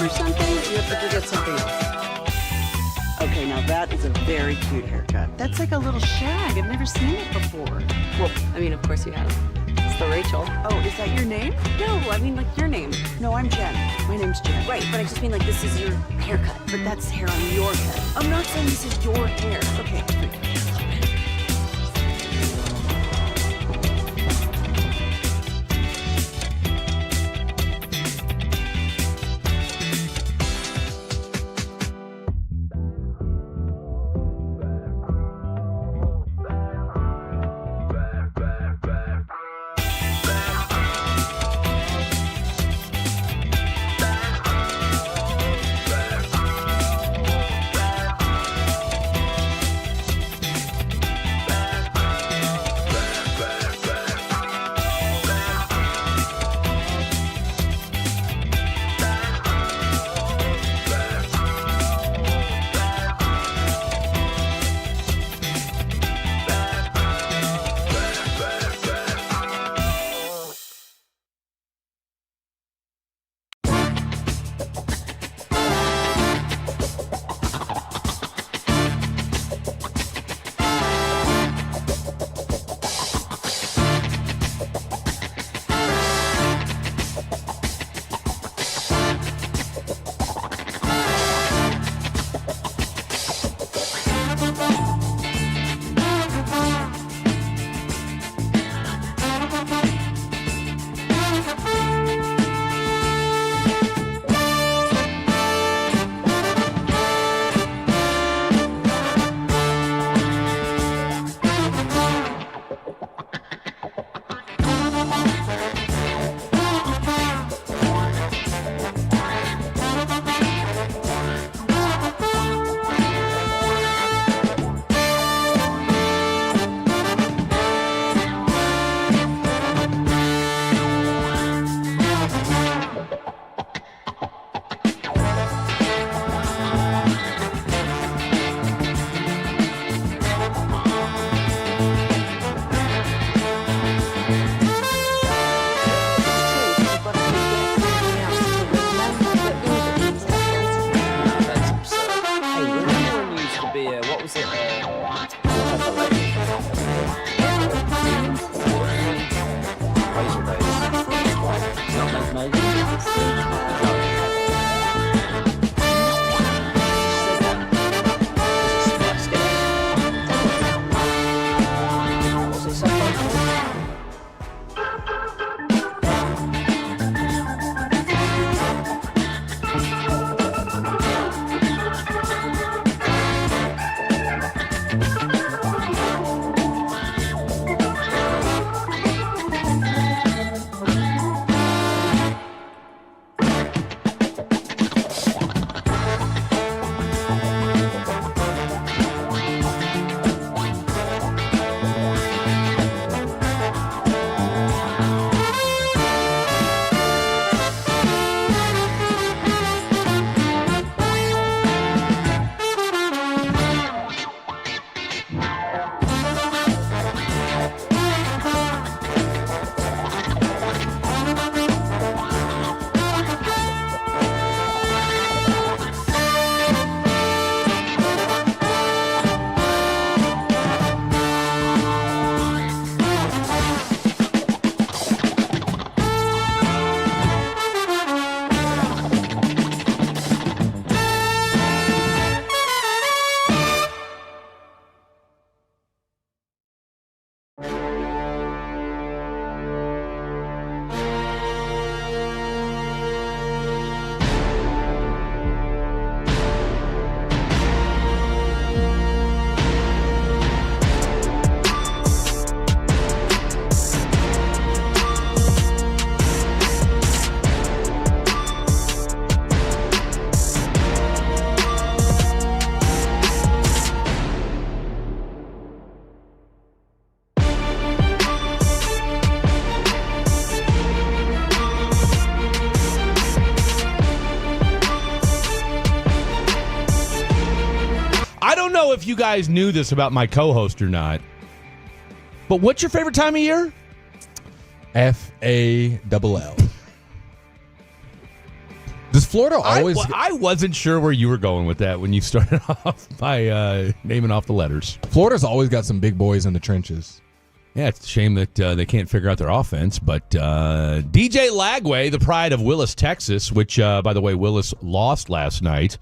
or something? You have to forget something else. Okay, now that is a very cute haircut. That's like a little shag. I've never seen it before. Well, I mean, of course you have. It's the Rachel. Oh, is that your name? No, I mean, like, your name. No, I'm Jen. My name's Jen. Right, but I just mean, like, this is your haircut. But that's hair on your head. I'm not saying this is your hair. Okay. know if you guys knew this about my co-host or not, but what's your favorite time of year? F-A-L-L. Does Florida always? I wasn't sure where you were going with that when you started off by naming off the letters. Florida's always got some big boys in the trenches. Yeah, it's a shame that they can't figure out their offense. But DJ Lagway, the pride of Willis, Texas, which, by the way, Willis lost last night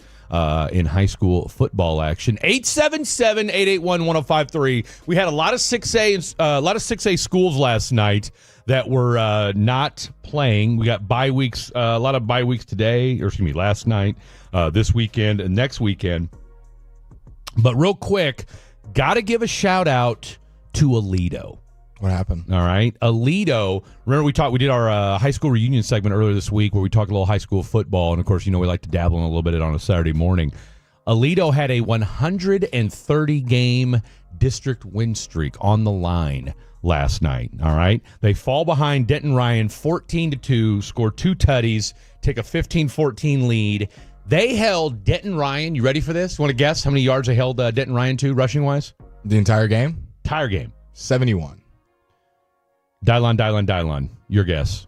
in high school football action. 877-881-1053. We had a lot of 6A schools last night that were not playing. We got bye weeks, a lot of bye weeks today, or excuse me, last night, this weekend, and next weekend. But real quick, got to give a shout out to Aledo. What happened? All right. Aledo, remember we did our high school reunion segment earlier this week where we talked a little high school football, and of course, we like to dabble in a little bit on a Saturday morning. Aledo had a 130-game district win streak on the line last night. All right. They fall behind Denton Ryan 14-2, score 2 tutties, take a 15-14 lead. They held Denton Ryan. You ready for this? You want to guess how many yards they held Denton Ryan to rushing-wise? The entire game? Entire game. 71. Dylon. Your guess.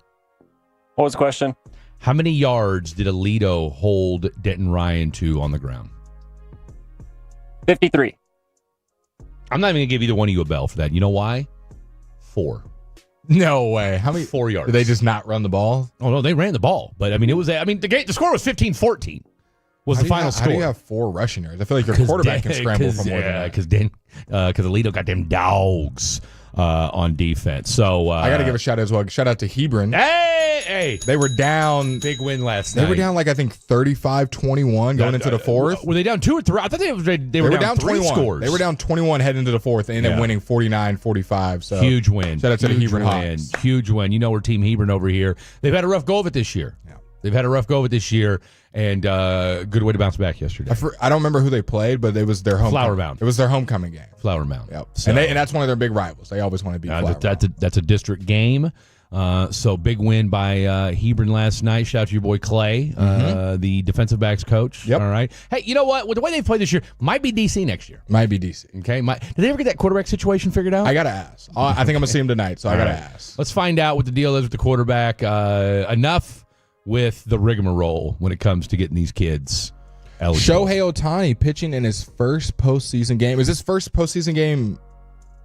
What was the question? How many yards did Aledo hold Denton Ryan to on the ground? 53. I'm not even going to give either one of you a bell for that. You know why? 4. No way. How many? 4 yards. Did they just not run the ball? Oh, no, they ran the ball. But, the score was 15-14 was the final score. How do you have 4 rushing yards? I feel like your quarterback can scramble for more than that. Because Aledo got them dogs on defense. So I got to give a shout out as well. Shout out to Hebron. Hey! They were down. Big win last night. They were down like I think 35-21 going into the fourth. Were they down 2 or 3? I thought they were down 3 21. scores. They were down 21 heading into the fourth and then winning 49-45. So huge win. Shout out to the Huge Hebron win. Hawks. Huge win. We're Team Hebron over here. They've had a rough go of it this year. Yeah. They've had a rough go of it this year, and good way to bounce back yesterday. I don't remember who they played, but it was their homecoming. Flower Mound. It was their homecoming game. Flower Mound. Yep. So, and that's one of their big rivals. They always want to beat Flower Mound. That's a district game. So big win by Hebron last night. Shout out to your boy Clay, the defensive backs coach. Yep. All right. Hey, you know what? With the way they've played this year, might be DC next year. Might be DC. Okay. Did they ever get that quarterback situation figured out? I got to ask. I think I'm going to see him tonight, so I got to ask. Let's find out what the deal is with the quarterback. Enough with the rigmarole when it comes to getting these kids eligible. Shohei Ohtani pitching in his first postseason game. Is this first postseason game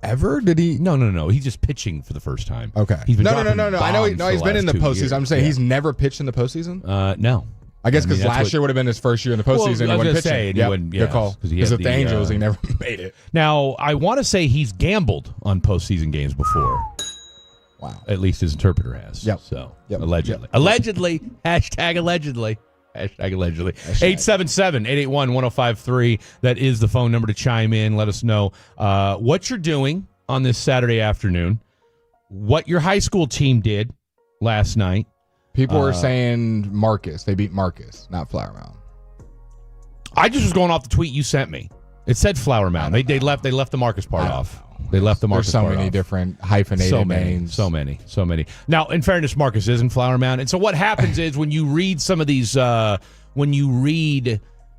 ever? Did he? No. He's just pitching for the first time. Okay. He's been No. dropping I know. bombs He's for been the in the last 2 postseason. years. I'm saying Yeah. he's never pitched in the postseason. No. I guess because that's last year would have been his first year in the postseason. Well, I was and he gonna went say, pitching. he wouldn't- Good call. 'cause he Because had with the the, Angels, he never made it. Now, I want to say he's gambled on postseason games before. Wow. At least his interpreter has. Yep. So, Yep. allegedly. Yep. Allegedly. Hashtag allegedly. 877-881-1053. That is the phone number to chime in. Let us know what you're doing on this Saturday afternoon, what your high school team did last night. People were saying Marcus. They beat Marcus, not Flower Mound. I just was going off the tweet you sent me. It said Flower Mound. They left the Marcus part off. They left the Marcus part off. There's so many different hyphenated names. So many. Now, in fairness, Marcus is in Flower Mound. And so what happens is when you read some of these score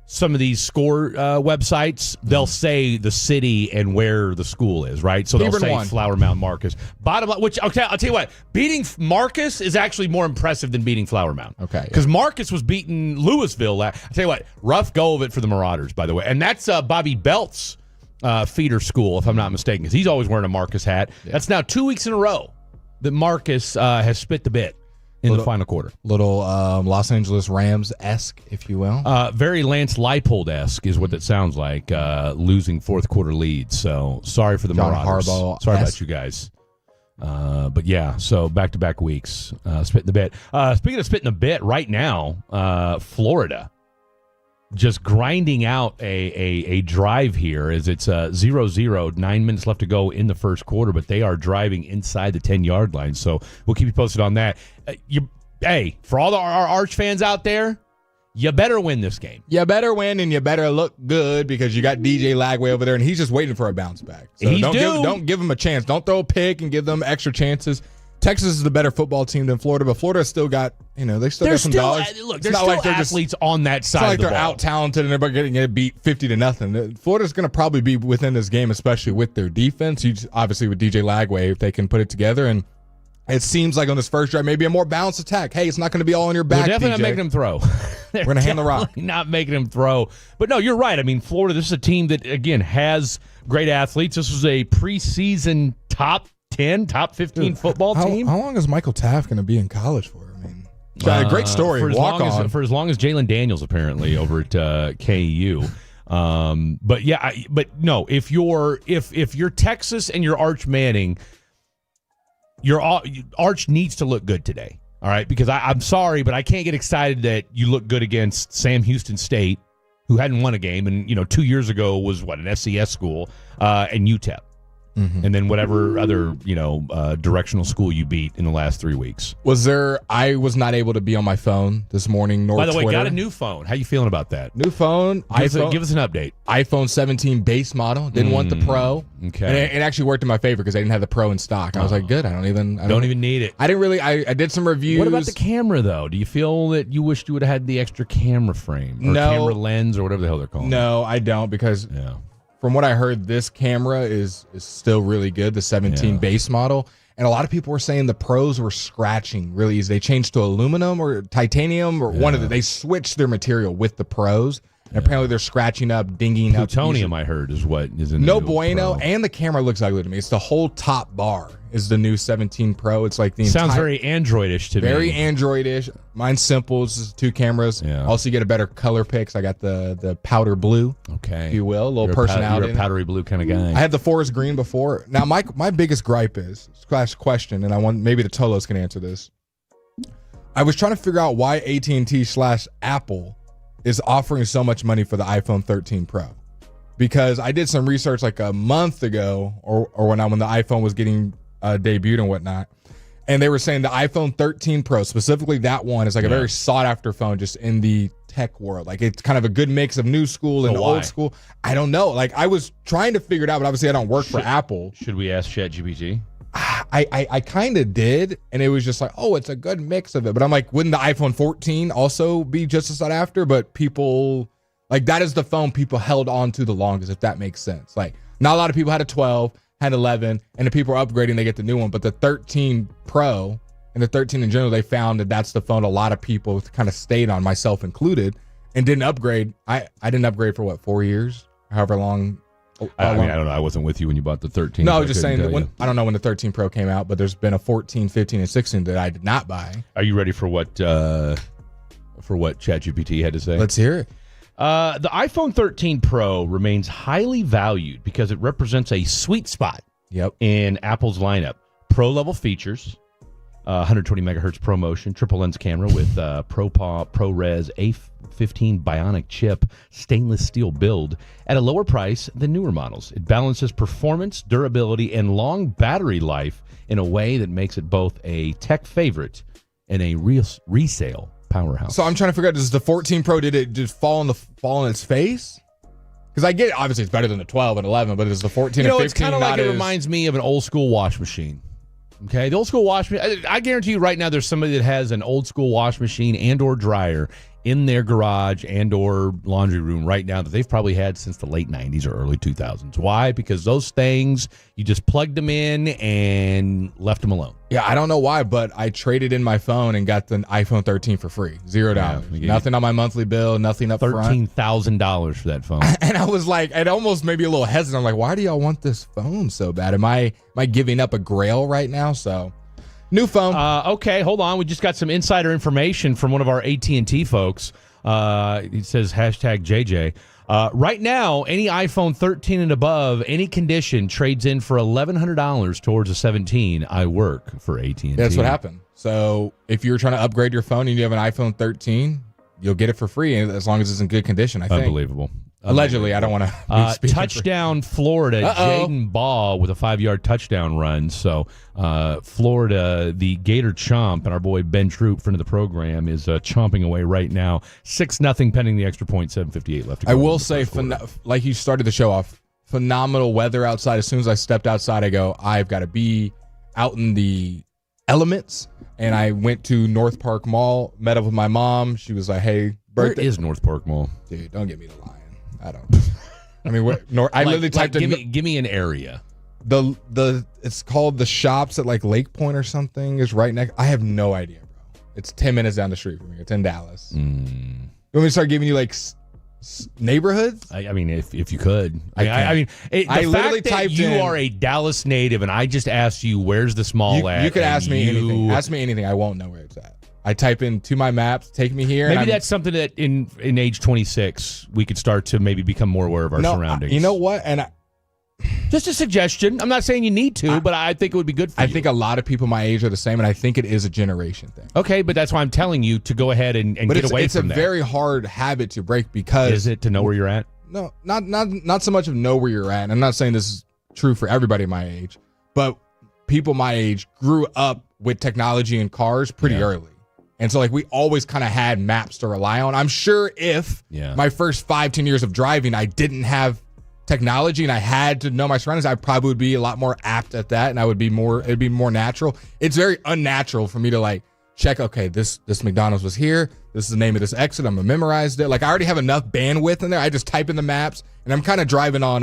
websites, they'll say the city and where the school is, right? So they'll Hebron say won. Flower Mound Marcus. Bottom line, which, okay, I'll tell you what, beating Marcus is actually more impressive than beating Flower Mound. Okay. Because Marcus was beating Louisville. I'll tell you what, rough go of it for the Marauders, by the way. And that's Bobby Belt's feeder school, if I'm not mistaken, because he's always wearing a Marcus hat. Yeah. That's now 2 weeks in a row that Marcus has spit the bit in the final quarter. Little Los Angeles Rams-esque, if you will. Very Lance Leipold-esque is what it sounds like, losing fourth quarter leads. So sorry for the John Marauders. Harbaugh-esque. Sorry about you guys. But yeah, so back-to-back weeks, spitting the bit. Speaking of spitting the bit, right now, Florida just grinding out a drive here as it's 0-0, 9 minutes left to go in the first quarter, but they are driving inside the 10-yard line. So we'll keep you posted on that. Hey, for all our Arch fans out there, you better win this game. You better win, and you better look good because you got DJ Lagway over there, and he's just waiting for a bounce back. So He's don't give him a chance. Don't throw a pick and give them extra chances. Texas is the better football team than Florida, but Florida's still got, they still got some dollars. Look, there's still athletes on that side of the ball. It's not like they're out-talented and they're getting beat 50-0. Florida's going to probably be within this game, especially with their defense. Obviously, with DJ Lagway, if they can put it together. And It seems like on this first drive, maybe a more balanced attack. Hey, it's not going to be all on your back. We're definitely DJ. not making them throw. We're going to hand the rock. Not making them throw. But no, you're right. I mean, Florida, this is a team that, again, has great athletes. This was a preseason top 10, top 15 football team. How long is Michael Taft going to be in college for? I mean, a great story. For as Walk on. For as long as Jalen Daniels, apparently, over at KU. But yeah, but no, if you're Texas and you're Arch Manning, your Arch needs to look good today. All right, because I'm sorry, but I can't get excited that you look good against Sam Houston State, who hadn't won a game, and 2 years ago was an FCS school, and UTEP. Mm-hmm. And then whatever other, directional school you beat in the last 3 weeks. I was not able to be on my phone this morning, nor By the way, Twitter. got a new phone. How you feeling about that? New phone. Give us an update. iPhone 17 base model. Didn't want the Pro. Okay. And it actually worked in my favor because I didn't have the Pro in stock. I was like, good. I don't even need it. I didn't really. I did some reviews. What about the camera, though? Do you feel that you wished you would have had the extra camera frame or camera lens or whatever the hell they're calling it? No, I don't, because from what I heard, this camera is still really good, the 17 base model. And a lot of people were saying the Pros were scratching really easy. They changed to aluminum or titanium or one of the. They switched their material with the Pros. And apparently they're scratching up, dinging up. Plutonium, I heard, is what is in the No new bueno, Pro. and the camera looks ugly to me. It's the whole top bar is the new 17 Pro. It's like the Sounds very Android-ish to me. Very Android-ish. Mine's simple. It's just 2 cameras. Yeah. Also, you get a better color picks. I got the powder blue, if you will, a little personality. You're a powdery blue kind of guy. I had the forest green before. Now, my biggest gripe is question, and I want maybe the Tolos can answer this. I was trying to figure out why AT&T/Apple is offering so much money for the iPhone 13 Pro, because I did some research like a month ago, or when the iPhone was getting debuted and whatnot, and they were saying the iPhone 13 Pro, specifically that one, is like a very sought after phone just in the tech world. Like, it's kind of a good mix of new school and old school. I don't know. Like, I was trying to figure it out, but obviously I don't work for Apple. Should we ask ChatGPT? I kind of did, and it was just like, oh, it's a good mix of it. But I'm like, wouldn't the iPhone 14 also be just as sought after? But people, like, that is the phone people held on to the longest, if that makes sense. Like, not a lot of people had a 12, had 11, and the people are upgrading, they get the new one. But the 13 Pro and the 13 in general, they found that that's the phone a lot of people kind of stayed on, myself included, and didn't upgrade. I didn't upgrade for 4 years, however long. I don't know. I wasn't with you when you bought the 13. No, I was just saying that I don't know when the 13 Pro came out, but there's been a 14, 15, and 16 that I did not buy. Are you ready for what ChatGPT had to say? Let's hear it. The iPhone 13 Pro remains highly valued because it represents a sweet spot in Apple's lineup. Pro-level features, 120 megahertz ProMotion, triple lens camera with ProRes A15 Bionic chip, stainless steel build at a lower price than newer models. It balances performance, durability, and long battery life in a way that makes it both a tech favorite and a resale powerhouse. So I'm trying to figure out, does the 14 Pro, did it just fall on its face? Because I get it, obviously it's better than the 12 and 11, but is the 14 and 15 it's kind of like it reminds me of an old school wash machine. Okay, the old school wash machine. I guarantee you right now there's somebody that has an old school wash machine and or dryer in their garage and or laundry room right now that they've probably had since the late 90s or early 2000s. Why? Because those things, you just plugged them in and left them alone. Yeah, I don't know why, but I traded in my phone and got the iPhone 13 for free. $0. Nothing on my monthly bill, nothing up front. $13,000 for that phone. And I was like, it almost made me a little hesitant. I'm like, why do y'all want this phone so bad? Am I giving up a grail right now? So, new phone. Okay, hold on. We just got some insider information from one of our AT&T folks. It says #JJ. Right now, any iPhone 13 and above, any condition, trades in for $1,100 towards a 17. I work for AT&T. That's what happened. So if you're trying to upgrade your phone and you have an iPhone 13, you'll get it for free as long as it's in good condition, I think. Unbelievable. Allegedly, I don't want to. Touchdown Florida, Jaden Ball with a 5-yard touchdown run. So Florida, the Gator Chomp, and our boy Ben Troop, friend of the program, is chomping away right now. 6-0 pending the extra point, 7:58 left to go. I will say, like you started the show off, phenomenal weather outside. As soon as I stepped outside, I go, I've got to be out in the elements. And I went to North Park Mall, met up with my mom. She was like, hey, birthday. Where is North Park Mall? Dude, don't get me to lying. I don't. I mean, I literally typed in. Give me an area. the it's called the Shops at like Lake Point or something is right next. I have no idea, bro. It's 10 minutes down the street from me. It's in Dallas. You want me to start giving you like neighborhoods? I mean, if you could. I mean, the I literally fact that typed you in- are a Dallas native, and I just asked you where's the mall at. You could and ask me anything. Ask me anything. I won't know where it's at. I type in to my maps, take me here. Maybe that's something that in age 26 we could start to maybe become more aware of our surroundings. You know what? And just a suggestion. I'm not saying you need to, but I think it would be good for you. I think a lot of people my age are the same, and I think it is a generation thing. Okay, but that's why I'm telling you to go ahead and get away from that. It's a very hard habit to break because Is it to know where you're at? No, not so much of know where you're at. And I'm not saying this is true for everybody my age, but people my age grew up with technology and cars pretty early. And so like we always kind of had maps to rely on. I'm sure if my first 5-10 years of driving, I didn't have technology and I had to know my surroundings, I probably would be a lot more apt at that, and it'd be more natural. It's very unnatural for me to like check, okay, this McDonald's was here, this is the name of this exit, I'm gonna memorize it. Like I already have enough bandwidth in there. I just type in the maps and I'm kind of driving on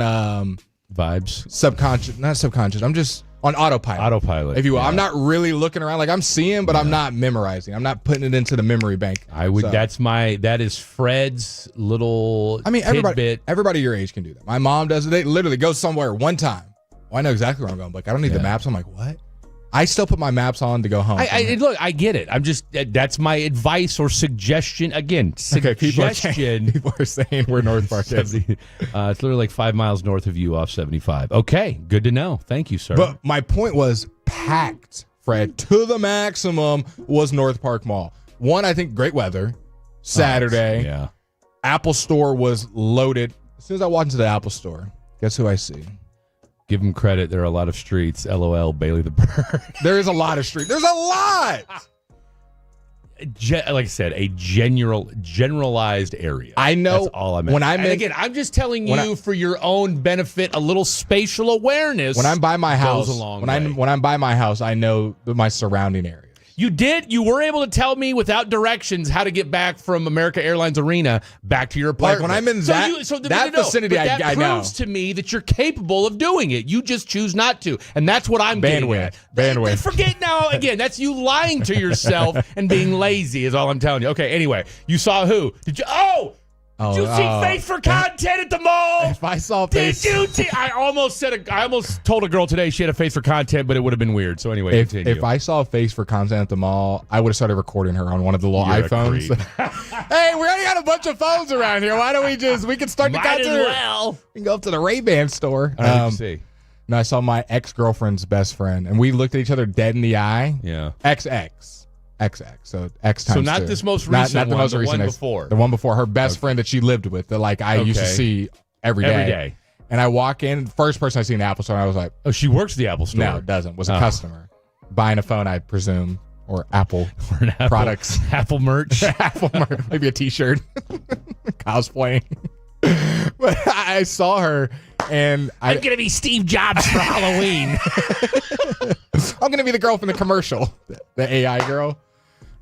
vibes, not subconscious. I'm just on autopilot, if you will. I'm not really looking around. Like I'm seeing, but I'm not memorizing. I'm not putting it into the memory bank. That is Fred's little. I mean, tidbit. everybody your age can do that. My mom does it. They literally go somewhere one time. Well, I know exactly where I'm going. Like I don't need the maps. I'm like, what? I still put my maps on to go home. Look, I get it. I'm just that's my advice or suggestion. Again, suggestion. People are saying where North Park is. It's literally like 5 miles north of you off 75. Okay, good to know. Thank you, sir. But my point was packed, Fred, to the maximum was North Park Mall. One, I think great weather. Saturday. Yeah. Apple Store was loaded. As soon as I walked into the Apple Store, guess who I see? Give them credit. There are a lot of streets. LOL, Bailey the Bird. There is a lot of streets. There's a lot. Like I said, a generalized area. I know. That's all I meant. Again, I'm just telling you for your own benefit, a little spatial awareness. When I'm by my house, goes a long when I'm by my house, I know my surrounding area. You were able to tell me without directions how to get back from America Airlines Arena back to your apartment. Like when I'm in that vicinity, I know. That proves to me that you're capable of doing it. You just choose not to. And that's what I'm getting at. Bandwidth. Forget now, again, that's you lying to yourself and being lazy is all I'm telling you. Okay, anyway, you saw who? Did you see Faith for Content at the mall? If I saw Faith. Did you see? I almost told a girl today she had a face for content, but it would have been weird. So anyway, continue. If I saw a face for content at the mall, I would have started recording her on one of the little iPhones. Hey, we already got a bunch of phones around here. Why don't we can start the content. We can go up to the Ray-Ban store. See. No, I saw my ex-girlfriend's best friend, and we looked at each other dead in the eye. Yeah. XX. So X times So not two. this most recent not the most recent one X. before. The one before. Her best friend that she lived with that like I used to see every day. And I walk in, first person I see in the Apple store, and I was like, oh, she works at the Apple store. No, it doesn't. Was a customer. Buying a phone, I presume. Or Apple products. Apple merch. Apple merch. Maybe a t-shirt. Cosplaying. But I saw her and I'm going to be Steve Jobs for Halloween. I'm going to be the girl from the commercial. The AI girl.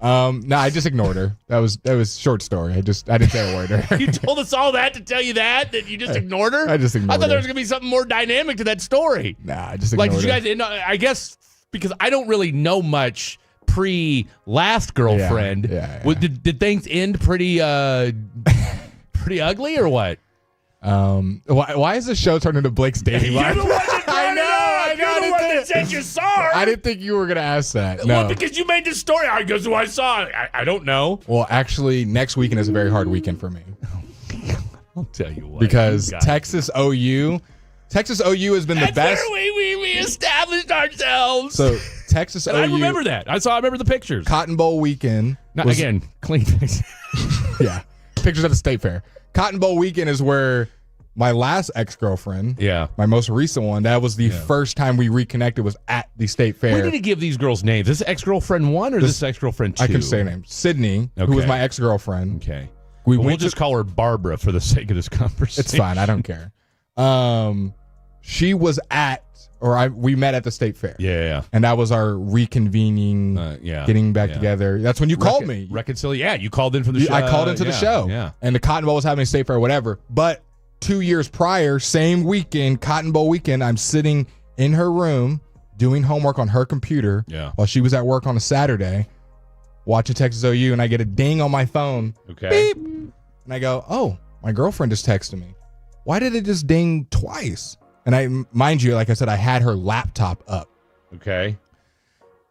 No, I just ignored her. That was short story. I didn't say a word to her. You told us all that to tell you that you just ignored her? I just ignored her. I thought there was going to be something more dynamic to that story. Nah, I just ignored her. Did you guys, I guess, because I don't really know much pre-last girlfriend. Yeah. Did things end pretty ugly or what? Why is the show turned into Blake's dating life? You're the one that I know. You're the one that said you saw her. I didn't think you were gonna ask that. No, well, because you made this story. I guess who I saw. I don't know. Well, actually, next weekend is a very hard weekend for me. I'll tell you what. Because Texas OU has been the best. Where we established ourselves. So Texas OU. I remember that. I remember the pictures. Cotton Bowl weekend. Again, clean things. Yeah, pictures at the state fair. Cotton Bowl weekend is where my last ex-girlfriend, my most recent one, that was the first time we reconnected was at the state fair. We need to give these girls names. This is ex-girlfriend 1 or this ex-girlfriend 2? I can say her name. Sydney, who was my ex-girlfriend. Okay. We'll just call her Barbara for the sake of this conversation. It's fine. I don't care. She was we met at the state fair. Yeah. And that was our reconvening, getting back together. That's when you called me. Yeah, you called in from the show. I called into the show. Yeah. And the Cotton Bowl was having a state fair or whatever. But 2 years prior, same weekend, Cotton Bowl weekend, I'm sitting in her room doing homework on her computer while she was at work on a Saturday watching Texas OU, and I get a ding on my phone. Okay. Beep. And I go, oh, my girlfriend just texted me. Why did it just ding twice? And mind you, like I said, I had her laptop up. Okay.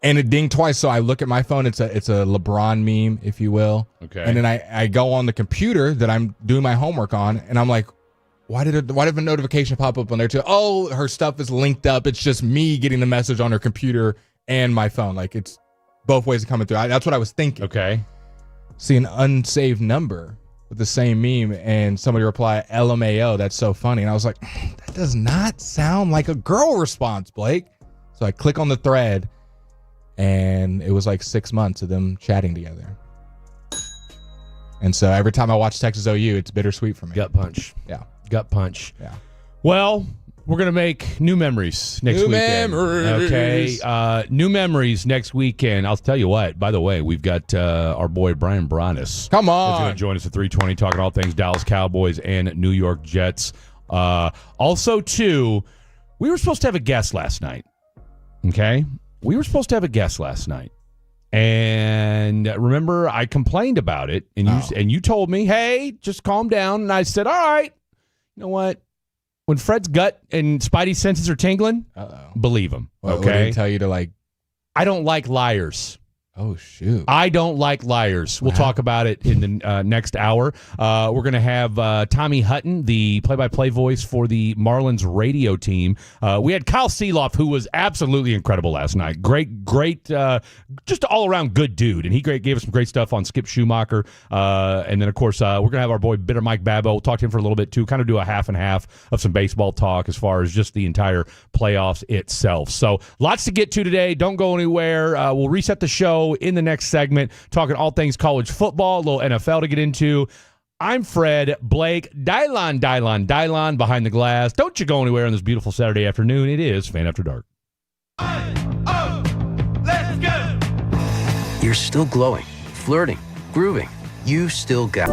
And it dinged twice, so I look at my phone. It's a LeBron meme, if you will. Okay. And then I go on the computer that I'm doing my homework on, and I'm like, why did a notification pop up on there too? Oh, her stuff is linked up. It's just me getting the message on her computer and my phone. Like, it's both ways coming through. That's what I was thinking. Okay. See an unsaved number with the same meme, and somebody reply, LMAO. That's so funny. And I was like, that does not sound like a girl response, Blake. So I click on the thread. And it was like 6 months of them chatting together. And so every time I watch Texas OU, it's bittersweet for me. Gut punch. Yeah. Gut punch. Yeah. Well, we're going to make new memories next weekend. Memories. Okay. New memories next weekend. I'll tell you what, by the way, we've got our boy Brian Bronis. Come He's on. going to join us at 3:20 talking all things Dallas Cowboys and New York Jets. Also, too, we were supposed to have a guest last night. Okay? We were supposed to have a guest last night. And remember, I complained about it, and you told me, hey, just calm down. And I said, all right, you know what? When Fred's gut and Spidey senses are tingling, believe him. What did Okay? he tell you to, like? I don't like liars. Oh, shoot. I don't like liars. We'll talk about it in the next hour. We're going to have Tommy Hutton, the play-by-play voice for the Marlins radio team. We had Kyle Seeloff, who was absolutely incredible last night. Great, just all-around good dude. And he gave us some great stuff on Skip Schumacher. And then, of course, we're going to have our boy Bitter Mike Babbo. We'll talk to him for a little bit, too. Kind of do a half and half of some baseball talk as far as just the entire playoffs itself. So lots to get to today. Don't go anywhere. We'll reset the show in the next segment, talking all things college football, a little NFL to get into. I'm Fred. Blake, Dylon behind the glass. Don't you go anywhere on this beautiful Saturday afternoon. It is Fan After Dark. Let's go! You're still glowing, flirting, grooving. You still got...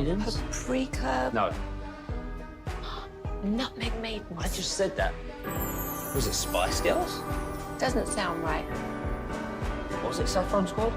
maidens? Paprika. No, Nutmeg maidens. I just said that. Was it Spice Girls? Doesn't sound right. What was it, Saffron Squad?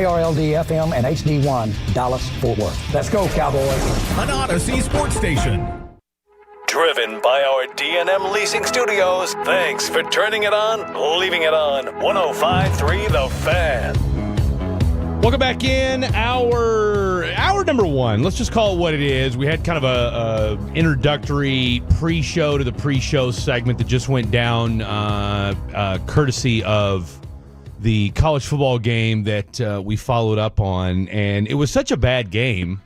krld-fm and HD1, Dallas, Fort Worth. Let's go, Cowboys. An Odyssey sports station. Driven by our D&M Leasing Studios. Thanks for turning it on, leaving it on. 105.3 The Fan. Welcome back in. Hour number one. Let's just call it what it is. We had kind of a introductory pre-show to the pre-show segment that just went down courtesy of the college football game that we followed up on, and it was such a bad game.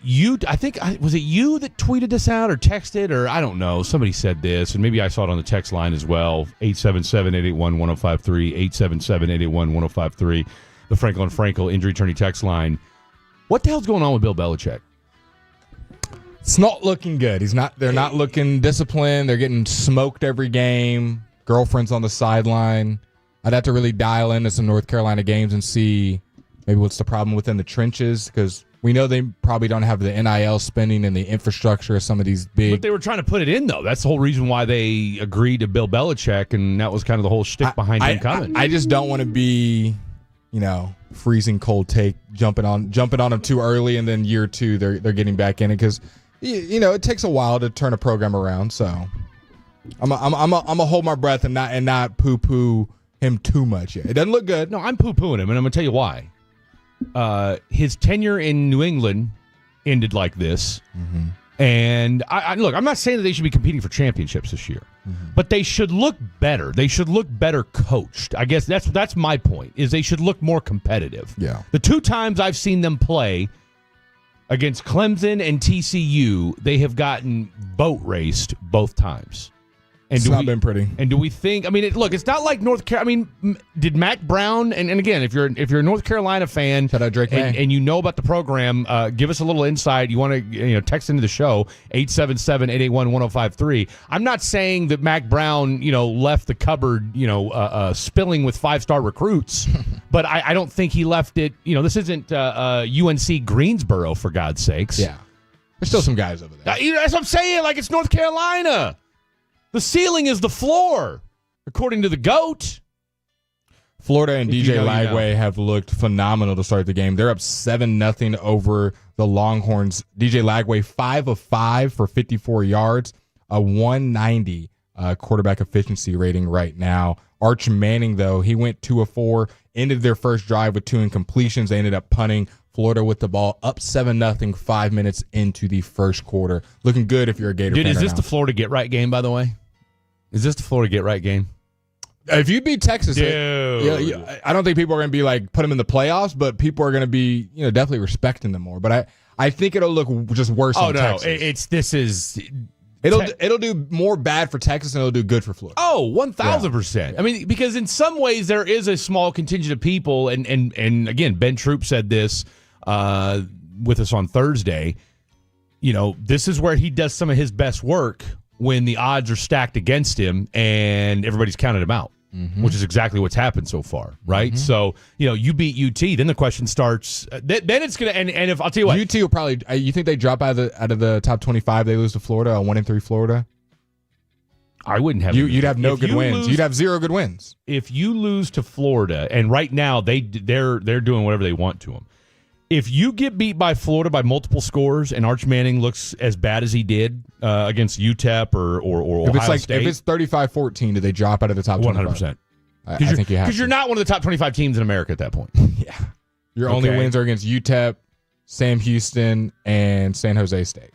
Was it you that tweeted this out or texted, or I don't know. Somebody said this, and maybe I saw it on the text line as well. 877-881-1053, 877-881-1053, the Franklin Frankel injury attorney text line. What the hell's going on with Bill Belichick? It's not looking good. They're not looking disciplined. They're getting smoked every game. Girlfriend's on the sideline. I'd have to really dial into some North Carolina games and see maybe what's the problem within the trenches, because we know they probably don't have the NIL spending and the infrastructure of some of these big. But they were trying to put it in, though. That's the whole reason why they agreed to Bill Belichick, and that was kind of the whole shtick behind him coming. I just don't want to be, freezing cold take, jumping on them too early, and then year two they're getting back in it, because it takes a while to turn a program around. So I'm a hold my breath and not poo poo him too much yet. It doesn't look good. No, I'm poo-pooing him, and I'm going to tell you why. His tenure in New England ended like this. Mm-hmm. And look, I'm not saying that they should be competing for championships this year, but they should look better. They should look better coached. I guess that's my point, is they should look more competitive. Yeah. The two times I've seen them play against Clemson and TCU, they have gotten boat raced both times. And it's not been pretty. And do we think? I mean, it's not like North Carolina. I mean, did Mac Brown? And again, if you're a North Carolina fan, shout out Drake and you know about the program, give us a little insight. You want to text into the show 877-881-1053. I'm not saying that Mac Brown left the cupboard spilling with 5-star recruits, but I don't think he left it. This isn't UNC Greensboro, for God's sakes. Yeah, there's still some guys over there. That's what I'm saying. Like, it's North Carolina. The ceiling is the floor, according to the GOAT. Florida and DJ Lagway have looked phenomenal to start the game. They're up 7-0 over the Longhorns. DJ Lagway 5 of 5 for 54 yards, a 190 quarterback efficiency rating right now. Arch Manning, though, he went 2 of 4, ended their first drive with 2 incompletions. They ended up punting. Florida with the ball, up 7-0, 5 minutes into the first quarter. Looking good if you're a Gator fan. Dude, is this right the Florida get right game, by the way? Is this the Florida get right game? If you beat Texas, Dude. I don't think people are going to be like, put them in the playoffs, but people are going to be, definitely respecting them more. But I think it'll look just worse than Texas. It'll do more bad for Texas than it'll do good for Florida. Oh, 1,000%. Yeah. I mean, because in some ways there is a small contingent of people, and again, Ben Troop said this with us on Thursday. This is where he does some of his best work when the odds are stacked against him and everybody's counted him out. which is exactly what's happened so far, right? So, you beat UT, then the question starts. Then it's going to, and if I'll tell you what. UT will probably, you think they drop out of the top 25, they lose to Florida, a 1-3 Florida? I wouldn't have. You'd have no good wins. You'd have 0 good wins. If you lose to Florida, and right now they're doing whatever they want to them. If you get beat by Florida by multiple scores and Arch Manning looks as bad as he did against UTEP or Ohio State. If it's 35-14, do they drop out of the top 25? 100%. I think you have to. Because you're not one of the top 25 teams in America at that point. Yeah. Your only wins are against UTEP, Sam Houston, and San Jose State.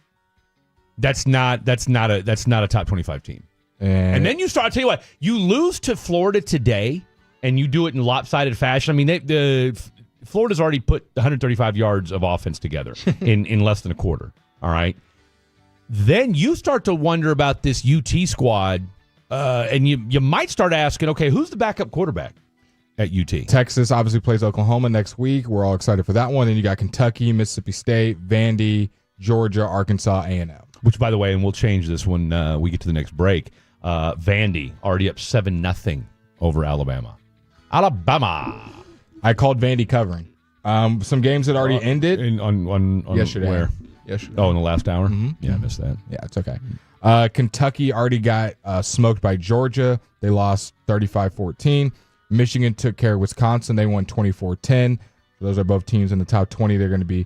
That's not a top 25 team. And then you start, I'll tell you what, you lose to Florida today and you do it in lopsided fashion. I mean, Florida's already put 135 yards of offense together in less than a quarter. All right. Then you start to wonder about this UT squad, and you might start asking, okay, who's the backup quarterback at UT? Texas obviously plays Oklahoma next week. We're all excited for that one. Then you got Kentucky, Mississippi State, Vandy, Georgia, Arkansas, A&M. Which, by the way, and we'll change this when we get to the next break. Vandy already up 7-0 over Alabama. I called Vandy covering. Some games that already ended. On yesterday. Where? Yesterday. Oh, in the last hour? Mm-hmm. Yeah, I missed that. Yeah, it's okay. Kentucky already got smoked by Georgia. They lost 35-14. Michigan took care of Wisconsin. They won 24-10. Those are both teams in the top 20. They're going to be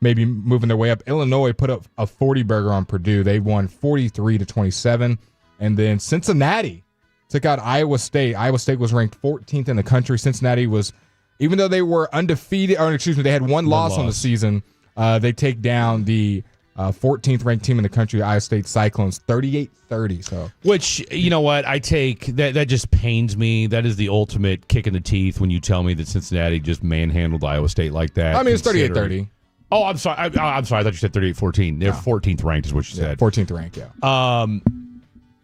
maybe moving their way up. Illinois put up a 40-burger on Purdue. They won 43-27. And then Cincinnati took out Iowa State. Iowa State was ranked 14th in the country. Cincinnati was, even though they were undefeated, they had one loss on the season, they take down the 14th ranked team in the country, Iowa State Cyclones, 38-30. So, which, you know what, I take that just pains me. That is the ultimate kick in the teeth when you tell me that Cincinnati just manhandled Iowa State like that. I mean, it's 38-30. Oh, I'm sorry. I'm sorry. I thought you said 38-14. They're 14th ranked, is what you said. 14th ranked, yeah.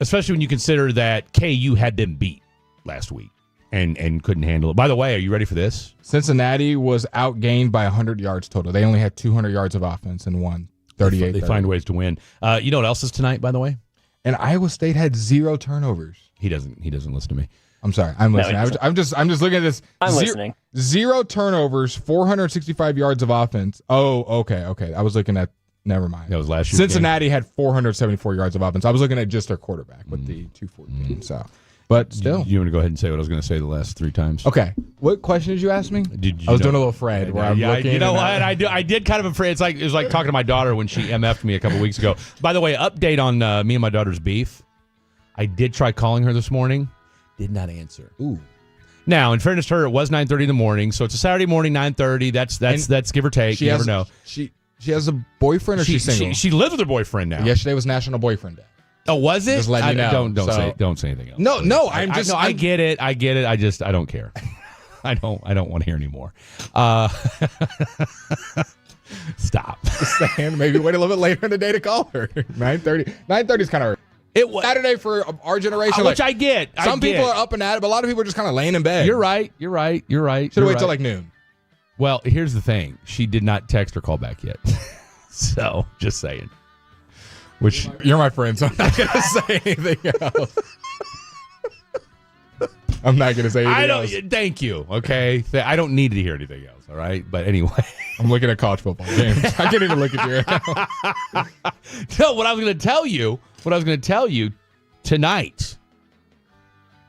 Especially when you consider that KU had them beat last week and couldn't handle it. By the way, are you ready for this? Cincinnati was outgained by 100 yards total. They only had 200 yards of offense and won 38. They find ways to win. You know what else is tonight, by the way? And Iowa State had 0 turnovers. He doesn't listen to me. I'm sorry. I'm listening. I'm just looking at this. I'm listening. 0 turnovers, 465 yards of offense. Oh, okay. I was looking at. Never mind. That was last year. Cincinnati had 474 yards of offense. I was looking at just their quarterback with the 214. So, but still, you want to go ahead and say what I was going to say the last 3 times? Okay. What question did you ask me? I was doing a little Fred. Where I'm looking. You know what? I did kind of afraid. It was like talking to my daughter when she MF'd me a couple weeks ago. By the way, update on me and my daughter's beef. I did try calling her this morning. Did not answer. Ooh. Now, in fairness to her, it was 9:30 in the morning, so it's a Saturday morning, 9:30. That's give or take. You never know. She has a boyfriend, or she's single? She lives with her boyfriend now. Yesterday was National Boyfriend Day. Oh, was it? Just letting you know. Don't say anything else. No. I get it. I don't care. I don't want to hear anymore. Stop. Just saying, maybe wait a little bit later in the day to call her. 9:30. 9:30 is kind of it was Saturday for our generation, which I get. Some people are up and at it, but a lot of people are just kind of laying in bed. You're right. Should have waited till like noon. Well, here's the thing. She did not text or call back yet. So, just saying. Which you're my friend, so I'm not going to say anything else. I'm not going to say anything else. Thank you, okay? I don't need to hear anything else, all right? But anyway. I'm looking at college football games. I can't even look at your account. No, what I was going to tell you tonight,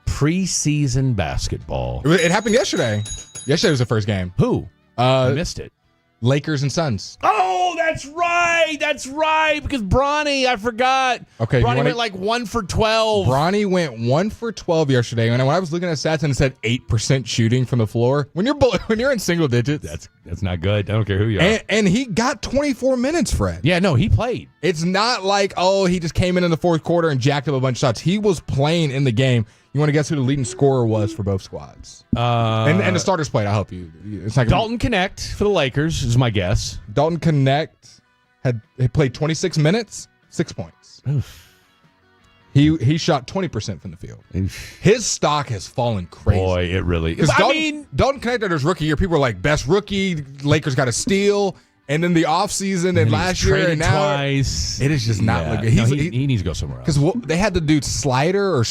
preseason basketball. It happened yesterday. Yesterday was the first game. Who? I missed it. Lakers and Suns. Oh, that's right. Because Bronny, I forgot. Okay, Bronny went like 1 for 12. Bronny went 1 for 12 yesterday. And when I was looking at stats and it said 8% shooting from the floor, when you're in single digits, that's not good. I don't care who you are. And he got 24 minutes, Fred. Yeah, no, he played. It's not like he just came in the fourth quarter and jacked up a bunch of shots. He was playing in the game. You want to guess who the leading scorer was for both squads? And the starters played. I'll help you. It's not Dalton Connect for the Lakers is my guess. Dalton Connect had played 26 minutes, 6 points. Oof. He shot 20% from the field. His stock has fallen crazy. Boy, it really is. Dalton Connect at his rookie year, people were like, best rookie, Lakers got a steal. and then the offseason and last year and now twice. it is just not looking. He needs to go somewhere else. Because they had the dude Slider.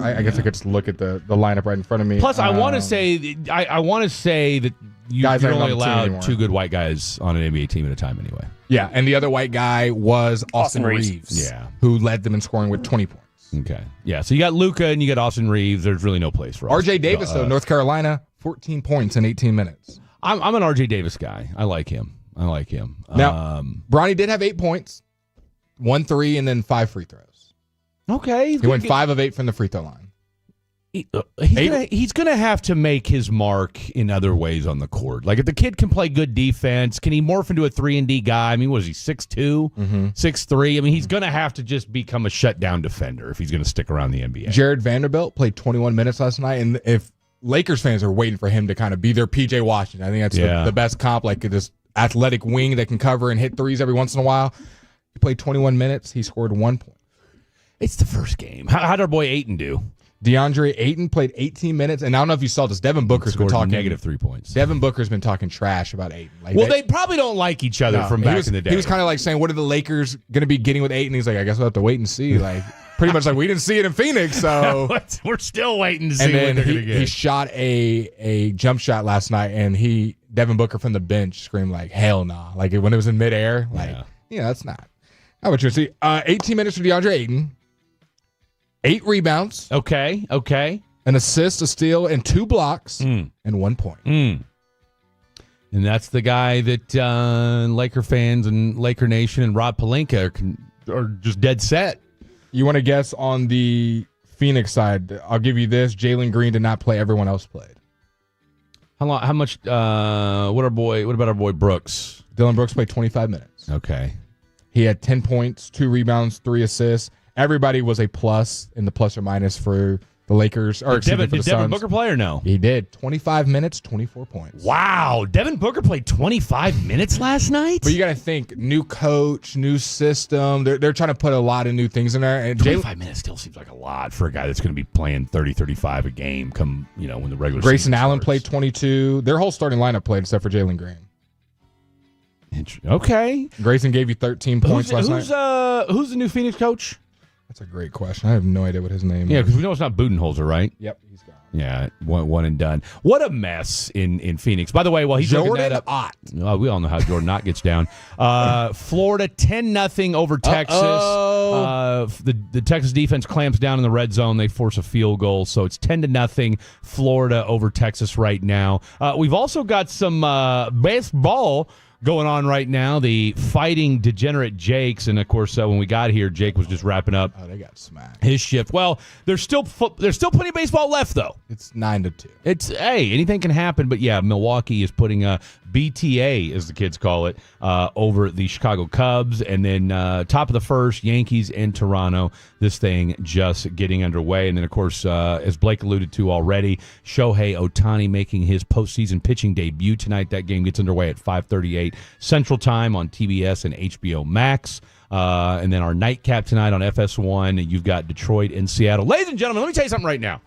I guess I could just look at the lineup right in front of me. Plus, I want to say that you're Guys aren't only on the team allowed anymore. 2 good white guys on an NBA team at a time anyway. Yeah, and the other white guy was Austin Reeves. Yeah. Who led them in scoring with 20 points. Okay. Yeah, so you got Luka and you got Austin Reeves. There's really no place for RJ Davis, though, North Carolina, 14 points in 18 minutes. I'm an RJ Davis guy. I like him. Now, Bronny did have 8 points, 1 3, and then 5 free throws. Okay. He went 5 of 8 from the free throw line. He's gonna have to make his mark in other ways on the court. Like if the kid can play good defense, can he morph into a 3-and-D guy? I mean, what is he, 6'2", 6'3"? I mean, he's gonna have to just become a shutdown defender if he's gonna stick around the NBA. Jared Vanderbilt played 21 minutes last night, and if Lakers fans are waiting for him to kind of be their PJ Washington, I think that's the best comp, like this athletic wing that can cover and hit threes every once in a while. He played 21 minutes. He scored 1 point. It's the first game. How did our boy Ayton do? DeAndre Ayton played 18 minutes, and I don't know if you saw this. Devin Booker's been talking negative 3 points. Devin Booker's been talking trash about Ayton. Like they probably don't like each other from back in the day. He was kind of like saying, "What are the Lakers going to be getting with Ayton?" He's like, "I guess we'll have to wait and see." Like pretty much like we didn't see it in Phoenix, so we're still waiting to see and what then they're going to get. He shot a jump shot last night, and Devin Booker from the bench screamed like, "Hell nah!" Like when it was in midair, like that's not. How about you see? 18 minutes for DeAndre Ayton, 8 rebounds. Okay. An assist, a steal, and 2 blocks, and 1 point. And that's the guy that Laker fans and Laker Nation and Rob Pelinka are just dead set. You want to guess on the Phoenix side? I'll give you this. Jalen Green did not play. Everyone else played. How long? How much? What about our boy Brooks? Dylan Brooks played 25 minutes. Okay. He had 10 points, 2 rebounds, 3 assists. Everybody was a plus in the plus or minus for the Lakers. Or Did for the Devin Suns. Booker play or no? He did. 25 minutes, 24 points. Wow. Devin Booker played 25 minutes last night? But you got to think, new coach, new system. They're trying to put a lot of new things in there. And 25 minutes still seems like a lot for a guy that's going to be playing 30, 35 a game come, when the regular Grayson season Allen starts. played 22. Their whole starting lineup played except for Jalen Green. Okay. Grayson gave you 13 points last night. Who's the new Phoenix coach? That's a great question. I have no idea what his name Yeah, is. because we know it's not Budenholzer, right? Yep, he's gone. Yeah, one and done. What a mess in Phoenix. By the way, while he's looking that Jordan up, Ott. we all know how Jordan Ott gets down. Florida 10-0 over Texas. The Texas defense clamps down in the red zone. They force a field goal, so it's 10-0 Florida over Texas right now. We've also got some baseball going on right now. The Fighting Degenerate Jakes, and of course, when we got here, Jake was just wrapping up. Oh, they got smacked. His shift. Well, there's still plenty of baseball left, though. It's 9-2. It's anything can happen, but yeah, Milwaukee is putting BTA, as the kids call it, over the Chicago Cubs, and then top of the first, Yankees and Toronto. This thing just getting underway, and then of course, as Blake alluded to already, Shohei Ohtani making his postseason pitching debut tonight. That game gets underway at 5:38 Central Time on TBS and HBO Max. And then our nightcap tonight on FS1, you've got Detroit and Seattle. Ladies and gentlemen, let me tell you something right now.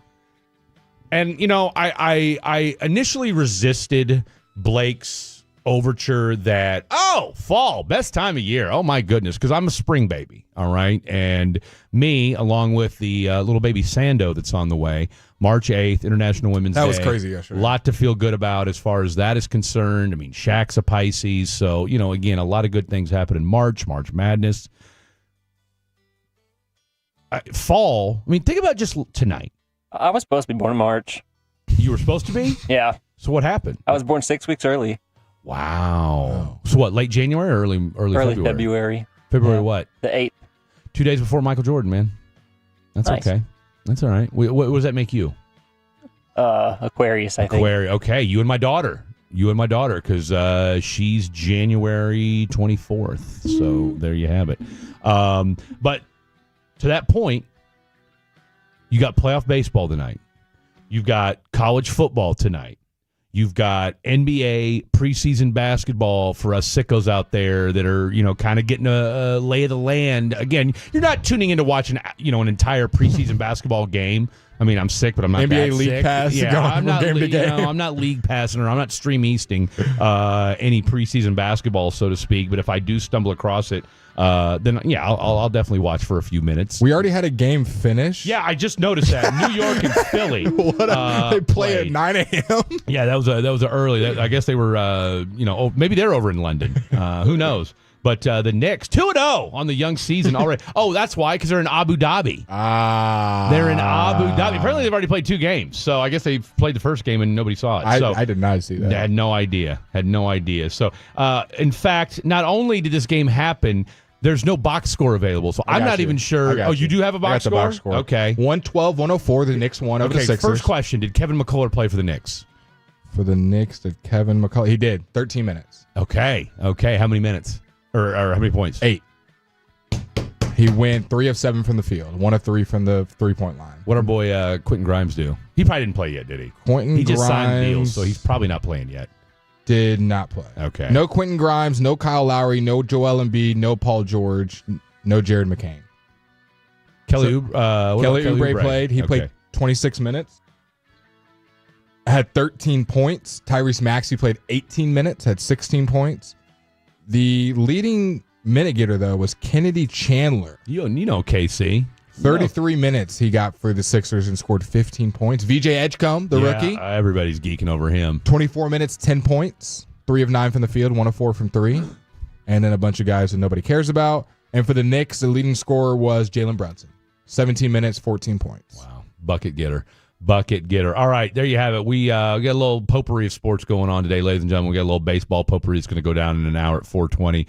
And, I initially resisted Blake's overture that, fall, best time of year. Oh, my goodness, because I'm a spring baby, all right? And me, along with the little baby Sando that's on the way, March 8th, International Women's Day. That was crazy yesterday. A lot to feel good about as far as that is concerned. I mean, Shaq's a Pisces, so, again, a lot of good things happen in March Madness. Fall, think about just tonight. I was supposed to be born in March. You were supposed to be? Yeah. So what happened? I was born 6 weeks early. Wow. So what, late January or early February? February Yeah. what? The 8th. 2 days before Michael Jordan, man. That's Nice. okay. That's all right. What does that make you? Aquarius, I think. Aquarius. Okay, you and my daughter. Because she's January 24th. So there you have it. But to that point, you got playoff baseball tonight. You've got college football tonight. You've got NBA preseason basketball for us sickos out there that are, kind of getting a lay of the land. Again, you're not tuning in to watch an entire preseason basketball game. I mean, I'm sick, but I'm not NBA that League sick. Pass. Yeah, going I'm from not. game to game. I'm not league passing or I'm not stream easting any preseason basketball, so to speak. But if I do stumble across it, then I'll definitely watch for a few minutes. We already had a game finish. Yeah, I just noticed that New York and Philly. They play at 9 a.m. Yeah, that was a early. I guess they were, maybe they're over in London. Who knows? But the Knicks 2-0 on the young season already. Oh, that's why, because they're in Abu Dhabi. They're in Abu Dhabi. Apparently, they've already played 2 games. So I guess they played the first game and nobody saw it. I did not see that. Had no idea. So, in fact, not only did this game happen, there's no box score available. So I'm not even sure. Oh, you do have a box score? Box score. Okay. 112-104. The Knicks won over the Sixers. First question: did Kevin McCullough play for the Knicks? For the Knicks, did Kevin McCullough? He did. 13 minutes. Okay. How many minutes? Or how many points? 8. He went 3 of 7 from the field, 1 of 3 from the 3-point line. What our boy Quentin Grimes do? He probably didn't play yet, did he? He just signed the deal, so he's probably not playing yet. Did not play. Okay. No Quentin Grimes, no Kyle Lowry, no Joel Embiid, no Paul George, no Jared McCain. Kelly Oubre played. He played 26 minutes. Had 13 points. Tyrese Maxey played 18 minutes, had 16 points. The leading minute getter, though, was Kennedy Chandler. You know KC. 33 minutes he got for the Sixers and scored 15 points. VJ Edgecombe, the rookie. Everybody's geeking over him. 24 minutes, 10 points. 3 of 9 from the field, 1 of 4 from 3. And then a bunch of guys that nobody cares about. And for the Knicks, the leading scorer was Jalen Brunson. 17 minutes, 14 points. Wow. Bucket getter. All right, there you have it. We got a little potpourri of sports going on today, ladies and gentlemen. We got a little baseball potpourri that's going to go down in an hour at 4:20.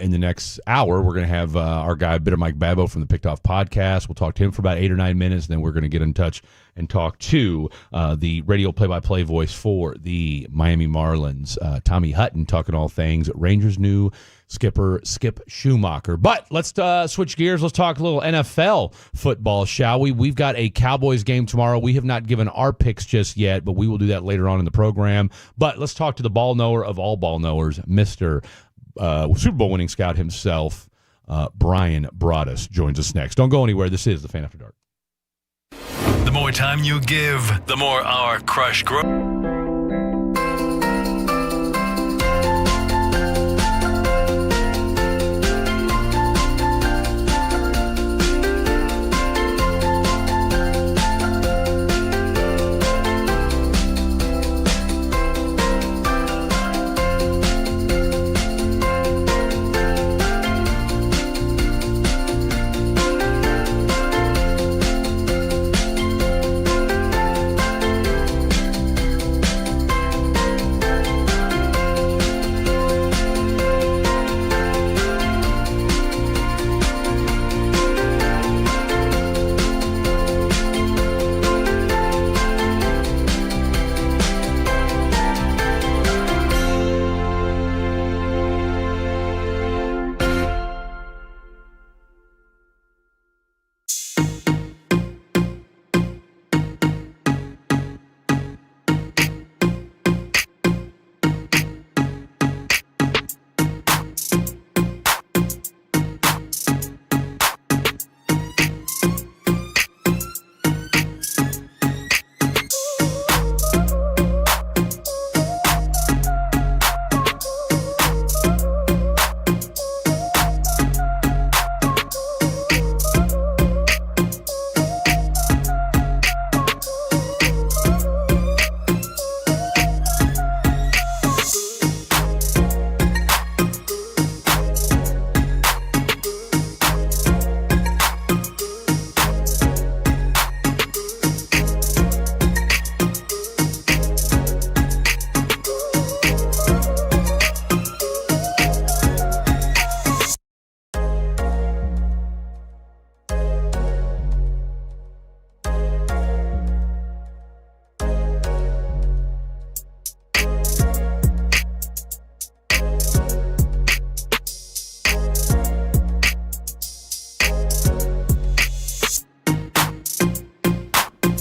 In the next hour, we're going to have our guy, Bitter Mike Babbo from the Picked Off Podcast. We'll talk to him for about 8 or 9 minutes, and then we're going to get in touch and talk to the radio play-by-play voice for the Miami Marlins, Tommy Hutton, talking all things Rangers' new skipper, Skip Schumacher. But let's switch gears. Let's talk a little NFL football, shall we? We've got a Cowboys game tomorrow. We have not given our picks just yet, but we will do that later on in the program. But let's talk to the ball knower of all ball knowers, Mr. Super Bowl winning scout himself, Brian Broaddus, joins us next. Don't go anywhere. This is The Fan After Dark. The more time you give, the more our crush grows.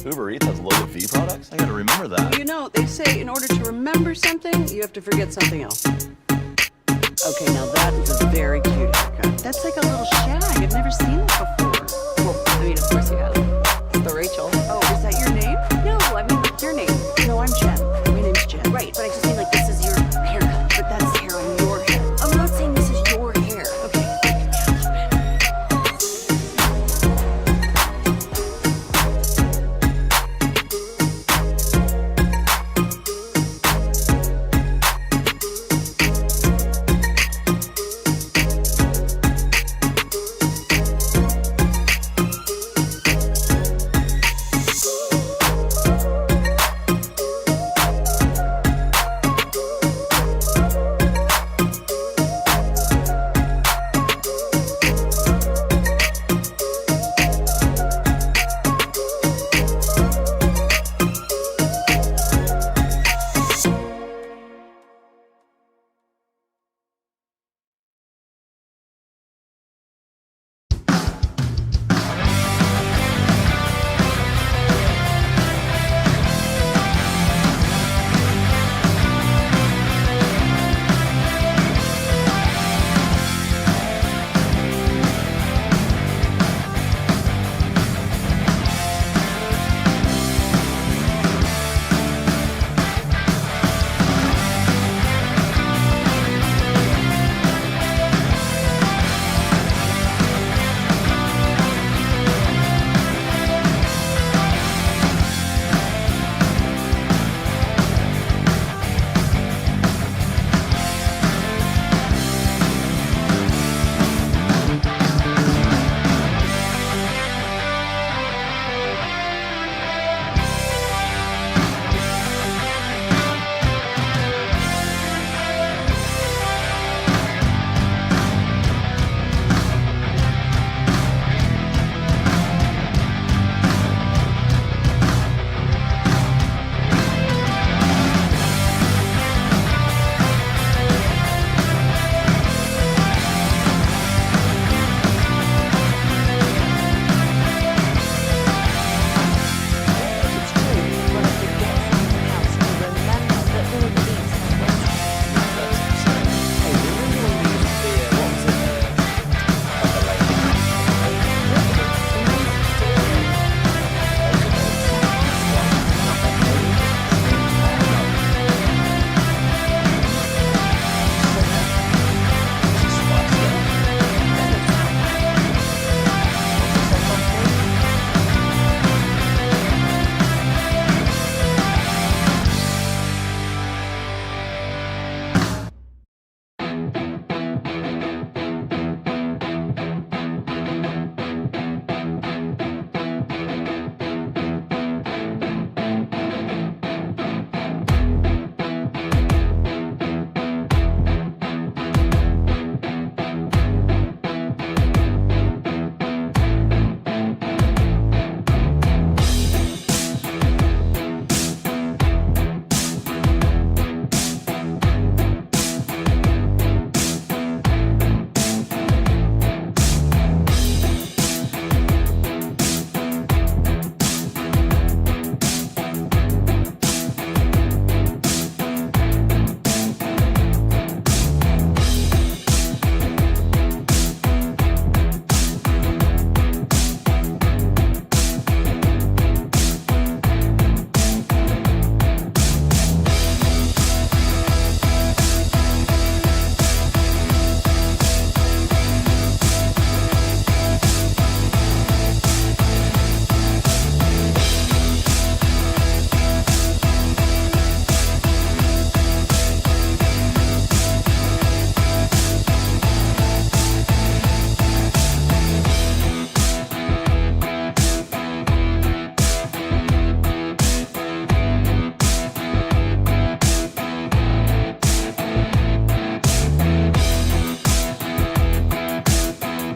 Uber Eats has low V products? I gotta remember that. You know, they say in order to remember something, you have to forget something else. Okay, now that is a very cute haircut. That's like a little shag. I've never seen that before. Well, I mean, of course you have. It's the Rachel. Oh, is that your name? No, I mean, like your name. No, I'm Jen. My name's Jen. Right, but I just mean like this is your haircut. But that's the hair on your head. I'm not saying this is your hair. Okay.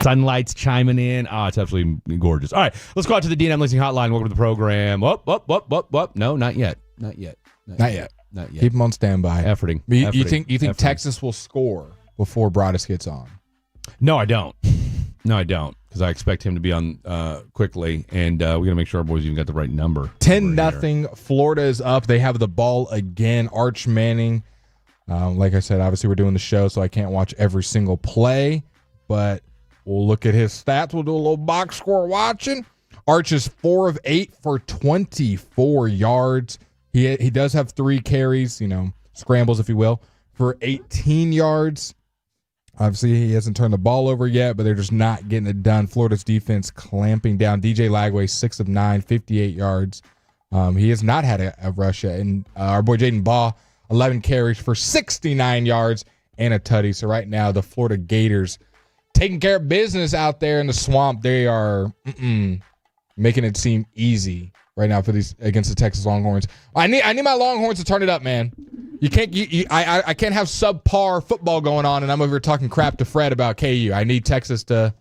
Sunlight's chiming in. Oh, it's absolutely gorgeous. All right, let's go out to the D&M Leasing Hotline. Welcome to the program. Up. No, not yet. Not yet. Keep them on standby. Efforting. You think Texas will score before Broadus gets on? No, I don't. because I expect him to be on quickly, and we got to make sure our boys even got the right number. 10-0. Florida is up. They have the ball again. Arch Manning. Like I said, obviously we're doing the show, so I can't watch every single play, but we'll look at his stats. We'll do a little box score watching. Arch is 4 of 8 for 24 yards. He does have 3 carries, scrambles, if you will, for 18 yards. Obviously, he hasn't turned the ball over yet, but they're just not getting it done. Florida's defense clamping down. DJ Lagway, 6 of 9, 58 yards. He has not had a rush yet. And our boy Jaden Baugh, 11 carries for 69 yards and a tutty. So right now, the Florida Gators taking care of business out there in the swamp. They are making it seem easy right now for these against the Texas Longhorns. I need my Longhorns to turn it up, man. You can't. I can't have subpar football going on, and I'm over here talking crap to Fred about KU. I need Texas to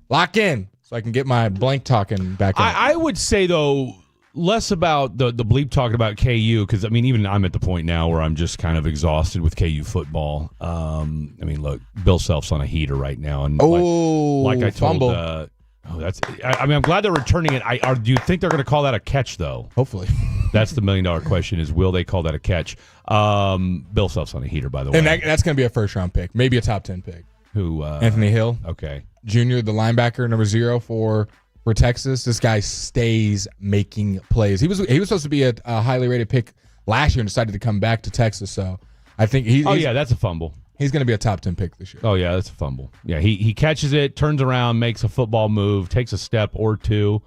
lock in so I can get my blank talking back in. I would say though, less about the bleep talking about KU, because even I'm at the point now where I'm just kind of exhausted with KU football. Look, Bill Self's on a heater right now, and like I told. Fumble. I'm glad they're returning it. Do you think they're going to call that a catch though? Hopefully. That's the $1 million question: is will they call that a catch? Bill Self's on a heater, by the way, and that's going to be a first-round pick, maybe a top 10 pick. Who? Anthony Hill. Okay. Junior, the linebacker, number 0 for Texas. This guy stays making plays. He was supposed to be a highly rated pick last year and decided to come back to Texas. So I think he's that's a fumble. He's going to be a top 10 pick this year. Oh yeah, that's a fumble. Yeah, he catches it, turns around, makes a football move, takes a step or two.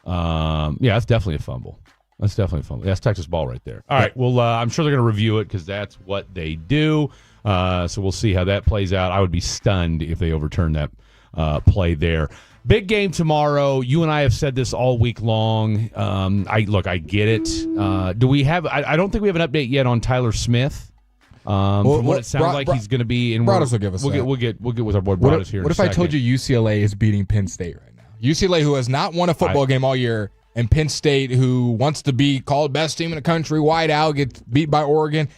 That's definitely a fumble. That's Texas ball right there. All right. Well, I'm sure they're going to review it because that's what they do. So we'll see how that plays out. I would be stunned if they overturn that play there. Big game tomorrow. You and I have said this all week long. I get it. Do we have? I don't think we have an update yet on Tyler Smith. From what it sounds like, he's going to be in. Broadus will give us. We'll get with our boy Broadus here. What if I told you UCLA is beating Penn State right now? UCLA, who has not won a football game all year, and Penn State, who wants to be called best team in the country, wide out, gets beat by Oregon,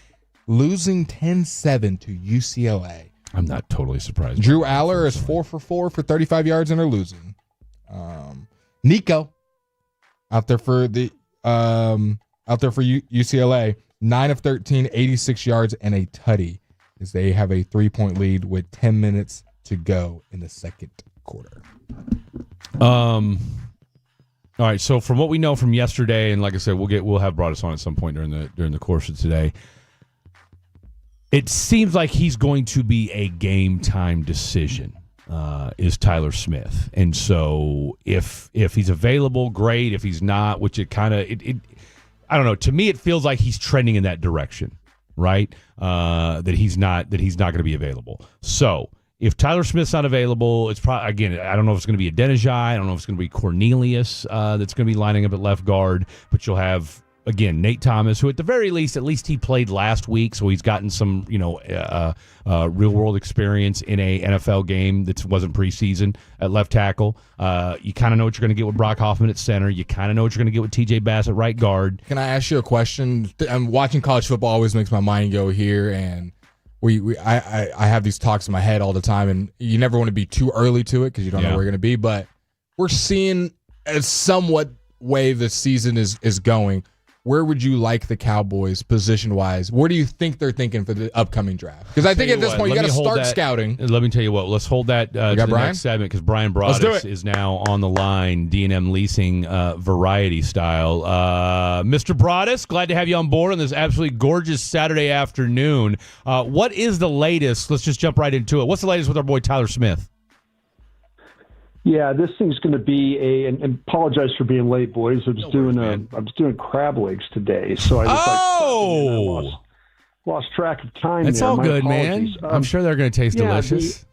losing 10-7 to UCLA. I'm not totally surprised. Drew Aller is 4 for 4 for 35 yards, and they're losing. Nico out there for UCLA, 9 of 13, 86 yards and a tutty, as they have a 3-point lead with 10 minutes to go in the second quarter. All right. So from what we know from yesterday, and like I said, we'll have Broadus on at some point during the course of today. It seems like he's going to be a game time decision. Is Tyler Smith, and so if he's available, great. If he's not, which it kind of I don't know. To me, it feels like he's trending in that direction, right? That he's not going to be available. So if Tyler Smith's not available, it's probably, again, I don't know if it's going to be a Denijai. I don't know if it's going to be Cornelius that's going to be lining up at left guard, but you'll have, again, Nate Thomas, who at least he played last week, so he's gotten some, real world experience in a NFL game that wasn't preseason at left tackle. You kind of know what you're going to get with Brock Hoffman at center. You kind of know what you're going to get with TJ Bass at right guard. Can I ask you a question? I'm watching college football always makes my mind go here, and I have these talks in my head all the time, and you never want to be too early to it because you don't know where you're going to be. But we're seeing a somewhat way the season is going. Where would you like the Cowboys position-wise? Where do you think they're thinking for the upcoming draft? Because I think at this point, you got to start scouting. Let me tell you what. Let's hold that to the next segment because Brian Broadus is now on the line, D&M Leasing variety style. Mr. Broadus, glad to have you on board on this absolutely gorgeous Saturday afternoon. What is the latest? Let's just jump right into it. What's the latest with our boy Tyler Smith? Yeah, this thing's going to be and apologize for being late, boys. I was doing crab legs today, so I lost track of time. It's all good, man. I'm sure they're going to taste delicious.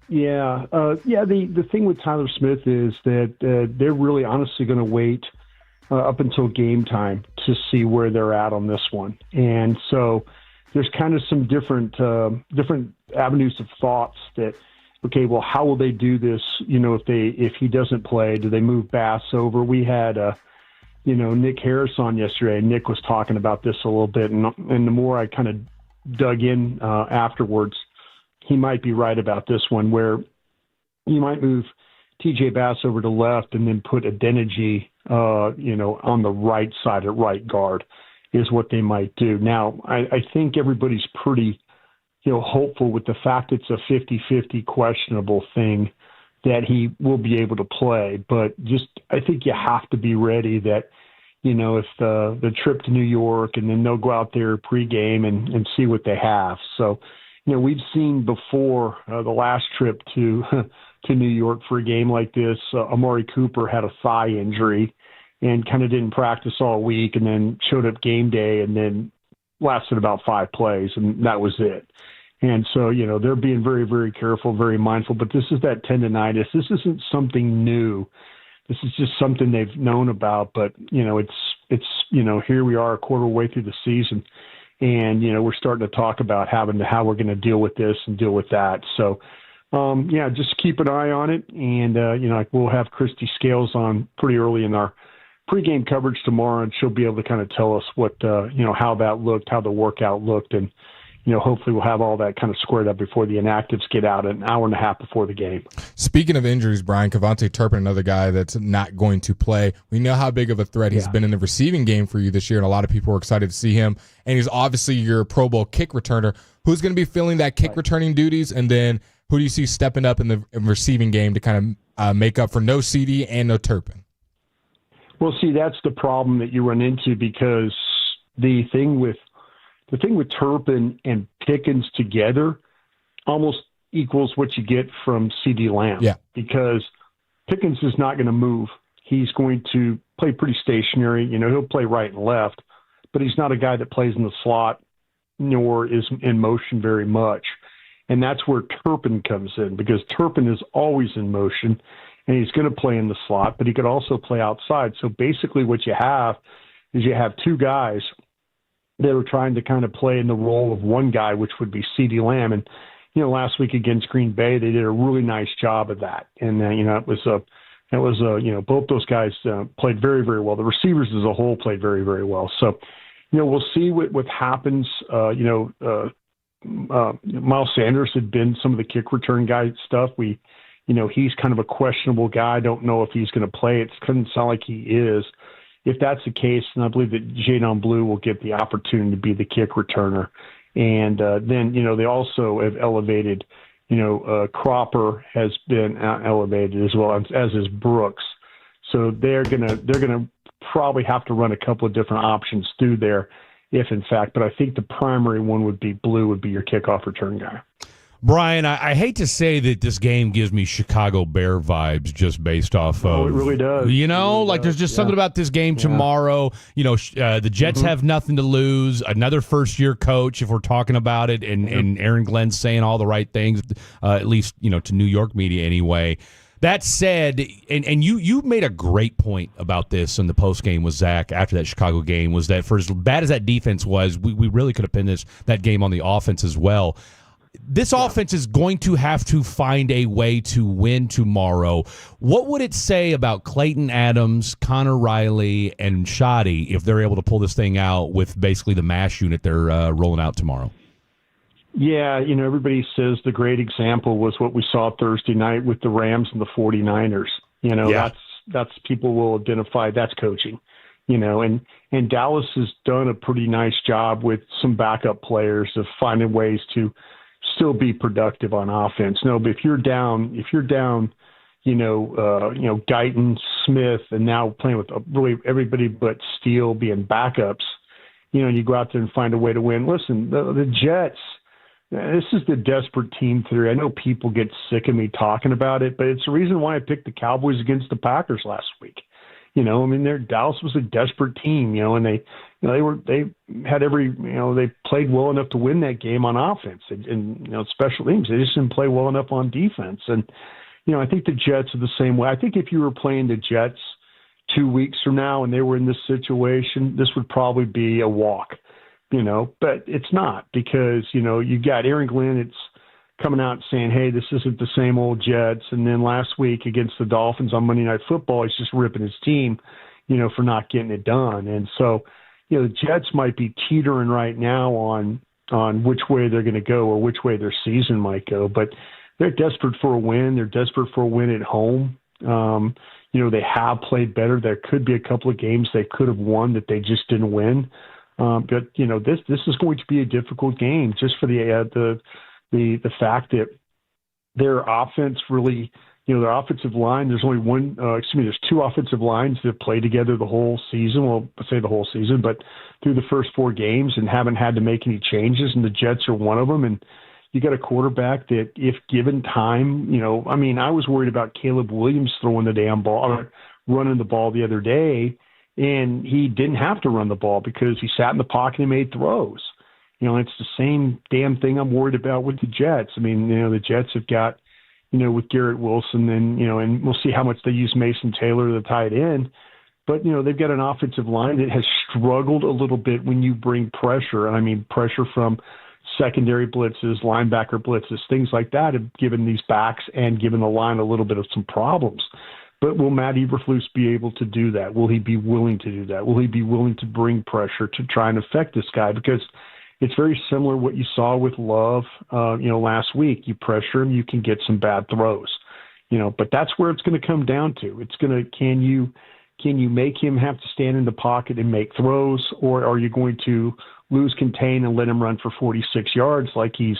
The thing with Tyler Smith is that they're really honestly going to wait up until game time to see where they're at on this one, and so there's kind of some different avenues of thoughts that. Okay, well, how will they do this? If he doesn't play, do they move Bass over? We had, Nick Harris on yesterday. Nick was talking about this a little bit, and the more I kind of dug in afterwards, he might be right about this one, where you might move TJ Bass over to left and then put Adeniji, on the right side at right guard is what they might do. Now, I think everybody's pretty, hopeful with the fact it's a 50-50 questionable thing that he will be able to play. But I think you have to be ready that, if the trip to New York and then they'll go out there pregame and see what they have. So, we've seen before the last trip to New York for a game like this, Amari Cooper had a thigh injury and kind of didn't practice all week and then showed up game day and then lasted about 5 plays, and that was it. And so, they're being very, very careful, very mindful. But this is that tendonitis. This isn't something new. This is just something they've known about. But, it's here we are a quarter way through the season. And, we're starting to talk about how we're going to deal with this and deal with that. So, just keep an eye on it. And, we'll have Christy Scales on pretty early in our pregame coverage tomorrow, and she'll be able to kind of tell us what, how that looked, how the workout looked. And, hopefully we'll have all that kind of squared up before the inactives get out an hour and a half before the game. Speaking of injuries, Brian, Kevontae Turpin, another guy that's not going to play. We know how big of a threat he's been in the receiving game for you this year, and a lot of people are excited to see him. And he's obviously your Pro Bowl kick returner. Who's going to be filling that kick returning duties? And then who do you see stepping up in the receiving game to kind of make up for no CD and no Turpin? Well, see, that's the problem that you run into, because the thing with Turpin and Pickens together almost equals what you get from CD Lamb. Yeah. Because Pickens is not going to move. He's going to play pretty stationary. He'll play right and left, but he's not a guy that plays in the slot nor is in motion very much. And that's where Turpin comes in, because Turpin is always in motion and he's going to play in the slot, but he could also play outside. So basically what you have is you have 2 guys that are trying to kind of play in the role of one guy, which would be CeeDee Lamb. And, last week against Green Bay, they did a really nice job of that. And, both those guys played very, very well. The receivers as a whole played very, very well. So, we'll see what happens. Miles Sanders had been some of the kick return guy stuff. He's kind of a questionable guy. I don't know if he's going to play. It doesn't sound like he is. If that's the case, then I believe that Jadon Blue will get the opportunity to be the kick returner. And then, they also have elevated, Cropper has been elevated as well, as is Brooks. So they're gonna probably have to run a couple of different options through there, if in fact. But I think the primary one would be Blue, would be your kickoff return guy. Brian, I hate to say that this game gives me Chicago Bear vibes just based off of... Oh, it really does. There's just something about this game tomorrow. The Jets have nothing to lose. Another first-year coach, if we're talking about it, and Aaron Glenn's saying all the right things, at least, to New York media anyway. That said, and you made a great point about this in the postgame with Zach after that Chicago game, was that for as bad as that defense was, we really could have pinned that game on the offense as well. This offense is going to have to find a way to win tomorrow. What would it say about Clayton Adams, Connor Riley, and Shoddy if they're able to pull this thing out with basically the MASH unit they're rolling out tomorrow? Yeah, everybody says the great example was what we saw Thursday night with the Rams and the 49ers. That's people will identify that's coaching. And Dallas has done a pretty nice job with some backup players of finding ways to still be productive on offense. No, but if you're down, Guyton, Smith, and now playing with really everybody but Steele being backups, and you go out there and find a way to win. Listen, the Jets, this is the desperate team theory. I know people get sick of me talking about it, but it's the reason why I picked the Cowboys against the Packers last week. Dallas was a desperate team, and they had they played well enough to win that game on offense and special teams. They just didn't play well enough on defense. And, I think the Jets are the same way. I think if you were playing the Jets 2 weeks from now and they were in this situation, this would probably be a walk, but it's not, because, you got Aaron Glenn. It's coming out saying, hey, this isn't the same old Jets. And then last week against the Dolphins on Monday Night Football, he's just ripping his team, for not getting it done. And so, the Jets might be teetering right now on which way they're going to go or which way their season might go. But they're desperate for a win. They're desperate for a win at home. They have played better. There could be a couple of games they could have won that they just didn't win. But this is going to be a difficult game just for the fact that their offense really, their offensive line. There's only there's two offensive lines that play together the whole season. Well, I say the whole season, but through the first 4 games and haven't had to make any changes. And the Jets are one of them. And you got a quarterback that, if given time, I was worried about Caleb Williams throwing the damn ball, or running the ball the other day, and he didn't have to run the ball because he sat in the pocket and made throws. It's the same damn thing I'm worried about with the Jets. The Jets have got, with Garrett Wilson and we'll see how much they use Mason Taylor, the tight end. But, they've got an offensive line that has struggled a little bit when you bring pressure. And I mean pressure from secondary blitzes, linebacker blitzes, things like that have given these backs and given the line a little bit of some problems. But will Matt Eberflus be able to do that? Will he be willing to do that? Will he be willing to bring pressure to try and affect this guy? Because it's very similar what you saw with Love, last week. You pressure him, you can get some bad throws, but that's where it's going to come down to. It's going to, can you make him have to stand in the pocket and make throws, or are you going to lose contain and let him run for 46 yards like he's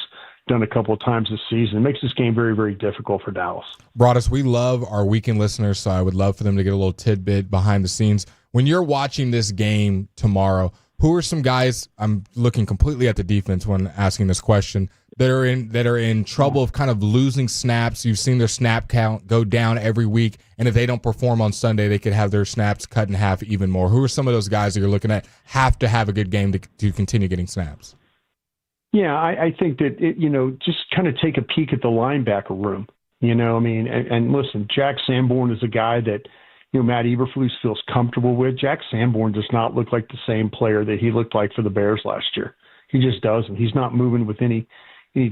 done a couple of times this season? It makes this game very, very difficult for Dallas. Broadus, we love our weekend listeners, so I would love for them to get a little tidbit behind the scenes. When you're watching this game tomorrow, who are some guys, I'm looking completely at the defense when asking this question, that are in trouble of kind of losing snaps? You've seen their snap count go down every week, and if they don't perform on Sunday, they could have their snaps cut in half even more. Who are some of those guys that you're looking at have to have a good game to continue getting snaps? Yeah, I think that, just kind of take a peek at the linebacker room, and listen, Jack Sanborn is a guy that, Matt Eberflus feels comfortable with. Jack Sanborn does not look like the same player that he looked like for the Bears last year. He just doesn't. He's not moving with any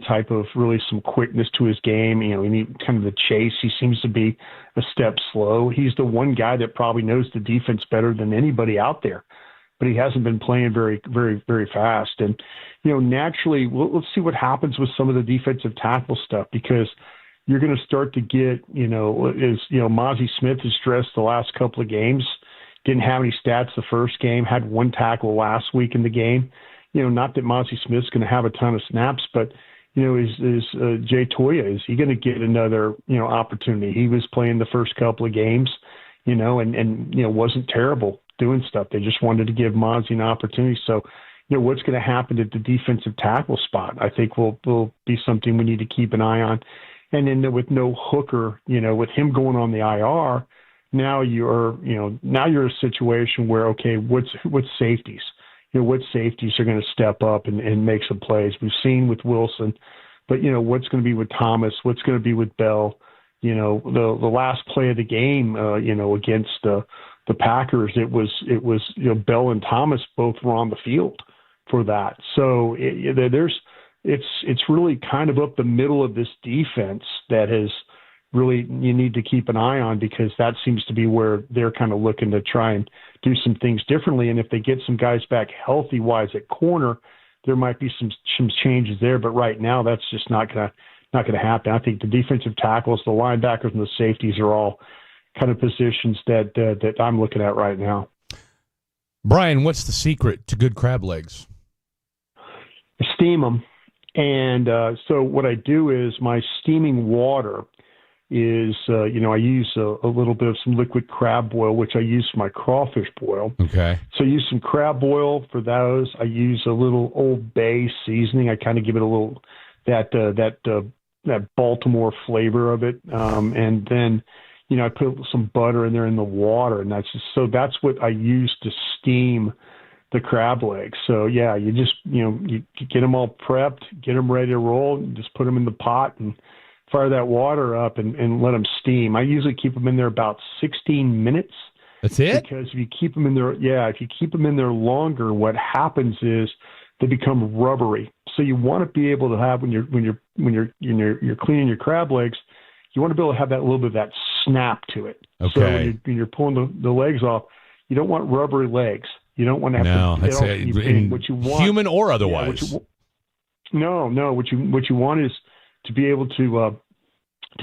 type of really some quickness to his game. Any kind of the chase. He seems to be a step slow. He's the one guy that probably knows the defense better than anybody out there, but he hasn't been playing very, very, very fast. And, naturally, let's see what happens with some of the defensive tackle stuff, because you're going to start to get, Mozzie Smith has stressed the last couple of games, didn't have any stats the first game, had 1 tackle last week in the game. Not that Mozzie Smith's going to have a ton of snaps, but, is Jay Toya, is he going to get another, opportunity? He was playing the first couple of games, and wasn't terrible doing stuff. They just wanted to give Mozzie an opportunity. So, what's going to happen at the defensive tackle spot, I think will be something we need to keep an eye on. And then with no Hooker, with him going on the IR, now you're in a situation where, okay, what's safeties? What safeties are going to step up and make some plays? We've seen with Wilson, but what's going to be with Thomas? What's going to be with Bell? The last play of the game, against the Packers, it was Bell and Thomas both were on the field for that. So it's really kind of up the middle of this defense that has really, you need to keep an eye on, because that seems to be where they're kind of looking to try and do some things differently. And if they get some guys back healthy wise at corner, there might be some changes there. But right now, that's just not going to happen. I think the defensive tackles, the linebackers, and the safeties are all kind of positions that I'm looking at right now. Brian, what's the secret to good crab legs? Steam them. And so what I do is my steaming water is, I use a little bit of some liquid crab boil, which I use for my crawfish boil. Okay. So I use some crab boil for those. I use a little Old Bay seasoning. I kind of give it a little that Baltimore flavor of it, and then I put some butter in there in the water, and that's what I use to steam the crab legs. So yeah, you just you get them all prepped, get them ready to roll, and just put them in the pot and fire that water up and let them steam. I usually keep them in there about 16 minutes. That's it? Because if you keep them in there longer, what happens is they become rubbery. So you want to be able to have when you're cleaning your crab legs, you want to be able to have that little bit of that snap to it. Okay. So when you're pulling the legs off, you don't want rubbery legs. You don't want to have what you want, human or otherwise. No. What you want is to be able to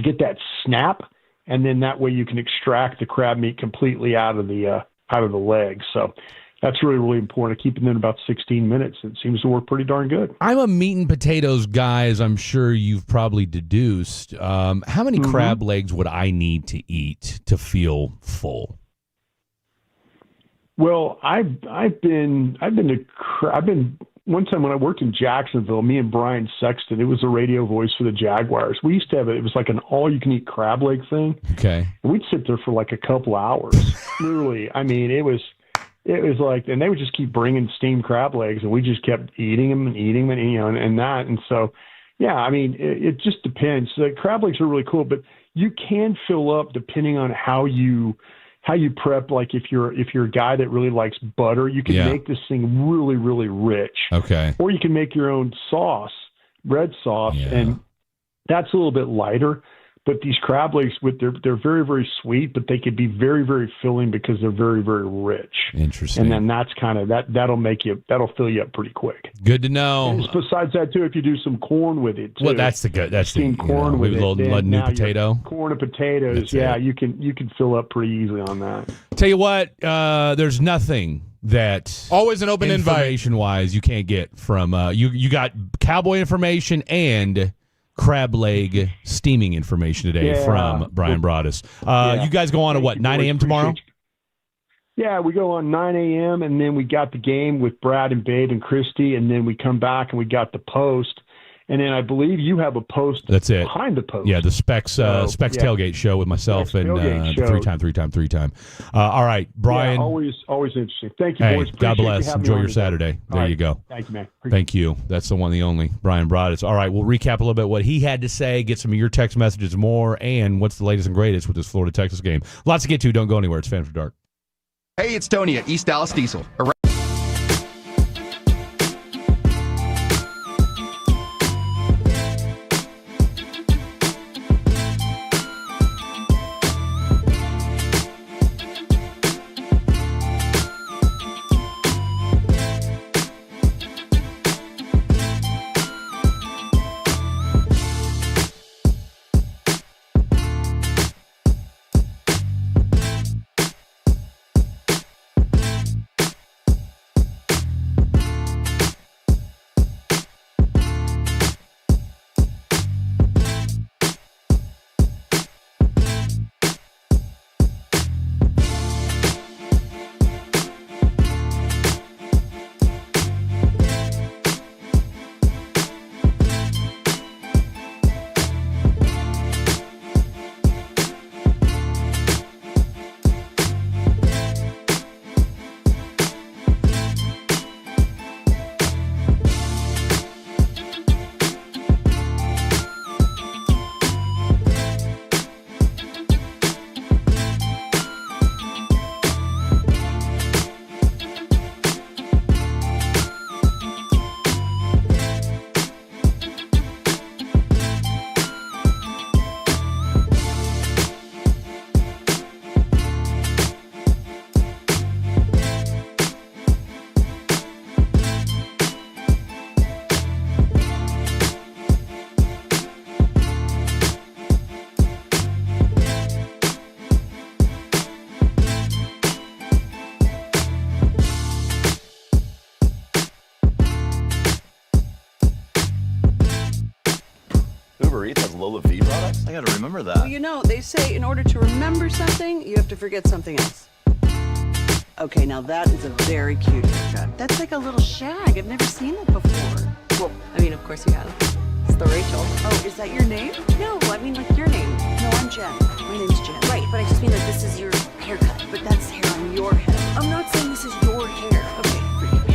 get that snap and then that way you can extract the crab meat completely out of the leg. So that's really, really important. I keep it in about 16 minutes. It seems to work pretty darn good. I'm a meat and potatoes guy, as I'm sure you've probably deduced. How many crab legs would I need to eat to feel full? Well, I've been one time when I worked in Jacksonville, me and Brian Sexton, it was the radio voice for the Jaguars. We used to have it was like an all-you-can-eat crab leg thing. Okay. And we'd sit there for like a couple hours. Literally, I mean, it was like, and they would just keep bringing steamed crab legs, and we just kept eating them, and so, yeah, I mean, it just depends. The crab legs are really cool, but you can fill up depending on how you prep. Like if you're a guy that really likes butter, you can make this thing really, really rich. Okay. Or you can make your own sauce, red sauce, and that's a little bit lighter. But these crab legs, they're very, very sweet, but they could be very, very filling because they're very, very rich. Interesting. And then that's kind of that'll fill you up pretty quick. Good to know. And besides that, too, if you do some corn with it, too. Well, that's steamed corn with maybe a little new potato. Corn and potatoes, you can fill up pretty easily on that. Tell you what, there's nothing that always an open invite information-wise you can't get from you got cowboy information and crab leg steaming information today from Brian Broaddus. You guys go on at 9 a.m. tomorrow? Yeah, we go on 9 a.m. and then we got the game with Brad and Babe and Christy, and then we come back and we got the post. And then I believe you have a post That's it. behind the post. Yeah, the Specs Tailgate show with myself and the three time. All right, Brian. Yeah, always interesting. Thank you, hey, boys. God bless. Enjoy your Saturday. There you go. Thank you, man. Thank you. That's the one, the only, Brian Broaddus. All right, we'll recap a little bit what he had to say, get some of your text messages more, and what's the latest and greatest with this Florida-Texas game. Lots to get to. Don't go anywhere. It's Fan After Dark. Hey, it's Tony at East Dallas Diesel. Uber Eats has low fee products? I gotta remember that. Well, you know, they say in order to remember something, you have to forget something else. Okay, now that is a very cute haircut. That's like a little shag. I've never seen it before. Well, I mean, of course you have. It's the Rachel. Oh, is that your name? No, I mean like your name. No, I'm Jen. My name's Jen. Right, but I just mean like this is your haircut. But that's hair on your head. I'm not saying this is your hair. Okay, forgive me.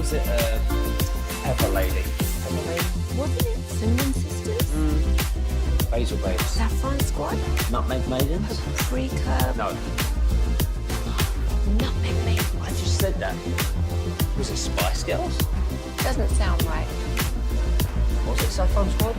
Was it Pepper Lady? Pepper Lady? Wasn't it Cinnamon Sisters? Basil Babes? Saffron Squad? Nutmeg Maidens? Paprika? No, Nutmeg Maidens. I just said that. Was it Spice Girls? Doesn't sound right. Was it Saffron Squad?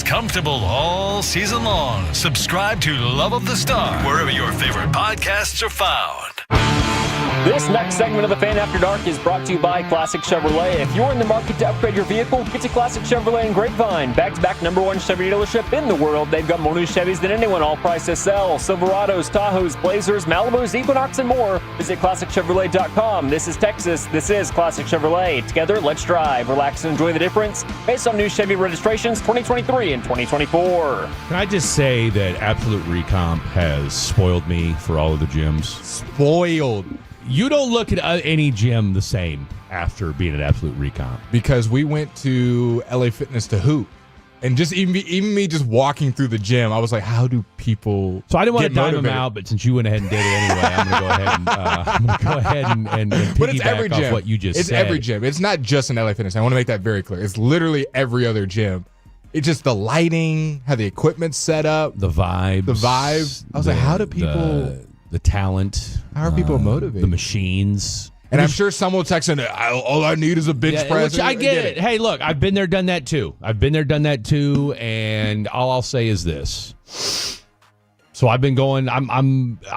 Comfortable all season long. Subscribe to Love of the Star wherever your favorite podcasts are found. This next segment of the Fan After Dark is brought to you by Classic Chevrolet. If you're in the market to upgrade your vehicle, get to Classic Chevrolet in Grapevine. Back-to-back #1 Chevy dealership in the world. They've got more new Chevys than anyone, all priced to sell. Silverados, Tahoes, Blazers, Malibus, Equinox, and more. Visit ClassicChevrolet.com. This is Texas. This is Classic Chevrolet. Together, let's drive, relax, and enjoy the difference based on new Chevy registrations 2023 and 2024. Can I just say that Absolute Recomp has spoiled me for all of the gyms? Spoiled. You don't look at any gym the same after being at Absolute Recomp. Because we went to LA Fitness to hoop. And just even me just walking through the gym, I was like, how do people So I didn't want to get dime motivated? them out, but since you went ahead and did it anyway, I'm going to go ahead and But it's every piggyback off gym. what you just It's said. every gym. It's not just an LA Fitness. I want to make that very clear. It's literally every other gym. It's just the lighting, how the equipment's set up. The vibes. I was like, how do people... The talent. How are people motivated? The machines. And I'm sure someone will text in, all I need is a bench press. Which I get it. Hey, look, I've been there, done that too. And all I'll say is this. So I've been going, I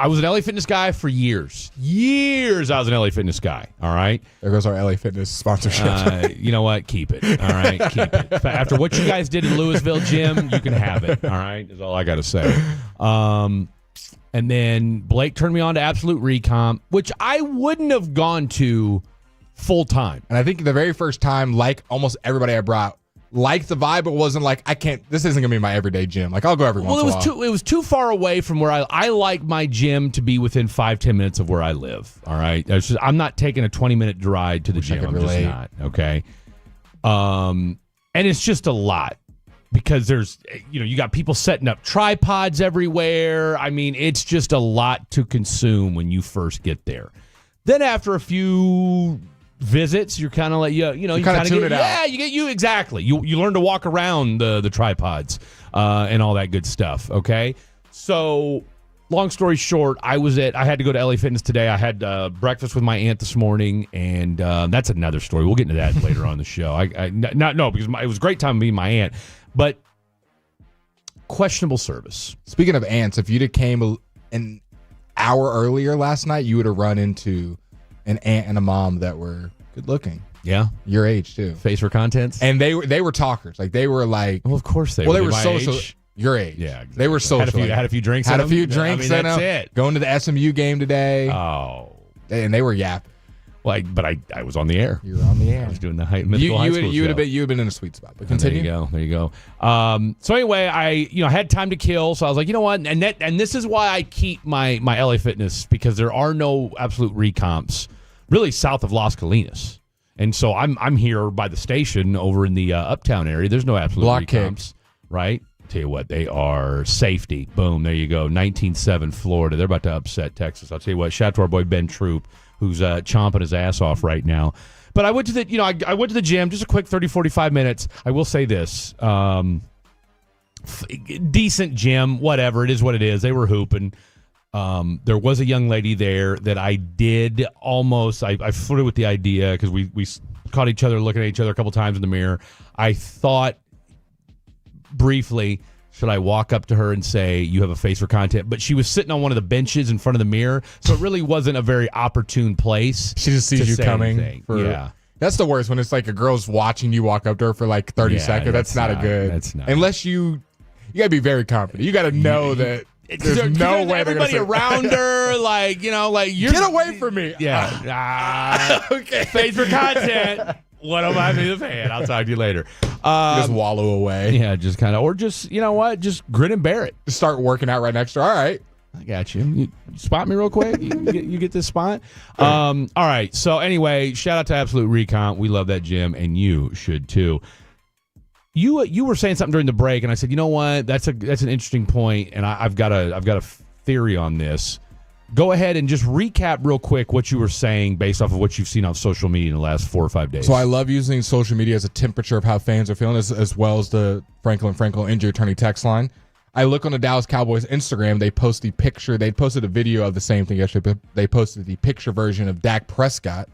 was an LA Fitness guy for years. I was an LA Fitness guy. All right. There goes our LA Fitness sponsorship. You know what? Keep it. All right. Keep it. After what you guys did in Louisville Gym, you can have it. All right. Is all I got to say. And then Blake turned me on to Absolute Recomp, which I wouldn't have gone to full time. And I think the very first time, like almost everybody I brought, liked the vibe, but wasn't like, this isn't going to be my everyday gym. Like, I'll go every once in a while. It was too far away from where I like my gym to be within 5-10 minutes of where I live. All right. I'm not taking a 20-minute ride to the gym. I'm just not. Okay. And it's just a lot. Because there's, you got people setting up tripods everywhere. I mean, it's just a lot to consume when you first get there. Then after a few visits, you're kind of like, you kind of tune it out. Yeah, exactly. You learn to walk around the tripods and all that good stuff. Okay, so long story short, I had to go to LA Fitness today. I had breakfast with my aunt this morning, and that's another story. We'll get into that later on the show. Because it was a great time meeting my aunt. But questionable service. Speaking of ants, if you'd have came an hour earlier last night, you would have run into an aunt and a mom that were good looking. Yeah. Your age, too. Face for contents. And they were talkers. Like, they were like... Well, of course they were. Well, they were my social. Age. Your age. Yeah, exactly. They were social. Had a few drinks in Had them. a few drinks in them. That's it. Going to the SMU game today. Oh. And they were yapping. Well, but I was on the air. You were on the air. I was doing the mythical high school you would show. have been in a sweet spot. But continue. There you go. So anyway, I had time to kill, so I was like, you know what? And this is why I keep my LA Fitness, because there are no Absolute Recomps really south of Las Colinas. And so I'm here by the station over in the uptown area. There's no Absolute Block Recomps, kicks. right? Tell you what, they are safety. Boom, there you go. 19-7 Florida. They're about to upset Texas. I'll tell you what, shout out to our boy Ben Troop, who's chomping his ass off right now. But I went to the, I went to the gym, just a quick 30, 45 minutes. I will say this, decent gym, whatever. It is what it is. They were hooping. There was a young lady there that I did almost, I flirted with the idea because we caught each other looking at each other a couple times in the mirror. I thought briefly, should I walk up to her and say, you have a face for content? But she was sitting on one of the benches in front of the mirror, so it really wasn't a very opportune place. She just sees you coming. Yeah. That's the worst, when it's like a girl's watching you walk up to her for like 30 seconds. That's not a good. That's not. Unless you got to be very confident. You got to know that. There's no way they're gonna everybody say- around her, like you're Get away from me. Yeah. Okay. Pays for content. What am I being a fan? I'll talk to you later. Just wallow away. Yeah, just kind of, or just you know what, just grin and bear it. Just start working out right next to her. All right. I got you. You spot me real quick. You get this spot. All right. So anyway, shout out to Absolute Recon. We love that gym, and you should too. You were saying something during the break, and I said, you know what? That's an interesting point, and I've got a theory on this. Go ahead and just recap real quick what you were saying based off of what you've seen on social media in the last 4 or 5 days. So I love using social media as a temperature of how fans are feeling, as well as the Franklin injury attorney text line. I look on the Dallas Cowboys Instagram. They post the picture. They posted a video of the same thing yesterday, but they posted the picture version of Dak Prescott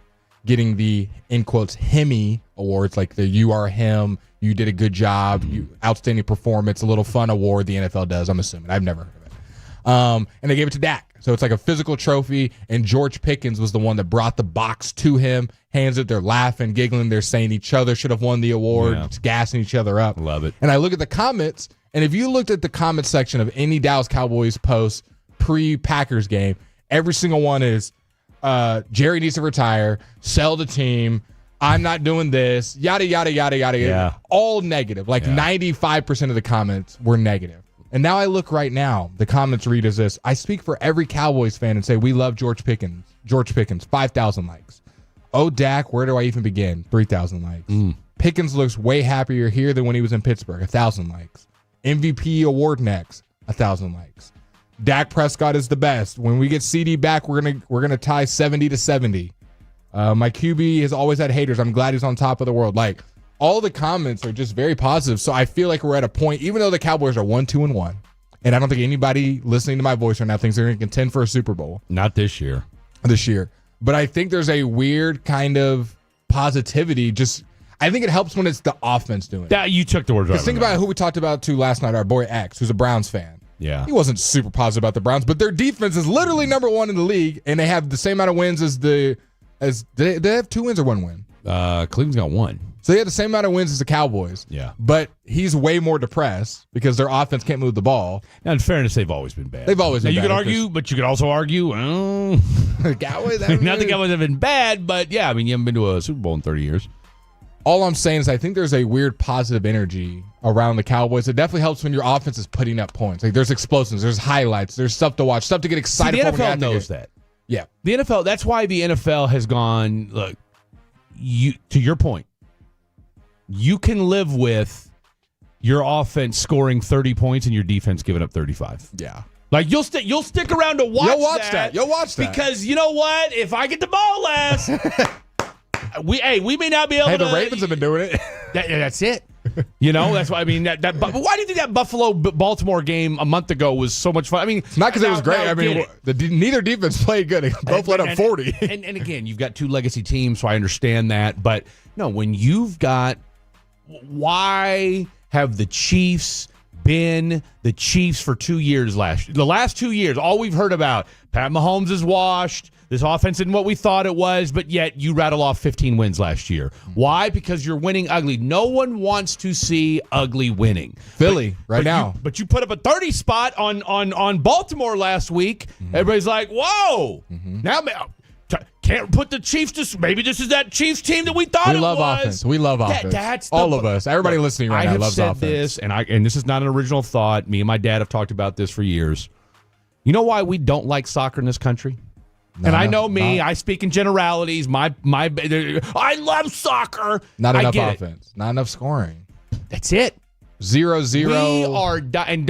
getting the, in quotes, Hemi awards, like the you are him, you did a good job, you outstanding performance, a little fun award the NFL does, I'm assuming. I've never heard of it. And they gave it to Dak. So it's like a physical trophy, and George Pickens was the one that brought the box to him, hands it, they're laughing, giggling, they're saying each other should have won the award, It's gassing each other up. Love it. And I look at the comments, and if you looked at the comment section of any Dallas Cowboys post pre-Packers game, every single one is Jerry needs to retire, sell the team, I'm not doing this, yada, yada, yada, yada, yada. All negative. Like 95% of the comments were negative. And now I look right now, the comments read as this. I speak for every Cowboys fan and say, we love George Pickens. 5,000 likes. Oh, Dak, where do I even begin? 3,000 likes. Pickens looks way happier here than when he was in Pittsburgh. 1,000 likes. MVP award next. 1,000 likes. Dak Prescott is the best. When we get CD back, we're gonna tie 70-70. My QB has always had haters. I'm glad he's on top of the world. Like, all the comments are just very positive. So I feel like we're at a point, even though the Cowboys are 1-2-1, and I don't think anybody listening to my voice right now thinks they're going to contend for a Super Bowl. Not this year. But I think there's a weird kind of positivity. I think it helps when it's the offense doing it. That you took the words right. Because think about who we talked about too last night, our boy X, who's a Browns fan. Yeah. He wasn't super positive about the Browns, but their defense is literally number one in the league, and they have the same amount of wins as they have 2 wins or 1 win. Cleveland's got 1. So they had the same amount of wins as the Cowboys. Yeah. But he's way more depressed because their offense can't move the ball. Now, in fairness, they've always been bad. They've always been now, bad. you could argue, but you could also argue, well, the Cowboys, not the Cowboys have been bad, but yeah, I mean, you haven't been to a Super Bowl in 30 years. All I'm saying is I think there's a weird positive energy around the Cowboys. It definitely helps when your offense is putting up points. Like, there's explosions, there's highlights, there's stuff to watch, stuff to get excited for. The NFL knows that. Yeah. The NFL, that's why the NFL has gone, look, to your point, you can live with your offense scoring 30 points and your defense giving up 35. Yeah. Like, you'll stick around to watch that. You'll watch that. Because you know what? If I get the ball last, we may not be able to. Hey, the Ravens have been doing it. That's it. You know, that's why I mean that. But why do you think that Buffalo-Baltimore game a month ago was so much fun? I mean, it's not because it was great. I mean, neither defense played good. They both let up 40. And again, you've got 2 legacy teams, so I understand that. But no, when you've got, why have the Chiefs been the Chiefs for 2 years the last 2 years? All we've heard about, Pat Mahomes is washed. This offense isn't what we thought it was, but yet you rattle off 15 wins last year. Why? Because you're winning ugly. No one wants to see ugly winning. Philly, now. But you put up a 30 spot on Baltimore last week. Mm-hmm. Everybody's like, whoa. Mm-hmm. Now can't put the Chiefs to, maybe this is that Chiefs team that we thought it was. We love offense. We love offense. That's all of us. Everybody listening right now loves offense. This, and this is not an original thought. Me and my dad have talked about this for years. You know why we don't like soccer in this country? I know me. I speak in generalities. I love soccer. Not enough offense. Not enough scoring. That's it. 0-0. We are and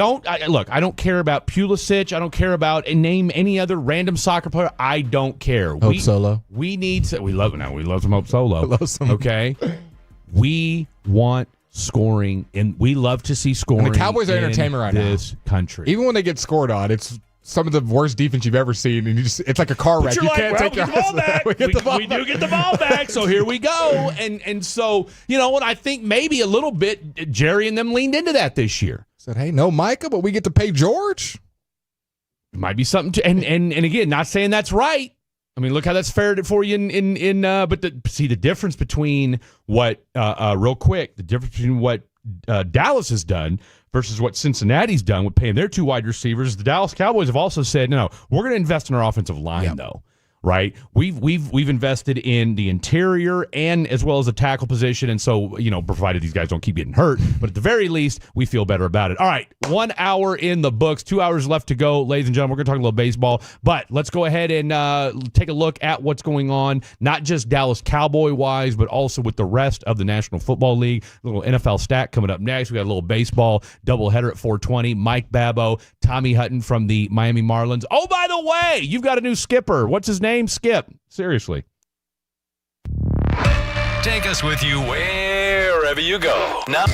look. I don't care about Pulisic. I don't care about name any other random soccer player. I don't care. Hope Solo. We need. We love some Hope Solo. Love some. Okay. We want scoring, and we love to see scoring. And the Cowboys are entertainment right now. This country, even when they get scored on, it's some of the worst defense you've ever seen, and it's like a car wreck. You can't take your ball back. We do get the ball back, so here we go. And so, you know what, I think maybe a little bit Jerry and them leaned into that this year. Said, hey, no Micah, but we get to pay George. It might be something to, and again, not saying that's right. I mean, look how that's fared for you but the difference between what real quick, the difference between what Dallas has done versus what Cincinnati's done with paying their 2 wide receivers. The Dallas Cowboys have also said, no, we're going to invest in our offensive line, though. Right, we've invested in the interior and as well as the tackle position, and so provided these guys don't keep getting hurt, but at the very least, we feel better about it. All right, 1 hour in the books, 2 hours left to go, ladies and gentlemen. We're going to talk a little baseball, but let's go ahead and take a look at what's going on, not just Dallas Cowboy wise, but also with the rest of the National Football League. A little NFL stat coming up next. We got a little baseball doubleheader at 4:20. Mike Babbo, Tommy Hutton from the Miami Marlins. Oh, by the way, you've got a new skipper. What's his name? Skip. Seriously. Take us with you wherever you go. Now.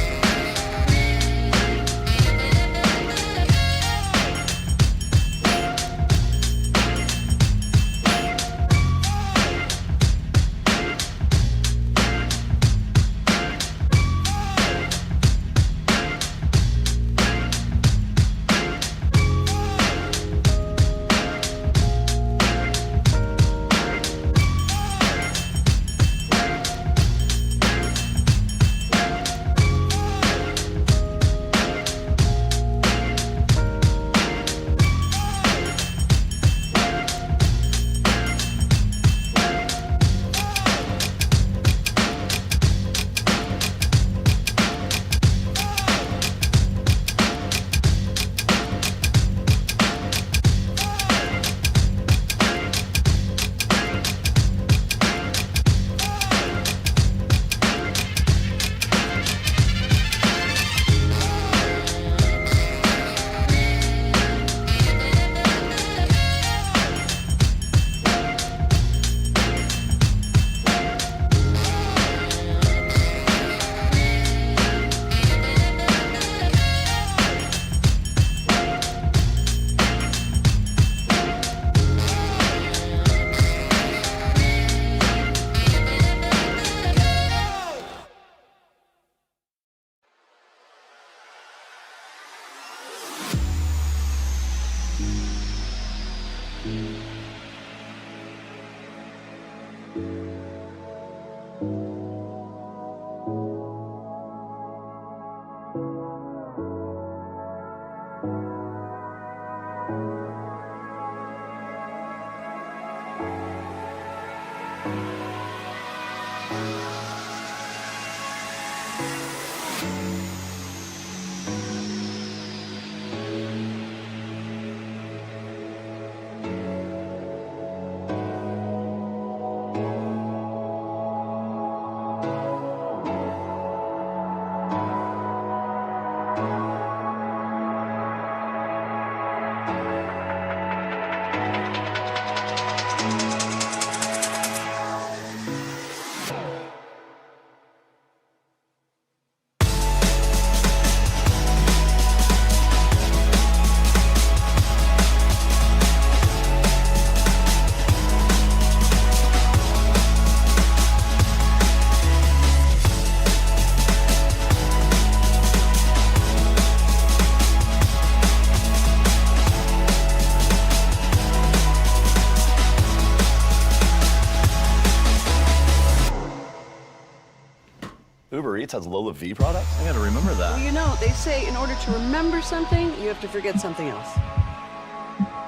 Uber Eats has Lola V products? I gotta remember that. Well, they say in order to remember something, you have to forget something else.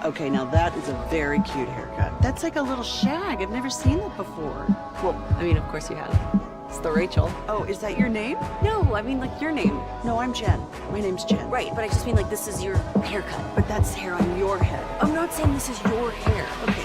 Okay, now that is a very cute haircut. That's like a little shag. I've never seen that before. Well, I mean, of course you have. It's the Rachel. Oh, is that your name? No, I mean, like, your name. No, I'm Jen. My name's Jen. Right, but I just mean, like, this is your haircut. But that's hair on your head. I'm not saying this is your hair. Okay.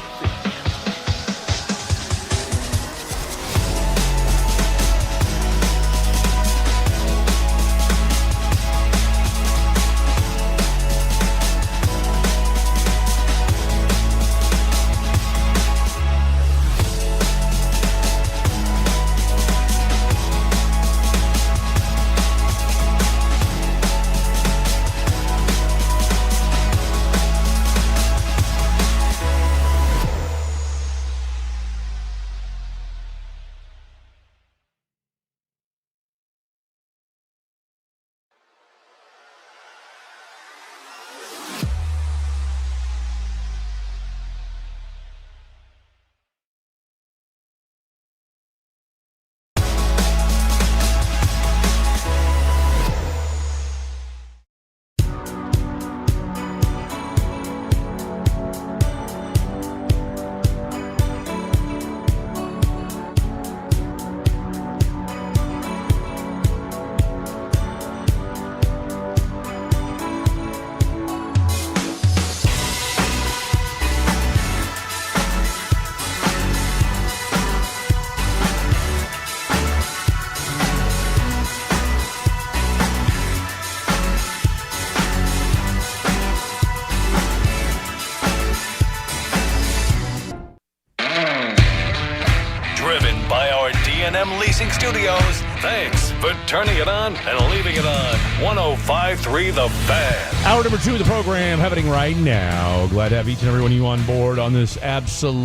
D&M Leasing Studios. Thanks for turning it on and leaving it on. 105.3 The Fan. Hour number 2 of the program happening right now. Glad to have each and every one of you on board on this absolutely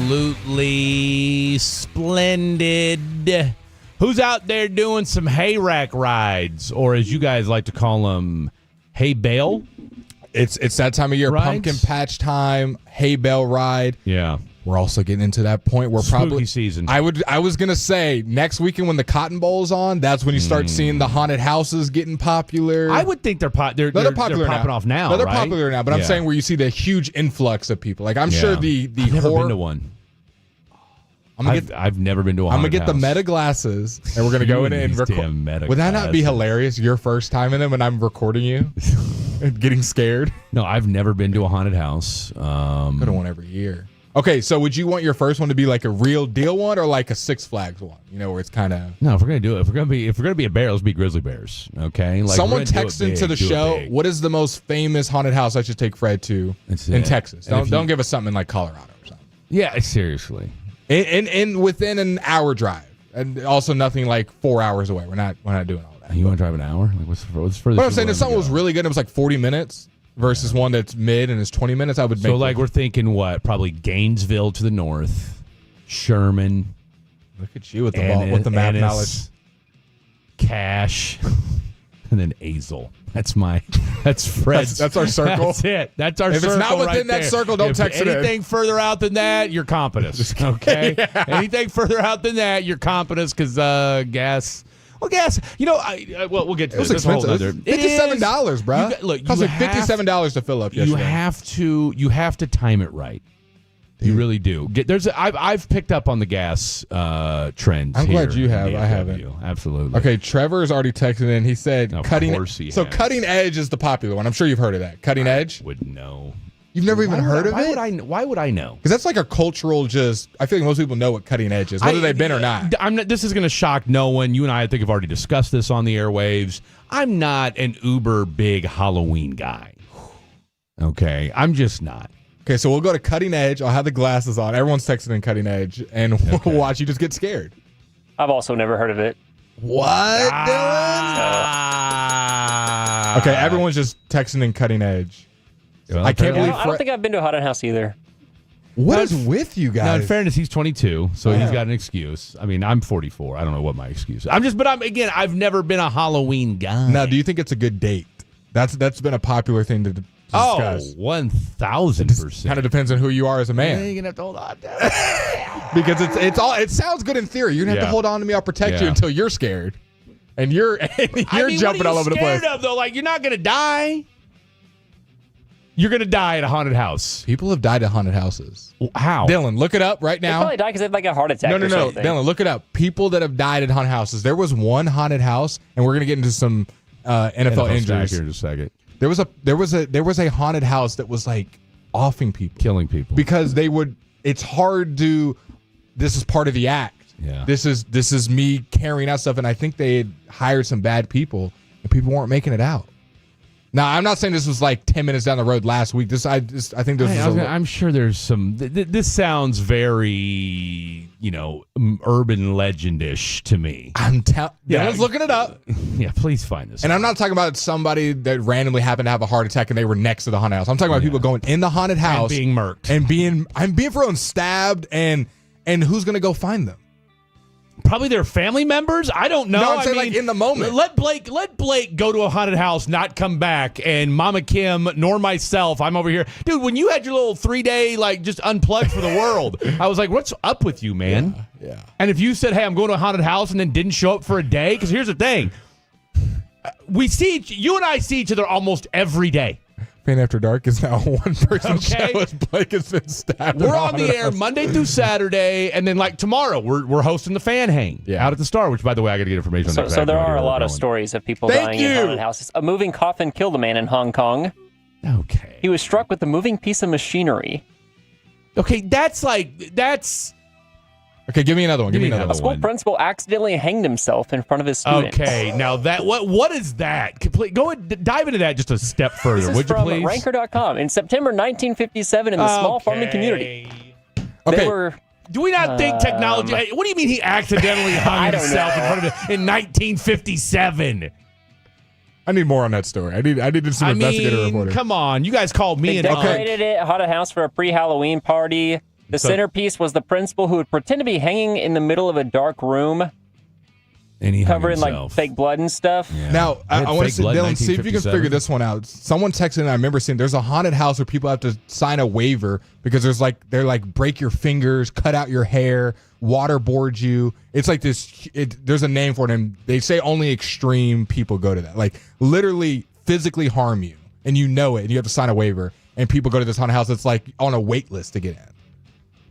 splendid. Who's out there doing some hay rack rides, or as you guys like to call them, hay bale? It's that time of year, rides? pumpkin patch time, hay bale ride. Yeah. We're also getting into that point where Spooky probably season. I was gonna say next weekend when the Cotton Bowl's on, that's when you start seeing the haunted houses getting popular. I would think they're popular popping off now. No, they're right? popular now, but I'm saying where you see the huge influx of people. Like I'm sure the I've never horror. been to one. I've never been to a I'm haunted gonna get the house. meta glasses, and we're gonna go in and record. Would that not be hilarious? Your first time in them, and I'm recording you, and getting scared. No, I've never been to a haunted house. Go to one every year. Okay, so would you want your first one to be like a real deal one, or like a Six Flags one? You know, where it's kind of No, if we're gonna do it, if we're gonna be a bear, let's be grizzly bears. Okay. Like, someone we're gonna do it texted into big, the do it show. big. What is the most famous haunted house I should take Fred to in Texas? Don't give us something in like Colorado or something. Yeah, seriously. In within an hour drive, and also nothing like 4 hours away. We're not doing all that. You want to drive an hour? Like what's further? But I'm saying if something was really good, and it was like 40 minutes versus one that's mid and is 20 minutes. I would make. So like we're thinking what? Probably Gainesville to the north, Sherman. Look at you with the map knowledge. Cash, and then Azle. That's Fred's. That's our circle. That's it. That's our If circle. it's not within right that there. circle, don't If text it in. anything further out than that, you're Compass. Okay. Yeah. Anything further out than that, you're Compass because gas. Well, gas. You know, we'll get to It was this. expensive. $57, bro. It cost like $57 to fill up yesterday. You have to time it right. You really do. I've picked up on the gas trend. I'm glad here you have. in I haven't. DFW. Absolutely. Okay, Trevor's already texted in. He said Cutting Edge is the popular one. I'm sure you've heard of that. Cutting Edge? Wouldn't know. You've never even heard of it? Why would I know? Because that's like a cultural I feel like most people know what Cutting Edge is, whether they've been or not. This is going to shock no one. You and I think, have already discussed this on the airwaves. I'm not an uber big Halloween guy. Okay? I'm just not. Okay, so we'll go to Cutting Edge. I'll have the glasses on. Everyone's texting in Cutting Edge, and we'll watch you just get scared. I've also never heard of it. What, Dylan? Okay, everyone's just texting in Cutting Edge. Well, I can't believe. I don't think I've been to a haunted house either. What is with you guys? Now, in fairness, he's 22, so he's got an excuse. I mean, I'm 44. I don't know what my excuse is. I've never been a Halloween guy. Now, do you think it's a good date? That's been a popular thing to discuss. 1,000%. Kind of depends on who you are as a man. You're gonna have to hold on to it. Because it sounds good in theory. You're gonna have to hold on to me. I'll protect you until you're scared, and you're jumping all over the place. Of, though? Like, you're not gonna die. You're gonna die at a haunted house. People have died at haunted houses. How? Dylan, look it up right They now. probably died because they had like a heart attack. No, or something. Dylan, look it up. People that have died at haunted houses. There was one haunted house, and we're gonna get into some NFL injuries here in a second. There was a haunted house that was like offing people, killing people, because they would. It's hard to. This is part of the act. Yeah. This is me carrying out stuff, and I think they had hired some bad people, and people weren't making it out. Now, I'm not saying this was like 10 minutes down the road last week. I think this was. I'm sure there's some. This sounds very, urban legendish to me. Dylan's looking it up. Yeah, please find this. And I'm not talking about somebody that randomly happened to have a heart attack and they were next to the haunted house. I'm talking about people going in the haunted house and being murked and being thrown, stabbed, and who's gonna go find them? Probably their family members. I don't know. No, I'm saying like in the moment. Let Blake go to a haunted house, not come back, and Mama Kim nor myself. I'm over here, dude. When you had your little 3-day just unplugged for the world, I was like, "What's up with you, man?" Yeah. And if you said, "Hey, I'm going to a haunted house," and then didn't show up for a day, because here's the thing, you and I see each other almost every day. Fan After Dark is now a one-person show as Blake has been stabbed. We're on the air Monday through Saturday, and then tomorrow we're hosting the Fan Hang out at the Star, which, by the way, I got to get information on that. So there are a lot of stories of people dying in haunted houses. A moving coffin killed a man in Hong Kong. Okay. He was struck with a moving piece of machinery. Okay, that's Okay, give me another one. A school principal accidentally hanged himself in front of his students. Okay, now what is that? Go and dive into that just a step further, This is would you from please? Ranker.com. In September 1957, in the small farming community, they were Do we not think technology? What do you mean he accidentally hung himself in front of it in 1957? I need more on that story. I needed some investigative reporting. Come on. You guys called me They decorated it, haunted house for a pre-Halloween party. The centerpiece was the principal who would pretend to be hanging in the middle of a dark room. And he covering like fake blood and stuff. Yeah. Now, I want to see, Dylan, see if you can figure this one out. Someone texted in, I remember seeing there's a haunted house where people have to sign a waiver because they're like break your fingers, cut out your hair, waterboard you. It's like this, there's a name for it, and they say only extreme people go to that. Like literally physically harm you, and you know it, and you have to sign a waiver, and people go to this haunted house that's like on a wait list to get in.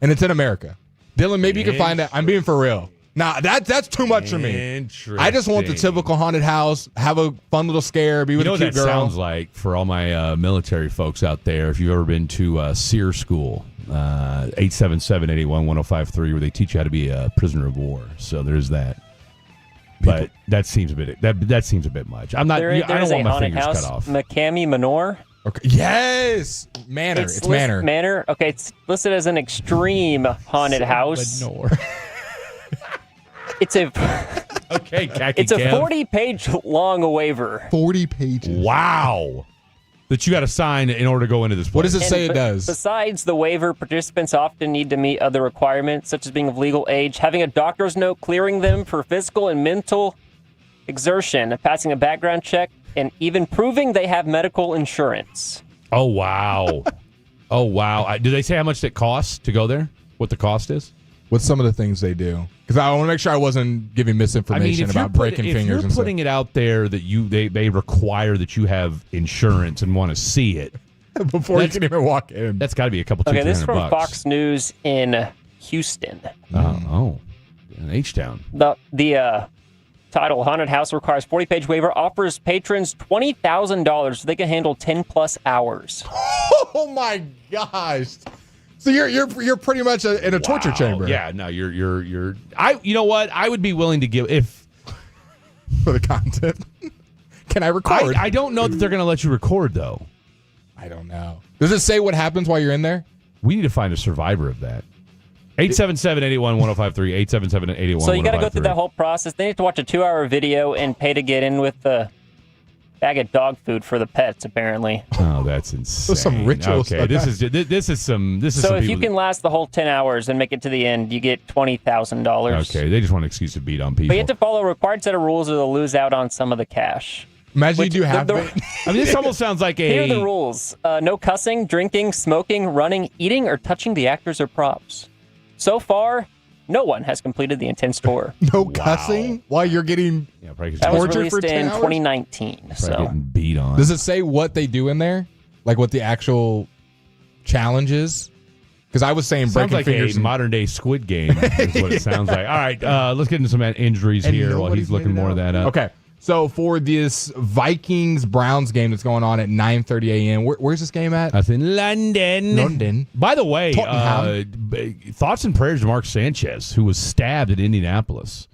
And it's in America. Dylan, maybe you can find that. I'm being for real. Nah, that's too much for me. I just want the typical haunted house, have a fun little scare, be with a cute girl. You know what that sounds like for all my military folks out there? If you've ever been to SEER school, 877-881-1053, where they teach you how to be a prisoner of war. So there's that. But that seems a bit much. I'm not. I don't want my fingers cut off. McCamey Manor. Okay. Yes, Manor. It's Manor. Manor. Okay, it's listed as an extreme haunted house. It's a okay. It's a 40-page long waiver. 40 pages. Wow. That you got to sign in order to go into this place. What does it say it does? Besides the waiver, participants often need to meet other requirements, such as being of legal age, having a doctor's note clearing them for physical and mental exertion, passing a background check, and even proving they have medical insurance. Oh, wow. Oh, wow. Do they say how much it costs to go there? What the cost is? What's some of the things they do? Because I want to make sure I wasn't giving misinformation about breaking fingers and stuff. If you're putting it out there that they require that you have insurance and want to see it before you can even walk in, that's got to be a couple. Okay, this is from from Fox News in Houston. In H-Town. The title, Haunted House requires 40-page waiver, offers patrons $20,000 so they can handle 10+ hours. Oh my gosh. So you're pretty much in a torture chamber. Yeah, no, you're you know what? I would be willing to give if for the content. Can I record? I don't know that they're going to let you record though. I don't know. Does it say what happens while you're in there? We need to find a survivor of that. 877-881-1053, 877-881-1053. So you got to go through that whole process. They have to watch a 2-hour video and pay to get in with the bag of dog food for the pets, apparently. Oh, that's insane. Some rituals. Okay, this is some. So if you can last the whole 10 hours and make it to the end, you get $20,000. Okay, they just want an excuse to beat on people. But you have to follow a required set of rules, or they'll lose out on some of the cash. Imagine you do have. I mean, this almost sounds like a. Here are the rules: no cussing, drinking, smoking, running, eating, or touching the actors or props. So far, no one has completed the intense tour. No cussing while you're getting tortured for 10 hours? 2019. So getting beat on. Does it say what they do in there? Like what the actual challenge is? Because I was saying breaking like fingers. A modern day Squid Game is what it sounds like. All right, let's get into some injuries here while he's looking more of that up. Okay. So for this Vikings-Browns game that's going on at 9:30 a.m., where's this game at? That's in London. London. By the way, thoughts and prayers to Mark Sanchez, who was stabbed in Indianapolis.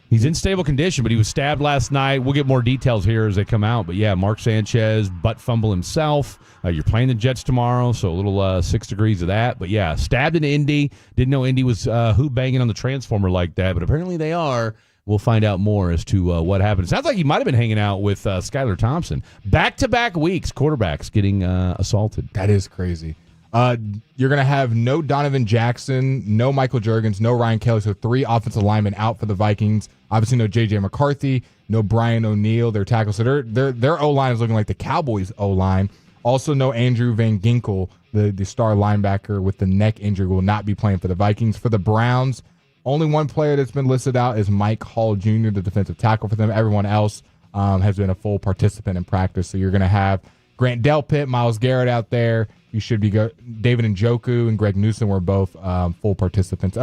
He's in stable condition, but he was stabbed last night. We'll get more details here as they come out. But yeah, Mark Sanchez, butt fumble himself. You're playing the Jets tomorrow, so a little 6 degrees of that. But yeah, stabbed in Indy. Didn't know Indy was hoop banging on the transformer like that, but apparently they are. We'll find out more as to what happened. It sounds like he might have been hanging out with Skylar Thompson. Back-to-back weeks, quarterbacks getting assaulted. That is crazy. You're going to have no Donovan Jackson, no Michael Juergens, no Ryan Kelly, so 3 offensive linemen out for the Vikings. Obviously, no J.J. McCarthy, no Brian O'Neill, their tackle. So their O-line is looking like the Cowboys' O-line. Also, no Andrew Van Ginkel, the star linebacker with the neck injury, will not be playing for the Vikings. For the Browns, only one player that's been listed out is Mike Hall Jr., the defensive tackle for them. Everyone else has been a full participant in practice. So you're going to have Grant Delpit, Myles Garrett out there. You should be David Njoku and Greg Newsome were both full participants.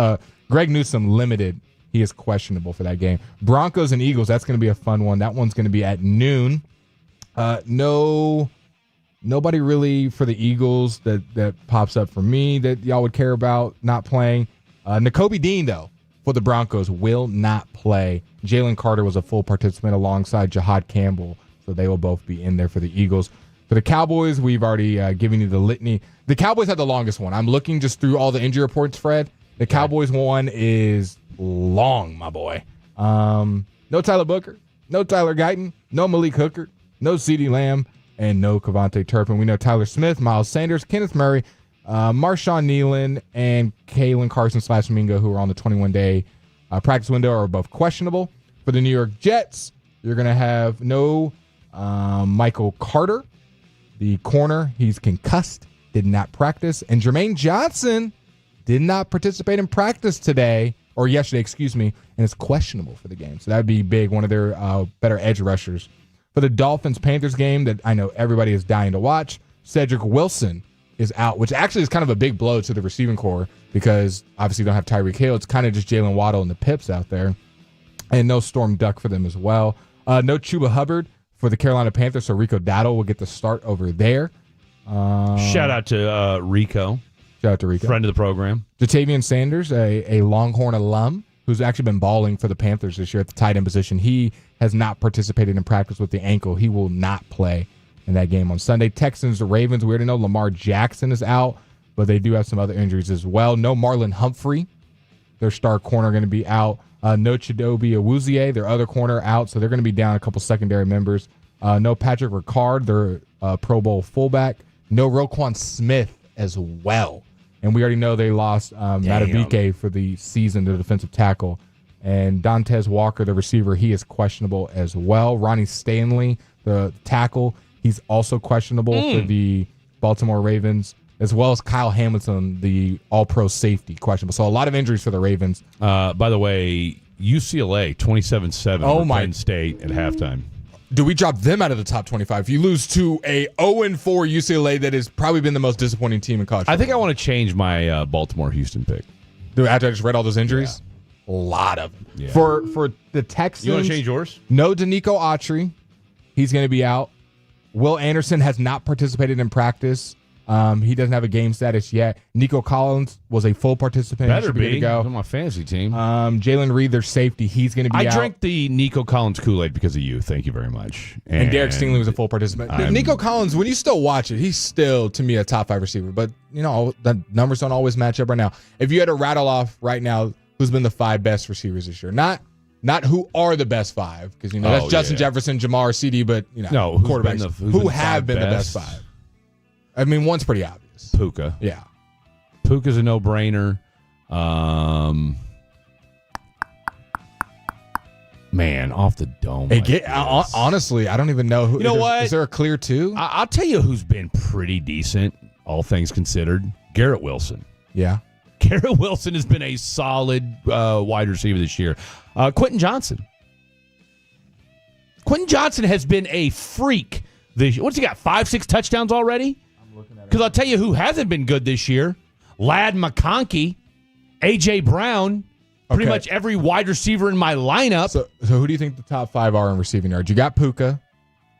Greg Newsome limited. He is questionable for that game. Broncos and Eagles, that's going to be a fun one. That one's going to be at noon. Nobody really for the Eagles that pops up for me that y'all would care about not playing. Nakobe Dean, though, for the Broncos, will not play. Jalen Carter was a full participant alongside Jahad Campbell, so they will both be in there for the Eagles. For the Cowboys, we've already given you the litany. The Cowboys had the longest one. I'm looking just through all the injury reports, Fred, The Cowboys one is long, my boy. No Tyler Booker, no Tyler Guyton, no Malik Hooker, no CeeDee Lamb, and no Kevontae Turpin. We know Tyler Smith, Miles Sanders, Kenneth Murray, Marshawn Nealon, and Kalen Carson/Mingo, who are on the 21-day practice window, are both questionable. For the New York Jets, you're going to have no Michael Carter, the corner. He's concussed, did not practice. And Jermaine Johnson did not participate in practice today, or yesterday, excuse me, and is questionable for the game. So that would be big, one of their better edge rushers. For the Dolphins-Panthers game that I know everybody is dying to watch, Cedric Wilson is out, which actually is kind of a big blow to the receiving core because obviously you don't have Tyreek Hill. It's kind of just Jalen Waddle and the Pips out there. And no Storm Duck for them as well. No Chuba Hubbard for the Carolina Panthers, so Rico Dowdle will get the start over there. Shout out to Rico. Shout out to Rico. Friend of the program. Jatavian Sanders, a Longhorn alum who's actually been balling for the Panthers this year at the tight end position. He has not participated in practice with the ankle. He will not play in that game on Sunday. Texans, the Ravens, we already know Lamar Jackson is out, but they do have some other injuries as well. No Marlon Humphrey, their star corner, going to be out. No Chidobe Awuzie, their other corner, out, so they're going to be down a couple secondary members. No Patrick Ricard, their Pro Bowl fullback. No Roquan Smith as well. And we already know they lost Madubuike for the season, the defensive tackle. And Dontez Walker, the receiver, he is questionable as well. Ronnie Stanley, the tackle, he's also questionable for the Baltimore Ravens, as well as Kyle Hamilton, the all-pro safety, questionable. So a lot of injuries for the Ravens. By the way, UCLA 27-7 over Penn State at halftime. Do we drop them out of the top 25? If you lose to a 0-4 UCLA that has probably been the most disappointing team in college football. I think I want to change my Baltimore-Houston pick. After I just read all those injuries? Yeah. A lot of them. Yeah. For the Texans. You want to change yours? No Danico Autry. He's going to be out. Will Anderson has not participated in practice. He doesn't have a game status yet. Nico Collins was a full participant. Better be. Good to go. He's on my fantasy team. Jalen Reed, their safety, he's going to be out. I drank the Nico Collins Kool-Aid because of you. Thank you very much. And Derek Stingley was a full participant. Nico Collins, when you still watch it, he's still, to me, a top 5 receiver. But, you know, the numbers don't always match up right now. If you had to rattle off right now who's been the 5 best receivers this year, not who are the best 5, because, you know, that's Justin Jefferson, Jamar, CD, but, you know, quarterbacks who have been the best 5. I mean, one's pretty obvious. Puka. Yeah. Puka's a no-brainer. Man, off the dome. Honestly, I don't even know who. You know what? Is there a clear 2? I'll tell you who's been pretty decent, all things considered. Garrett Wilson. Yeah. Garrett Wilson has been a solid wide receiver this year. Quentin Johnson. Quentin Johnson has been a freak this year. What's he got, 5-6 touchdowns already? Because I'll tell you who hasn't been good this year. Ladd McConkey, A.J. Brown, pretty much every wide receiver in my lineup. So who do you think the top 5 are in receiving yards? You got Puka,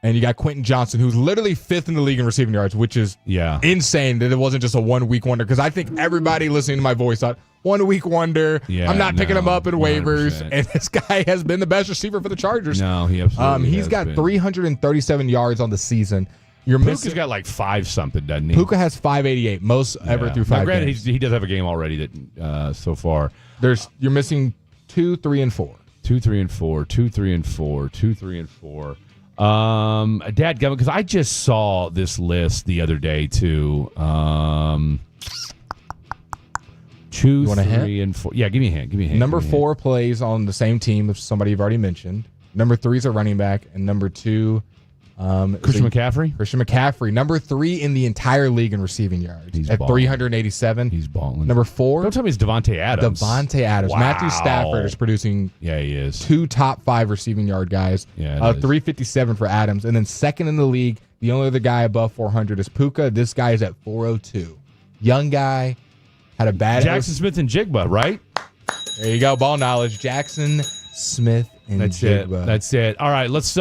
and you got Quentin Johnson, who's literally 5th in the league in receiving yards, which is insane that it wasn't just a 1-week wonder. Because I think everybody listening to my voice thought, 1-week wonder. Yeah, I'm not picking him up in waivers. 100%. And this guy has been the best receiver for the Chargers. No, he absolutely He's got 337 yards on the season. Puka's got like 5-something, doesn't he? Puka has 588, most ever through 5 granted, games. He does have a game already that so far. You're missing 2, 3, and 4. 2, 3, and 4. 2, 3, and 4. 2, 3, and 4. Dadgummit, because I just saw this list the other day too. 2, 3, and 4. Yeah, give me a hint. Number 4 plays on the same team as somebody you've already mentioned. Number 3 is a running back, and number 2. Christian McCaffrey. Number 3 in the entire league in receiving yards. He's at balling. 387. He's balling. Number 4. Don't tell me it's Devontae Adams. Wow. Matthew Stafford is producing he is. 2 top 5 receiving yard guys. Yeah, 357 for Adams. And then second in the league, the only other guy above 400 is Puka. This guy is at 402. Young guy. Had a bad Jackson Smith and Jigba, right? There you go. Ball knowledge. Jackson Smith in That's it. Jigba. That's it. All right, let's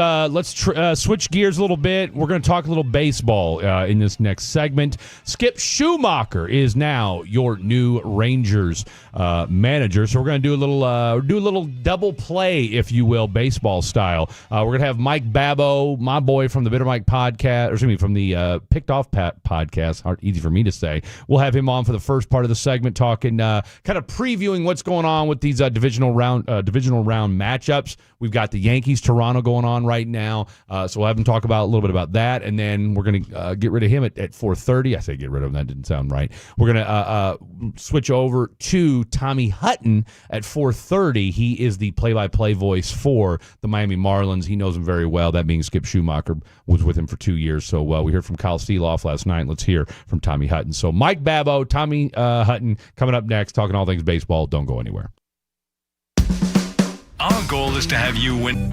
switch gears a little bit. We're going to talk a little baseball in this next segment. Skip Schumacher is now your new Rangers manager. So we're going to do a little double play, if you will, baseball style. We're going to have Mike Babbo, my boy from the Bitter Mike podcast, or excuse me, from the Picked Off podcast. Hard, easy for me to say. We'll have him on for the first part of the segment, talking kind of previewing what's going on with these divisional round matchups. We've got the Yankees Toronto going on right now, so we'll have him talk about a little bit about that, and then we're going to get rid of him at 4:30. I say get rid of him. That didn't sound right. We're going to switch over to Tommy Hutton at 4:30. He is the play-by-play voice for the Miami Marlins. He knows him very well. That being Skip Schumacher was with him for 2 years. So we heard from Kyle Steeloff last night. Let's hear from Tommy Hutton. So Mike Babbo, Tommy Hutton coming up next, talking all things baseball. Don't go anywhere. Our goal is to have you win.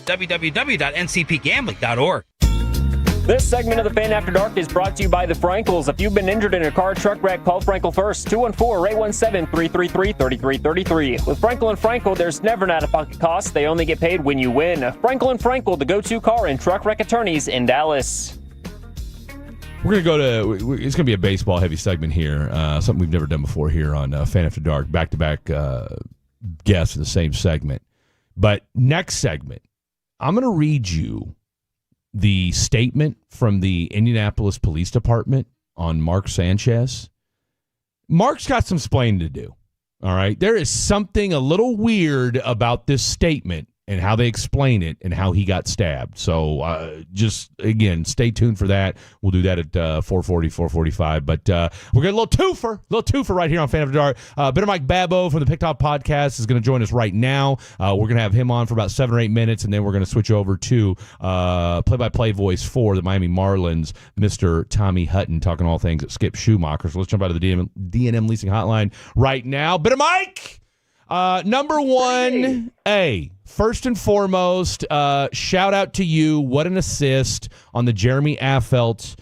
www.ncpgambling.org. This segment of the Fan After Dark is brought to you by the Frankels. If you've been injured in a car or truck wreck, call Frankel first. 214-817-333-3333. With Frankel and Frankel, there's never an out-of-pocket cost. They only get paid when you win. Frankel and Frankel, the go-to car and truck wreck attorneys in Dallas. We're going to it's going to be a baseball-heavy segment here, something we've never done before here on Fan After Dark, back-to-back guests in the same segment. But next segment, I'm going to read you the statement from the Indianapolis Police Department on Mark Sanchez. Mark's got some explaining to do, all right? There is something a little weird about this statement and how they explain it and how he got stabbed. So just, again, stay tuned for that. We'll do that at 4:40, 4:45. But we're going to a little twofer right here on Fan After Dark. Better Mike Babbo from the Pick Top Podcast is going to join us right now. We're going to have him on for about 7 or 8 minutes, and then we're going to switch over to play-by-play voice for the Miami Marlins, Mr. Tommy Hutton, talking all things at Skip Schumacher. So let's jump out of the D&M Leasing Hotline right now. Better Mike! Number one, first and foremost, shout out to you. What an assist on the Jeremy Affeldt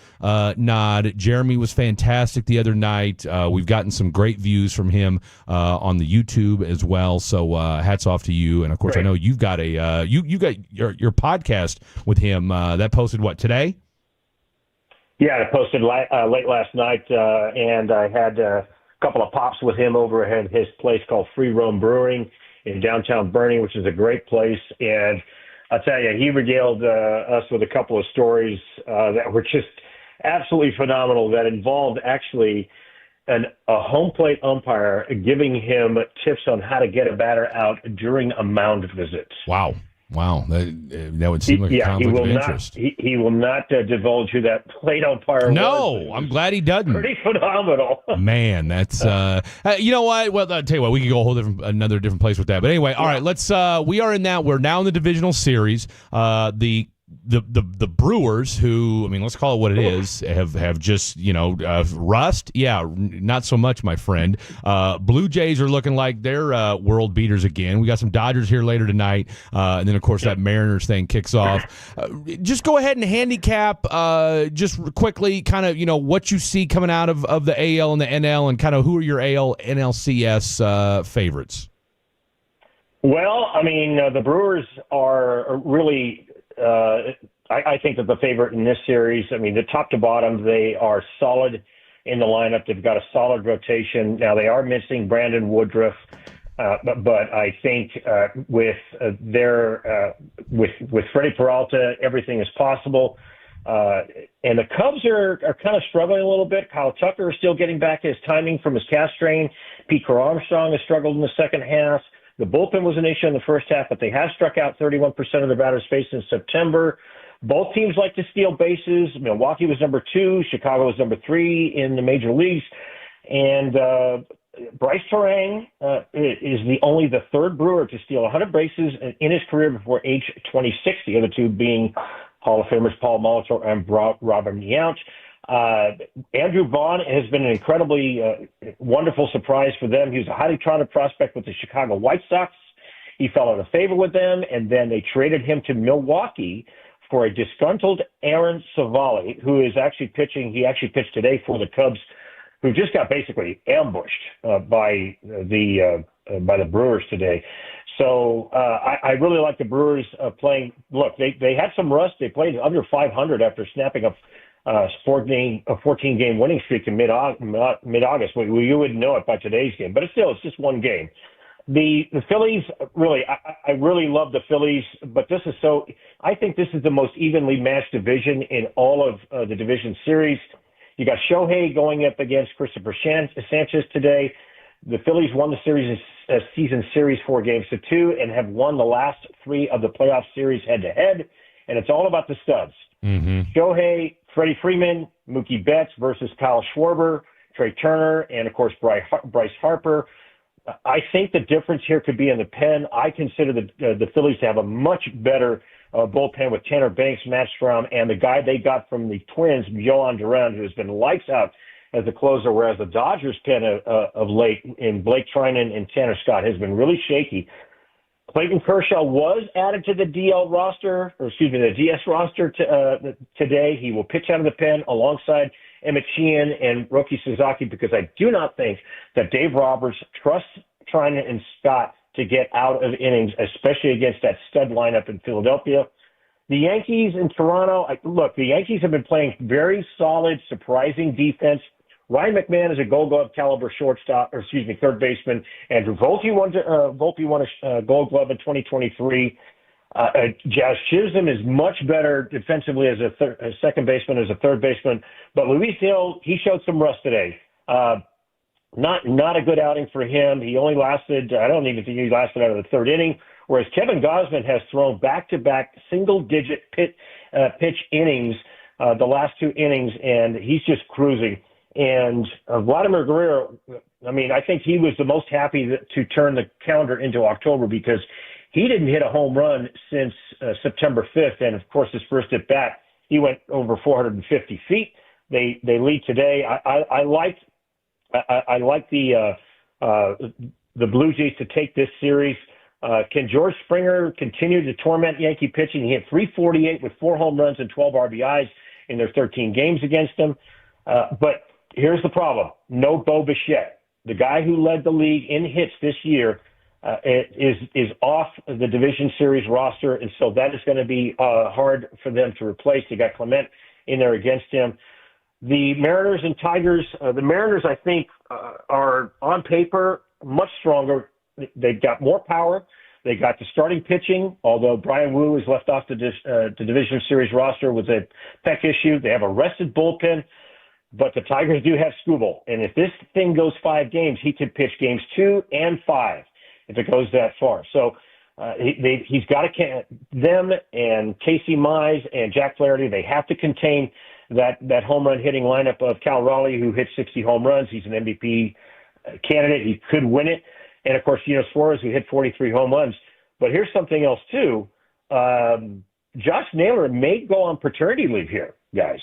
nod. Jeremy was fantastic the other night. We've gotten some great views from him on the YouTube as well. So hats off to you. And of course, I know you've got you got your podcast with him that posted today? Yeah, I posted late last night, and I had couple of pops with him over at his place called Free Roam Brewing in downtown Bernie, which is a great place. And I'll tell you, he regaled us with a couple of stories that were just absolutely phenomenal, that involved actually a home plate umpire giving him tips on how to get a batter out during a mound visit. Wow. That would seem like a conflict of interest. He will not divulge who that plate umpire was. No, I'm glad he doesn't. Pretty phenomenal. Man, that's you know what? Well, I'll tell you what, we could go a whole another different place with that. But anyway, all right, let's we're now in the divisional series. The Brewers, who, I mean, let's call it what it is, have just, rust. Yeah, not so much, my friend. Blue Jays are looking like they're world beaters again. We got some Dodgers here later tonight. And then, of course, that Mariners thing kicks off. Just go ahead and handicap just quickly kind of, what you see coming out of the AL and the NL, and kind of who are your AL, NLCS favorites? Well, I mean, the Brewers are really... I think that the favorite in this series, I mean, the top to bottom, they are solid in the lineup. They've got a solid rotation. Now, they are missing Brandon Woodruff, but I think with Freddie Peralta, everything is possible. And the Cubs are kind of struggling a little bit. Kyle Tucker is still getting back his timing from his calf strain. Pete Crow Armstrong has struggled in the second half. The bullpen was an issue in the first half, but they have struck out 31% of their batters faced in September. Both teams like to steal bases. Milwaukee was number 2. Chicago was number 3 in the major leagues. And Bryce Terang is only the third Brewer to steal 100 bases in his career before age 26, the other two being Hall of Famers Paul Molitor and Robert Yount. Andrew Vaughn has been an incredibly wonderful surprise for them. He was a highly touted prospect with the Chicago White Sox. He fell out of favor with them, and then they traded him to Milwaukee for a disgruntled Aaron Savali, who is actually pitching. He actually pitched today for the Cubs, who just got basically ambushed by the Brewers today. So I really like the Brewers playing. Look, they had some rust. They played under 500 after snapping up a 14-game winning streak in mid-August. Well, you wouldn't know it by today's game, but it's just one game. The Phillies, really, I really love the Phillies, but I think this is the most evenly matched division in all of the division series. You got Shohei going up against Christopher Sanchez today. The Phillies won the season series 4-2 and have won the last 3 of the playoff series head-to-head, and it's all about the studs. Mm-hmm. Shohei, Freddie Freeman, Mookie Betts versus Kyle Schwarber, Trey Turner, and, of course, Bryce Harper. I think the difference here could be in the pen. I consider the Phillies to have a much better bullpen with Tanner Banks, Matt Strahm, and the guy they got from the Twins, Yohan Duran, who has been lights out as a closer, whereas the Dodgers pen of late in Blake Trinan and Tanner Scott has been really shaky. Clayton Kershaw was added to the the DS roster today. He will pitch out of the pen alongside Emmett Sheehan and Roki Sasaki because I do not think that Dave Roberts trusts Trinan and Scott to get out of innings, especially against that stud lineup in Philadelphia. The Yankees in Toronto, the Yankees have been playing very solid, surprising defense. Ryan McMahon is a Gold Glove caliber third baseman. Andrew Volpe won a Gold Glove in 2023. Jazz Chisholm is much better defensively as a second baseman, as a third baseman. But Luis Hill, he showed some rust today. Not a good outing for him. He only lasted, I don't even think he lasted out of the third inning, whereas Kevin Gausman has thrown back-to-back single-digit pitch innings the last two innings, and he's just cruising. And Vladimir Guerrero, I think he was the most happy to turn the calendar into October because he didn't hit a home run since September 5th. And, of course, his first at-bat, he went over 450 feet. They lead today. I like the Blue Jays to take this series. Can George Springer continue to torment Yankee pitching? He hit 348 with 4 home runs and 12 RBIs in their 13 games against him. But here's the problem. No Bo Bichette. The guy who led the league in hits this year is off the division series roster, and so that is going to be hard for them to replace. They got Clement in there against him. The Mariners and Tigers, the Mariners, I think, are on paper much stronger. They've got more power. They got the starting pitching, although Brian Wu is left off the division series roster with a pec issue. They have a rested bullpen. But the Tigers do have Skubal, and if this thing goes 5 games, he could pitch games 2 and 5 if it goes that far. So he's got to them and Casey Mize and Jack Flaherty. They have to contain that home run hitting lineup of Cal Raleigh, who hit 60 home runs. He's an MVP candidate. He could win it, and of course, Suarez, who hit 43 home runs. But here's something else too. Josh Naylor may go on paternity leave here, guys,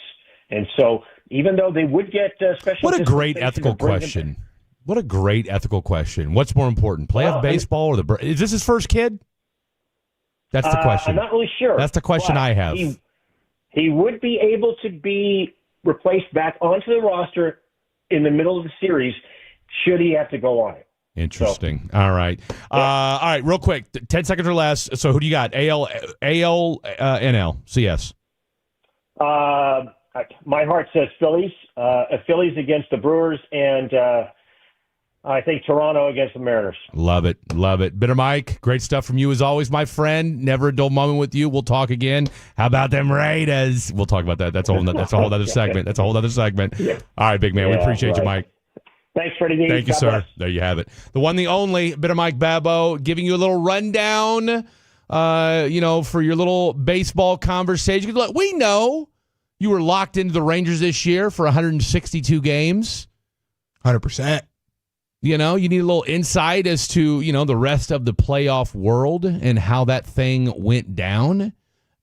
and so. Even though they would get special. What a great ethical question. What a great ethical question. What's more important, playoff baseball or is this his first kid? That's the question. I'm not really sure. That's the question I have. He would be able to be replaced back onto the roster in the middle of the series should he have to go on it. Interesting. So, all right. All right, real quick, 10 seconds or less. So who do you got? AL, NL, CS? My heart says Phillies. Phillies against the Brewers, and I think Toronto against the Mariners. Love it. Love it. Bitter Mike, great stuff from you as always, my friend. Never a dull moment with you. We'll talk again. How about them Raiders? We'll talk about that. That's a whole other segment. That's a whole other segment. Yeah. All right, big man. We appreciate you, Mike. Thanks, Freddie. Thank you, sir. Bless. There you have it. The one, the only, Bitter Mike Babbo, giving you a little rundown, for your little baseball conversation. Look, we know you were locked into the Rangers this year for 162 games. 100%. You need a little insight as to, the rest of the playoff world and how that thing went down.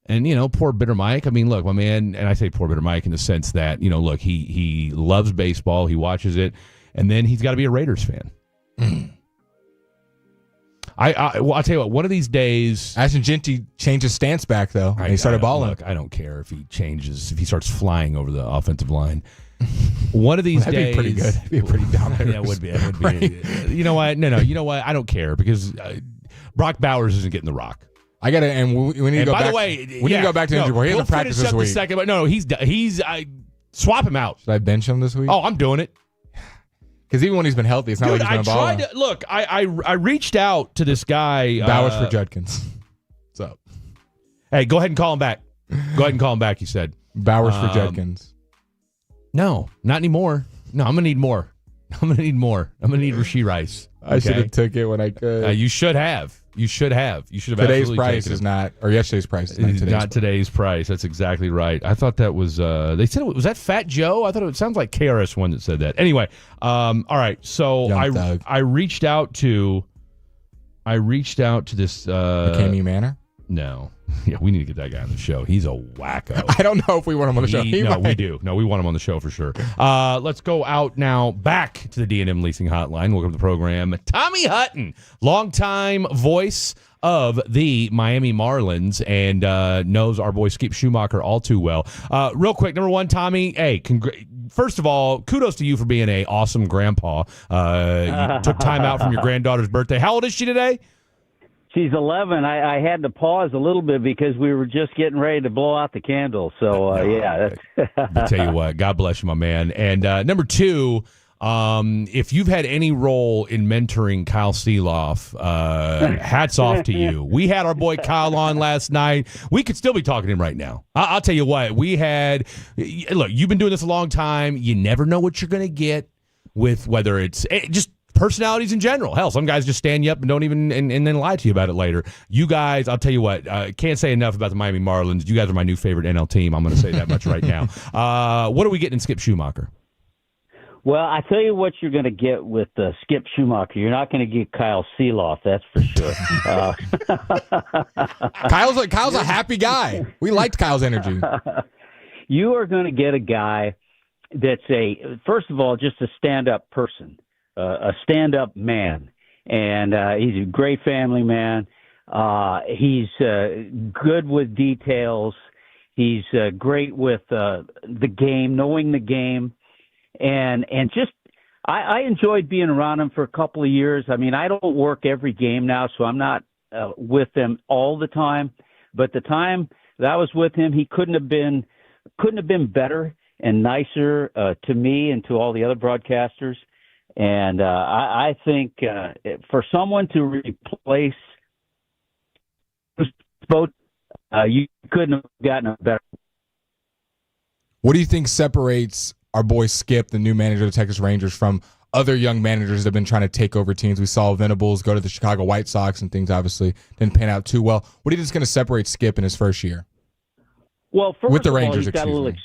And, poor Bitter Mike. Look, my man, and I say poor Bitter Mike in the sense that, look, he loves baseball. He watches it. And then he's got to be a Raiders fan. I'll tell you what, one of these days... Ashton Genty changed his stance back, though, and he started balling. Look, I don't care if he changes, if he starts flying over the offensive line. One of these days... That'd be pretty good. That'd be pretty dominant. Yeah, it would be. Right? You know what? No, you know what? I don't care because Brock Bowers isn't getting the rock. I got to... And we need to go back... By the way... We need to go back to injury report. He hasn't practiced this week. Second, but no, he's swap him out. Should I bench him this week? Oh, I'm doing it. Because even when he's been healthy, it's not like he's been balling. Look, I reached out to this guy. Bowers for Judkins. What's up? Hey, go ahead and call him back. Go ahead and call him back, he said. Bowers for Judkins. No, not anymore. No, I'm going to need more. I'm going to need Rashee Rice. Okay? I should have took it when I could. You should have. You should have. Today's price is not, or yesterday's price is not today's price. That's exactly right. I thought that was, they said, was that Fat Joe? I thought it sounds like KRS-One that said that. Anyway, all right. So I reached out to this. McCamey Manor? No. Yeah, we need to get that guy on the show. He's a wacko. I don't know if we want him on the show. We do. No, we want him on the show for sure. Let's go out now back to the D&M Leasing Hotline. Welcome to the program. Tommy Hutton, longtime voice of the Miami Marlins and knows our boy Skip Schumacher all too well. Real quick, number one, Tommy, hey, first of all, kudos to you for being an awesome grandpa. You took time out from your granddaughter's birthday. How old is she today? She's 11. I had to pause a little bit because we were just getting ready to blow out the candles. So, yeah. I tell you what, God bless you, my man. And number two, if you've had any role in mentoring Kyle Seeloff, hats off to you. We had our boy Kyle on last night. We could still be talking to him right now. I'll tell you what, look, you've been doing this a long time. You never know what you're going to get with whether it's just personalities in general. Hell, some guys just stand you up and don't even and then lie to you about it later. You guys, I'll tell you what, can't say enough about the Miami Marlins. You guys are my new favorite NL team. I'm going to say that much right now. What are we getting in Skip Schumacher? Well, I tell you what you're going to get with Skip Schumacher. You're not going to get Kyle Seeloff, that's for sure. Kyle's a happy guy. We liked Kyle's energy. You are going to get a guy that's first of all, just a stand-up person. A stand-up man, and he's a great family man. He's good with details. He's great with the game, knowing the game, and just I enjoyed being around him for a couple of years. I mean, I don't work every game now, so I'm not with them all the time. But the time that I was with him, he couldn't have been better and nicer to me and to all the other broadcasters. And I think for someone to replace both, you couldn't have gotten a better. What do you think separates our boy Skip, the new manager of the Texas Rangers, from other young managers that have been trying to take over teams? We saw Venables go to the Chicago White Sox, and things obviously didn't pan out too well. What do you think is going to separate Skip in his first year? Well, with the Rangers, excuse me.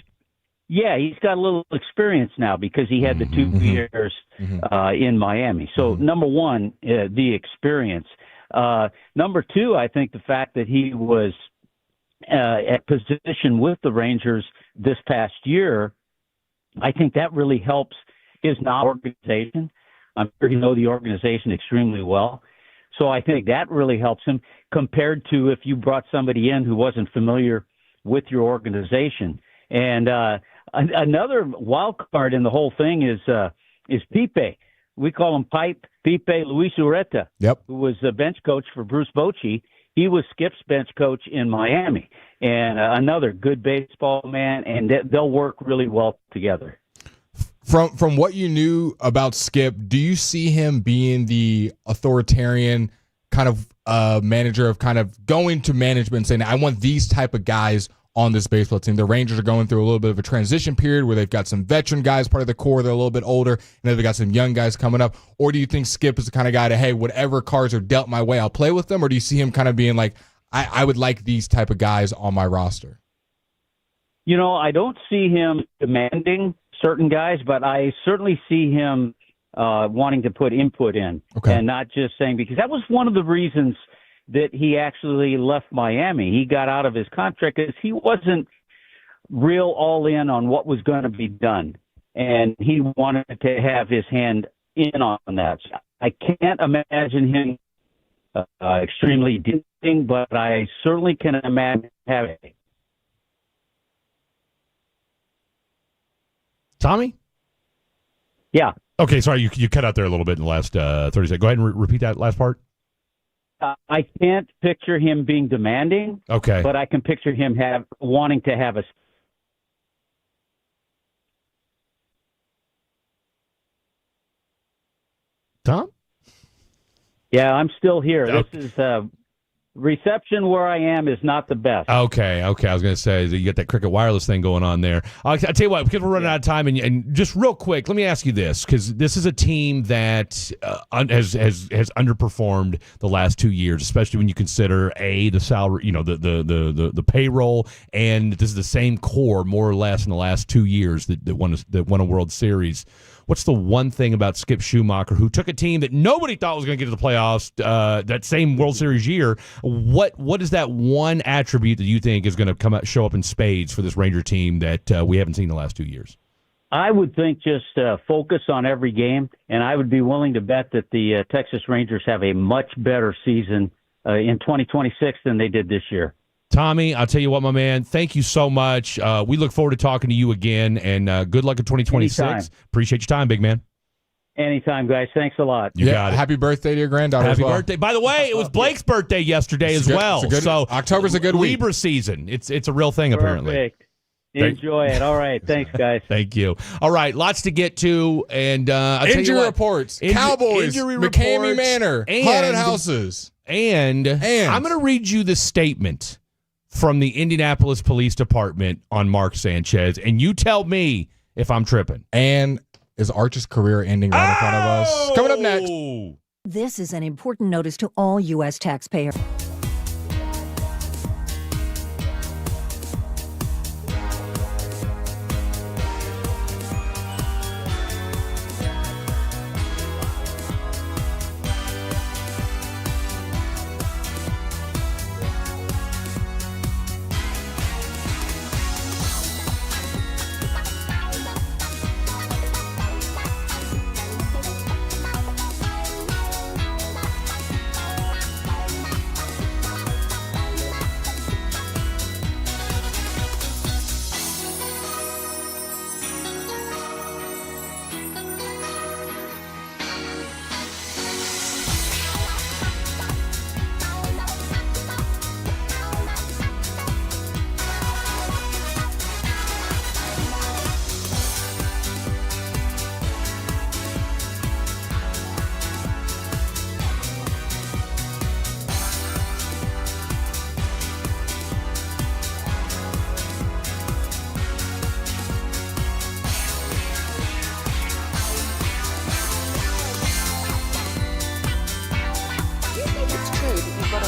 Yeah, he's got a little experience now because he had the 2 years in Miami. So, number one, the experience. Number two, I think the fact that he was at position with the Rangers this past year, I think that really helps his organization. I'm sure he knows the organization extremely well. So I think that really helps him compared to if you brought somebody in who wasn't familiar with your organization. And another wild card in the whole thing is Pipe. We call him Pipe Luis Ureta, who was the bench coach for Bruce Bochy. He was Skip's bench coach in Miami, and another good baseball man, and they'll work really well together. From what you knew about Skip, do you see him being the authoritarian kind of manager of kind of going to management and saying, I want these type of guys on this baseball team? The Rangers are going through a little bit of a transition period where they've got some veteran guys part of the core. They're a little bit older, and then they've got some young guys coming up. Or do you think Skip is the kind of guy to, hey, whatever cards are dealt my way, I'll play with them? Or do you see him kind of being like, I would like these type of guys on my roster? You know, I don't see him demanding certain guys, but I certainly see him wanting to put input in and not just saying, because that was one of the reasons that he actually left Miami. He got out of his contract because he wasn't real all in on what was going to be done. And he wanted to have his hand in on that. I can't imagine him extremely demanding, but I certainly can imagine having it. Tommy? Yeah. Okay, sorry, you cut out there a little bit in the last 30 seconds. Go ahead and repeat that last part. I can't picture him being demanding. Okay. But I can picture him wanting to have a. Tom? Yeah, I'm still here. Okay. This is reception where I am is not the best. Okay. I was going to say that you got that Cricket Wireless thing going on there. I'll tell you what, because we're running out of time, and just real quick, let me ask you this, because this is a team that has underperformed the last 2 years, especially when you consider the salary, the payroll, and this is the same core more or less in the last 2 years that won a World Series. what's the one thing about Skip Schumacher, who took a team that nobody thought was going to get to the playoffs that same World Series year? What is that one attribute that you think is going to show up in spades for this Ranger team that we haven't seen the last 2 years? I would think just focus on every game, and I would be willing to bet that the Texas Rangers have a much better season in 2026 than they did this year. Tommy, I'll tell you what, my man, thank you so much. We look forward to talking to you again, and good luck in 2026. Anytime. Appreciate your time, big man. Anytime, guys. Thanks a lot. You got it. Happy birthday to your granddaughter Happy as well. birthday. By the way, it was Blake's birthday yesterday as well. So October's a good week. Libra season. It's a real thing, apparently. Perfect. Enjoy it. All right. Thanks, guys. Thank you. All right. Lots to get to. And I'll tell you injury what, reports, Cowboys, McCamey reports, Manor, and, haunted houses. And I'm going to read you the statement from the Indianapolis Police Department on Mark Sanchez, and you tell me if I'm tripping. And is Arch's career ending right in front of us? Coming up next. This is an important notice to all U.S. taxpayers.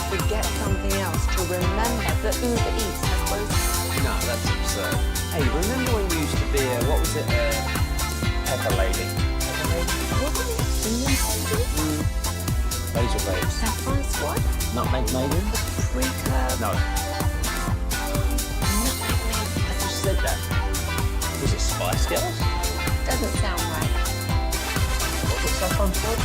Forget something else to remember that Uber Eats has closed. No, that's absurd. Hey, remember when you used to be what was it, Pepper Lady? Pepper Lady? Wasn't it Indian food? Basil Babes. Saffron Squad? Nutmeg Maiden? Pre-curb? No. Nutmeg Maiden. I just said that. Was it Spice Girls? Doesn't sound right. What was Saffron Squad?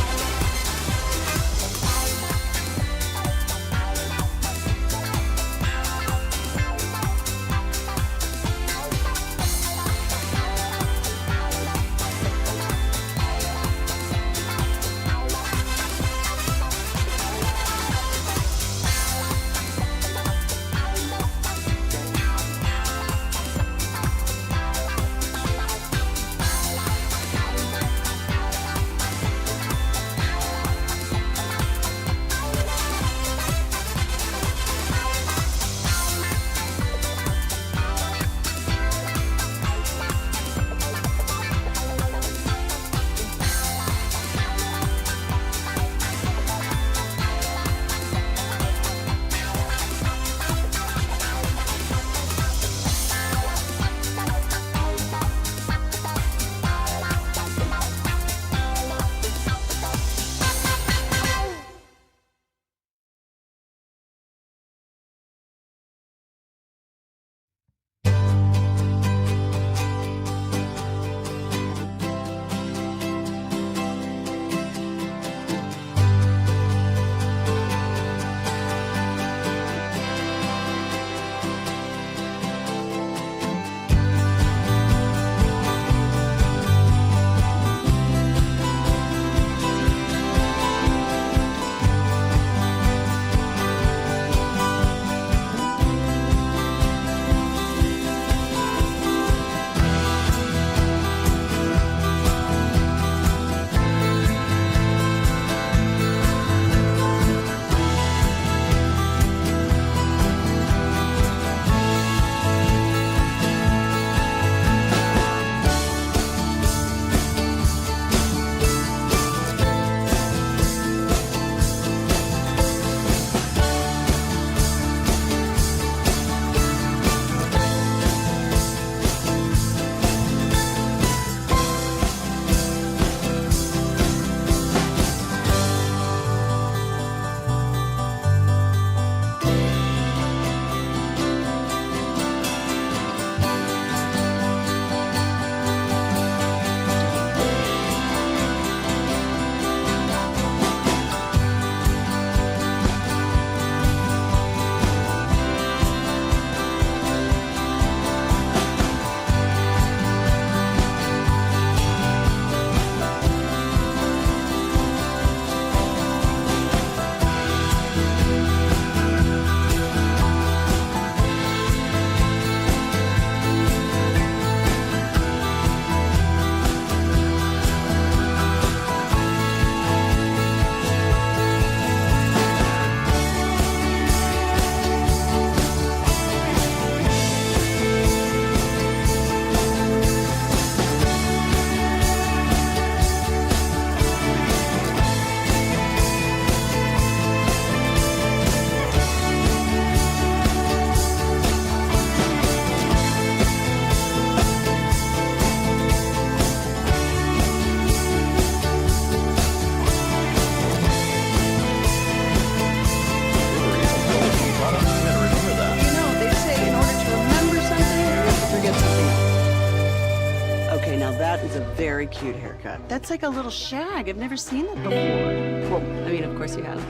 very cute haircut. That's like a little shag. I've never seen that before. Well, I mean, of course you have.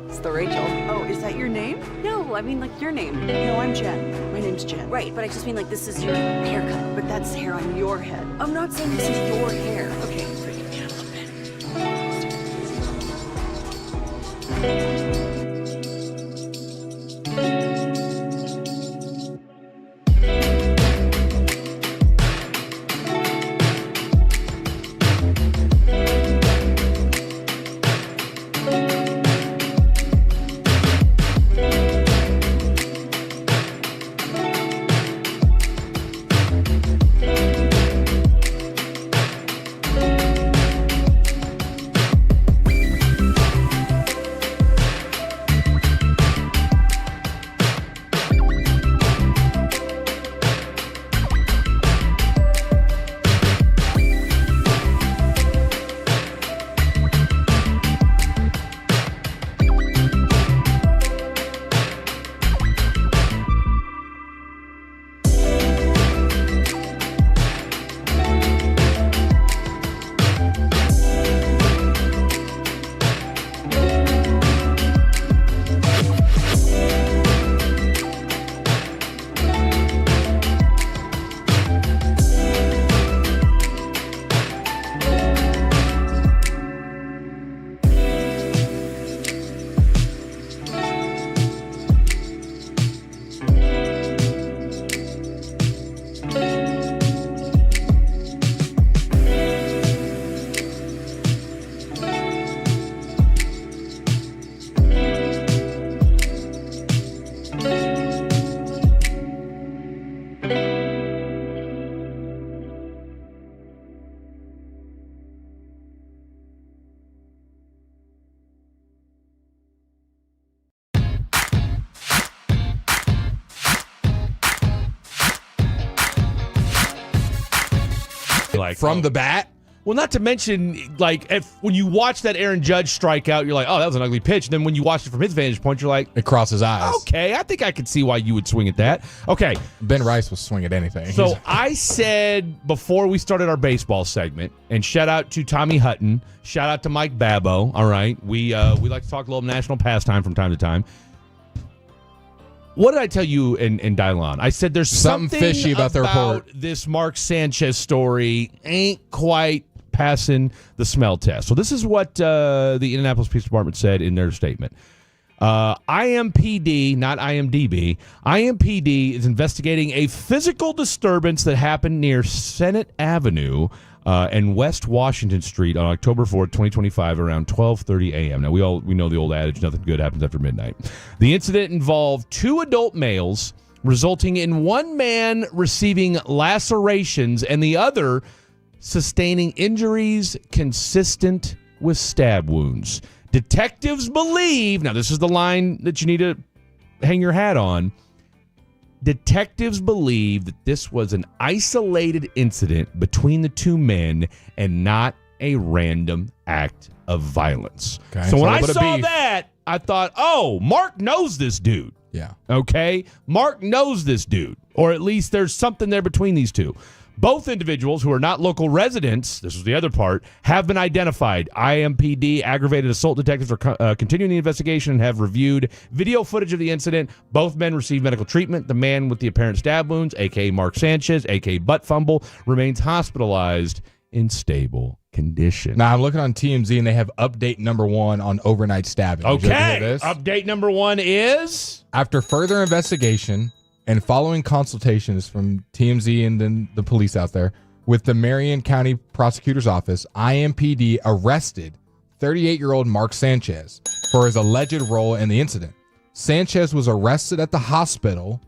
It's the Rachel. Oh, is that your name? No, I mean like your name. No, I'm Jen. My name's Jen. Right, but I just mean like this is your haircut. But that's hair on your head. I'm not saying this is your hair. Okay, bring it down a little bit. Like From the bat? Well, not to mention, like, when you watch that Aaron Judge strike out, you're like, oh, that was an ugly pitch. And then when you watch it from his vantage point, you're like, it crosses eyes. Okay, I think I could see why you would swing at that. Okay. Ben Rice will swing at anything. So I said before we started our baseball segment, and shout out to Tommy Hutton, shout out to Mike Babbo. All right, we like to talk a little national pastime from time to time. What did I tell you in Dylon? I said there's something fishy about the report. This Mark Sanchez story ain't quite passing the smell test. So this is what the Indianapolis Police Department said in their statement. IMPD, not IMDb, IMPD is investigating a physical disturbance that happened near Senate Avenue and West Washington Street on October 4th, 2025, around 12:30 a.m. Now, we know the old adage, nothing good happens after midnight. The incident involved 2 adult males, resulting in one man receiving lacerations and the other sustaining injuries consistent with stab wounds. Detectives believe, now this is the line that you need to hang your hat on, detectives believe that this was an isolated incident between the 2 men and not a random act of violence. Okay, so when I saw that, I thought, oh, Mark knows this dude. Yeah. Okay? Mark knows this dude, or at least there's something there between these two. Both individuals who are not local residents, this was the other part, have been identified. IMPD aggravated assault detectives are continuing the investigation and have reviewed video footage of the incident. Both men received medical treatment. The man with the apparent stab wounds, a.k.a. Mark Sanchez, a.k.a. butt fumble, remains hospitalized in stable condition. Now, I'm looking on TMZ, and they have update number 1 on overnight stabbing. Okay, update number 1 is? After further investigation and following consultations from TMZ and then the police out there with the Marion County Prosecutor's Office, IMPD arrested 38-year-old Mark Sanchez for his alleged role in the incident. Sanchez was arrested at the hospital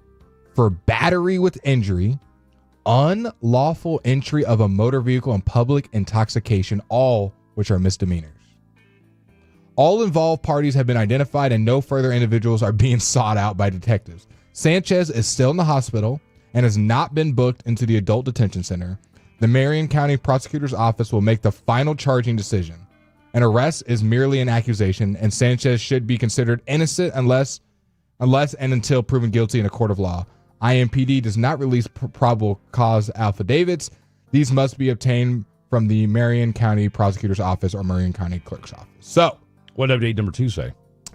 for battery with injury, unlawful entry of a motor vehicle, and public intoxication, all which are misdemeanors. All involved parties have been identified and no further individuals are being sought out by detectives. Sanchez is still in the hospital and has not been booked into the adult detention center. The Marion County Prosecutor's Office will make the final charging decision. An arrest is merely an accusation, and Sanchez should be considered innocent unless and until proven guilty in a court of law. IMPD does not release probable cause affidavits. These must be obtained from the Marion County Prosecutor's Office or Marion County Clerk's Office. So, what update number 2 say?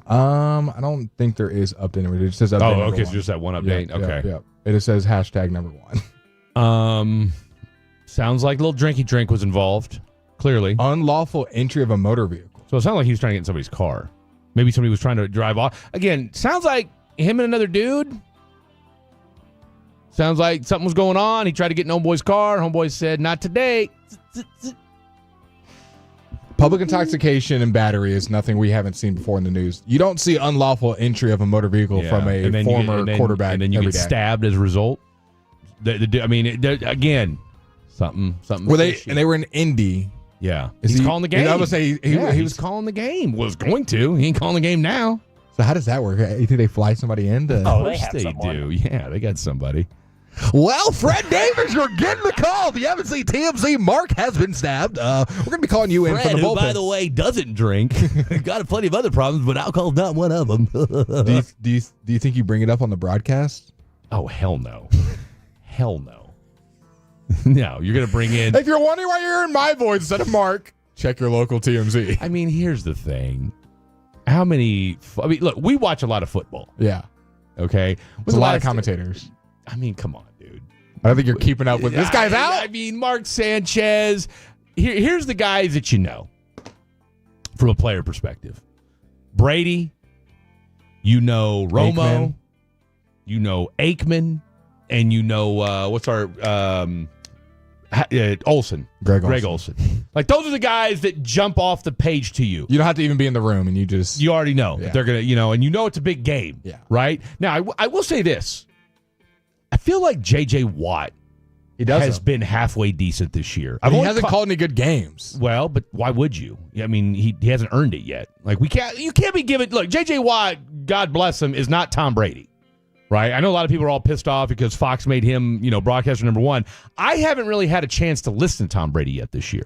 I don't think there is update number 2. It just says update number 1. So just that one update. Okay. Yeah. It just says hashtag number 1. Sounds like a little drinky drink was involved. Clearly, unlawful entry of a motor vehicle. So it sounded like he was trying to get in somebody's car. Maybe somebody was trying to drive off. Again, sounds like him and another dude. Sounds like something was going on. He tried to get in homeboy's car. Homeboy said, "Not today." Public intoxication and battery is nothing we haven't seen before in the news. You don't see unlawful entry of a motor vehicle from a former quarterback, and then you every get day. stabbed as a result. Again, something. Were they? And they were in Indy. Yeah, he's calling the game. I would say he was calling the game. Was going to. He ain't calling the game now. So how does that work? You think they fly somebody in? Of course they do. Yeah, they got somebody. Well, Fred Davis, you're getting the call. If you haven't seen TMZ, Mark has been stabbed. We're going to be calling you in Fred, from the bullpen. who, by the way, doesn't drink. Got plenty of other problems, but alcohol's not one of them. do you think you bring it up on the broadcast? Oh, hell no. Hell no. No, you're going to bring in... If you're wondering why you're in my voice instead of Mark, check your local TMZ. I mean, here's the thing. How many... look, we watch a lot of football. Yeah. Okay? There's a lot of commentators. I mean, come on, dude. I don't think you're keeping up with this guy's out. I mean, Mark Sanchez. Here's the guys that you know from a player perspective. Brady. You know Romo. Aikman. You know Aikman. And you know, what's our... Olsen. Greg Olsen. Like, those are the guys that jump off the page to you. You don't have to even be in the room, and you already know. Yeah. They're going to, and you know it's a big game. Yeah. Right? Now, I will say this. I feel like J.J. Watt has been halfway decent this year. He hasn't called any good games. Well, but why would you? I mean, he hasn't earned it yet. Like, you can't be giving... Look, J.J. Watt, God bless him, is not Tom Brady. Right? I know a lot of people are all pissed off because Fox made him, broadcaster number 1. I haven't really had a chance to listen to Tom Brady yet this year.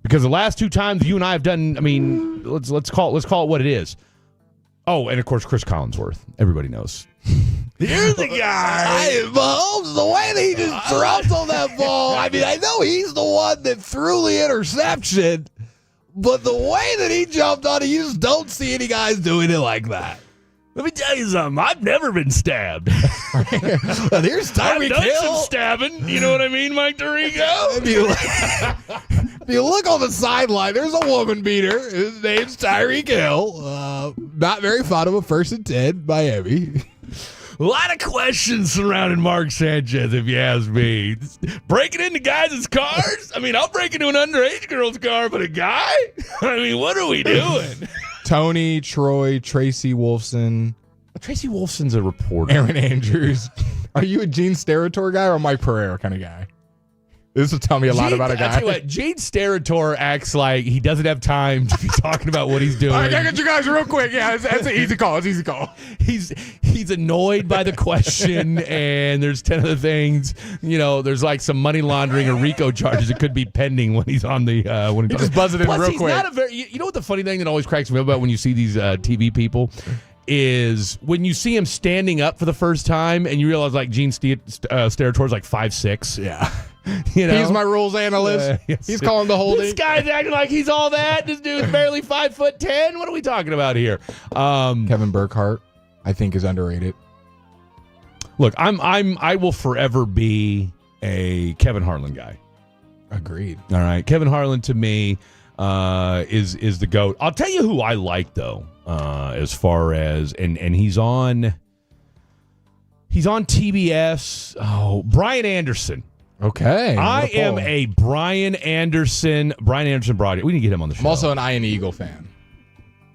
Because the last 2 times you and I have done, I mean, let's call it what it is. Oh, and of course, Chris Collinsworth. Everybody knows. Here's the guy. Mahomes, the way that he just dropped on that ball. I mean, I know he's the one that threw the interception, but the way that he jumped on it, you just don't see any guys doing it like that. Let me tell you something. I've never been stabbed. Well, there's Tyreek I've done Hill. some stabbing. You know what I mean, Mike Tirico? If you look on the sideline, there's a woman beater. His name's Tyreek Hill. Not very fond of a 1st and 10, Miami. A lot of questions surrounding Mark Sanchez, if you ask me. Breaking into guys' cars? I mean, I'll break into an underage girl's car, but a guy? I mean, what are we doing? Tony, Troy, Tracy Wolfson. Tracy Wolfson's a reporter. Aaron Andrews. Are you a Gene Steratore guy or a Mike Pereira kind of guy? This will tell me a lot about a guy. I tell you what, Gene Steratore acts like he doesn't have time to be talking about what he's doing. All right, I got you guys real quick. Yeah, that's an easy call. It's an easy call. He's annoyed by the question, and there's 10 other things. There's like some money laundering or RICO charges that could be pending when he's on the when he just buzzes it in real he's quick. Not a very. You know what the funny thing that always cracks me up about when you see these TV people is when you see him standing up for the first time and you realize like Gene Steratore's like 5'6". Yeah. He's my rules analyst. Yes. He's calling the holding. This guy's acting like he's all that. This dude's barely 5'10". What are we talking about here? Kevin Burkhardt, I think, is underrated. Look, I will forever be a Kevin Harlan guy. Agreed. All right, Kevin Harlan to me is the GOAT. I'll tell you who I like though, as far as and he's on TBS. Oh, Brian Anderson. Okay. I am a Brian Anderson broadcast. We need to get him on the show. I'm also an Ian Eagle fan.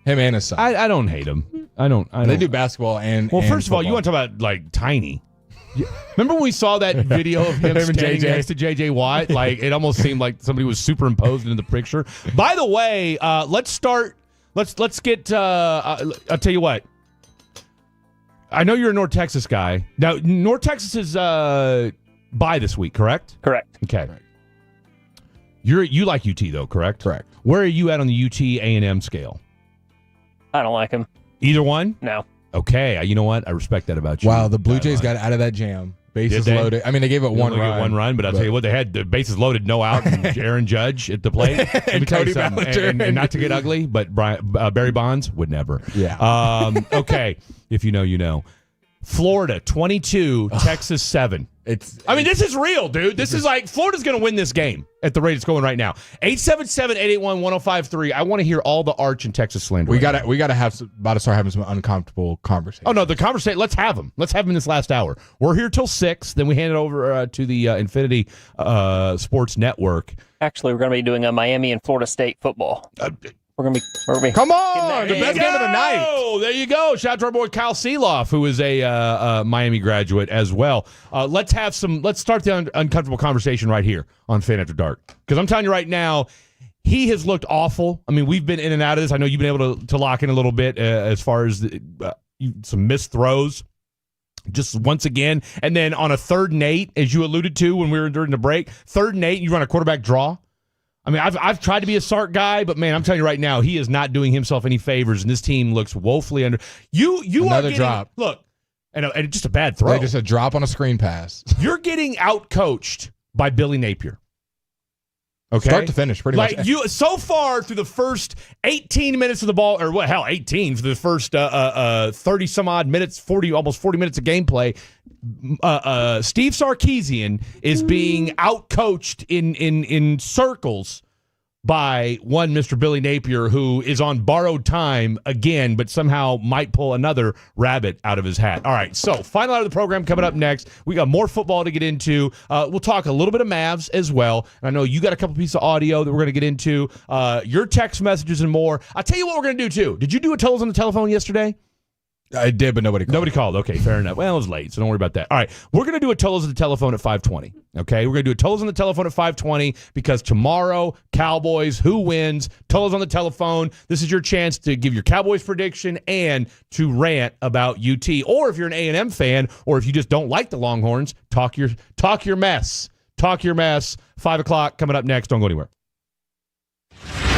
Him and his son. I don't hate him. I don't. They do basketball and first of all, football. you want to talk about like tiny. Remember when we saw that video of him standing next to J.J. Watt? Like it almost seemed like somebody was superimposed into the picture. By the way, let's start. Let's get. I'll tell you what. I know you're a North Texas guy. Now North Texas is bye this week, correct? Correct. Okay. Correct. You like UT though, correct? Correct. Where are you at on the UT A&M scale? I don't like him. Either one? No. Okay. You know what? I respect that about you. Wow, the Blue Jays got out of that jam. Bases Did they? loaded. I mean, they gave it one run. But I'll tell you what, they had the bases loaded, no out, and Aaron Judge at the plate. Let me tell you something. And not to get ugly, but Barry Bonds would never. Yeah. Okay, if you know, you know. Florida 22, Texas 7. I mean, this is real, dude. This is like Florida's going to win this game at the rate it's going right now. 877-881-1053. I want to hear all the Arch and Texas slander. We got to start having some uncomfortable conversations. Oh no, the conversation. Let's have them. Let's have them in this last hour. We're here till 6. Then we hand it over to the Infinity Sports Network. Actually, we're going to be doing a Miami and Florida State football. We're gonna be. Come on, the best game of the night. Oh, there you go. Shout out to our boy Kyle Seeloff, who is a Miami graduate as well. Let's start the uncomfortable conversation right here on Fan After Dark, because I'm telling you right now, he has looked awful. I mean, we've been in and out of this. I know you've been able to lock in a little bit as far as some missed throws. Just once again, and then on a 3rd and 8, as you alluded to when we were during the break, 3rd and 8, you run a quarterback draw. I mean, I've tried to be a Sark guy, but man, I'm telling you right now, he is not doing himself any favors, and this team looks woefully under. You Another are getting, drop. Look, and just a bad throw. Just a drop on a screen pass. You're getting out-coached by Billy Napier. Okay, start to finish, pretty much. So far through the first 18 minutes of the ball, or 18 for the first 30 some odd minutes, almost 40 minutes of gameplay. Steve Sarkisian is being out-coached in circles by one Mr. Billy Napier, who is on borrowed time again, but somehow might pull another rabbit out of his hat. All right, so final out of the program coming up next. We got more football to get into. We'll talk a little bit of Mavs as well. And I know you got a couple pieces of audio that we're going to get into, your text messages and more. I'll tell you what we're going to do, too. Did you do a Totals on the telephone yesterday? I did, but nobody called. Nobody called. Okay, fair enough. Well, it was late, so don't worry about that. All right, we're going to do a Totals on the telephone at 5:20. Okay, we're going to do a Totals on the telephone at 5:20 because tomorrow, Cowboys, who wins? Totals on the telephone. This is your chance to give your Cowboys prediction and to rant about UT. Or if you're an A&M fan, or if you just don't like the Longhorns, talk your mess. Talk your mess. 5 o'clock coming up next. Don't go anywhere.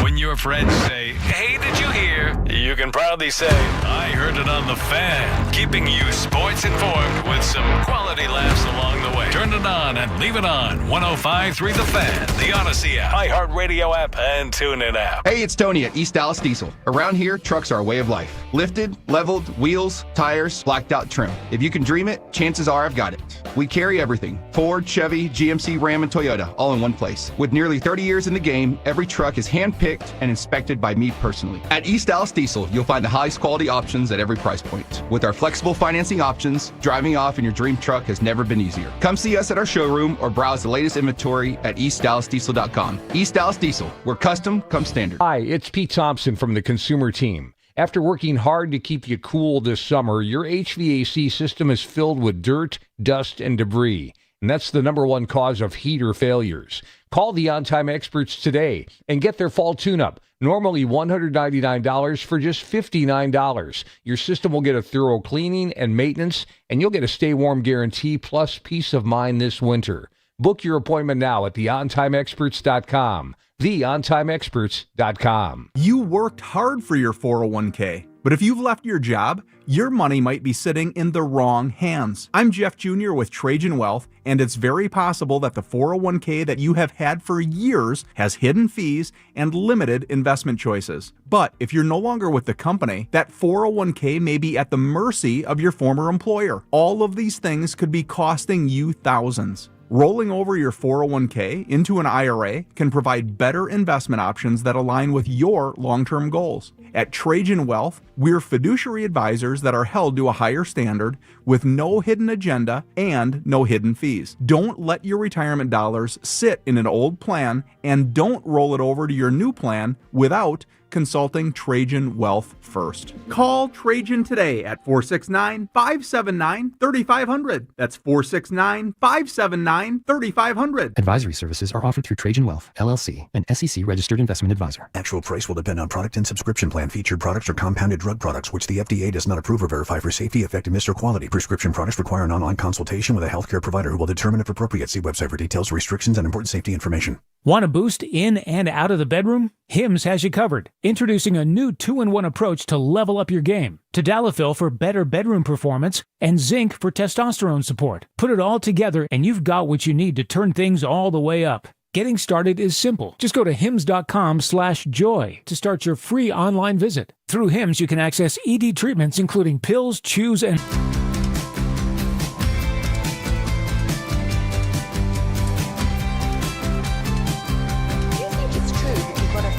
When your friends say, "Hey, did you hear?" you can proudly say, "I heard it on the Fan," keeping you sports informed with some quality laughs along the way. Turn it on and leave it on. 105.3 The Fan, the Odyssey app, iHeartRadio app, and TuneIn app. Hey, it's Tony at East Dallas Diesel. Around here, trucks are a way of life. Lifted, leveled, wheels, tires, blacked out trim. If you can dream it, chances are I've got it. We carry everything. Ford, Chevy, GMC, Ram, and Toyota, all in one place. With nearly 30 years in the game, every truck is handpicked and inspected by me personally. At East Dallas Diesel, you'll find the highest quality options at every price point. With our flexible financing options, driving off in your dream truck has never been easier. Come see us at our showroom or browse the latest inventory at eastdallasdiesel.com. East Dallas Diesel, where custom comes standard. Hi, it's Pete Thompson from the Consumer Team. After working hard to keep you cool this summer, your HVAC system is filled with dirt, dust, and debris. And that's the number one cause of heater failures. Call the On-Time Experts today and get their fall tune-up. Normally $199 for just $59. Your system will get a thorough cleaning and maintenance, and you'll get a stay warm guarantee plus peace of mind this winter. Book your appointment now at theontimeexperts.com. theontimeexperts.com. You worked hard for your 401k, but if you've left your job, your money might be sitting in the wrong hands. I'm Jeff Jr. with Trajan Wealth, and it's very possible that the 401k that you have had for years has hidden fees and limited investment choices. But if you're no longer with the company, that 401k may be at the mercy of your former employer. All of these things could be costing you thousands. Rolling over your 401k into an IRA can provide better investment options that align with your long-term goals. At Trajan Wealth, we're fiduciary advisors that are held to a higher standard with no hidden agenda and no hidden fees. Don't let your retirement dollars sit in an old plan, and don't roll it over to your new plan without consulting Trajan Wealth first. Call Trajan today at 469-579-3500. That's 469-579-3500. Advisory services are offered through Trajan Wealth, LLC, an SEC-registered investment advisor. Actual price will depend on product and subscription plan. Featured products are compounded drug products, which the FDA does not approve or verify for safety, effectiveness, or quality. Prescription products require an online consultation with a healthcare provider who will determine if appropriate. See website for details, restrictions, and important safety information. Want a boost in and out of the bedroom? Hims has you covered. Introducing a new 2-in-1 approach to level up your game. Tadalafil for better bedroom performance and zinc for testosterone support. Put it all together and you've got what you need to turn things all the way up. Getting started is simple. Just go to hims.com/joy to start your free online visit. Through Hims, you can access ED treatments including pills, chews, and...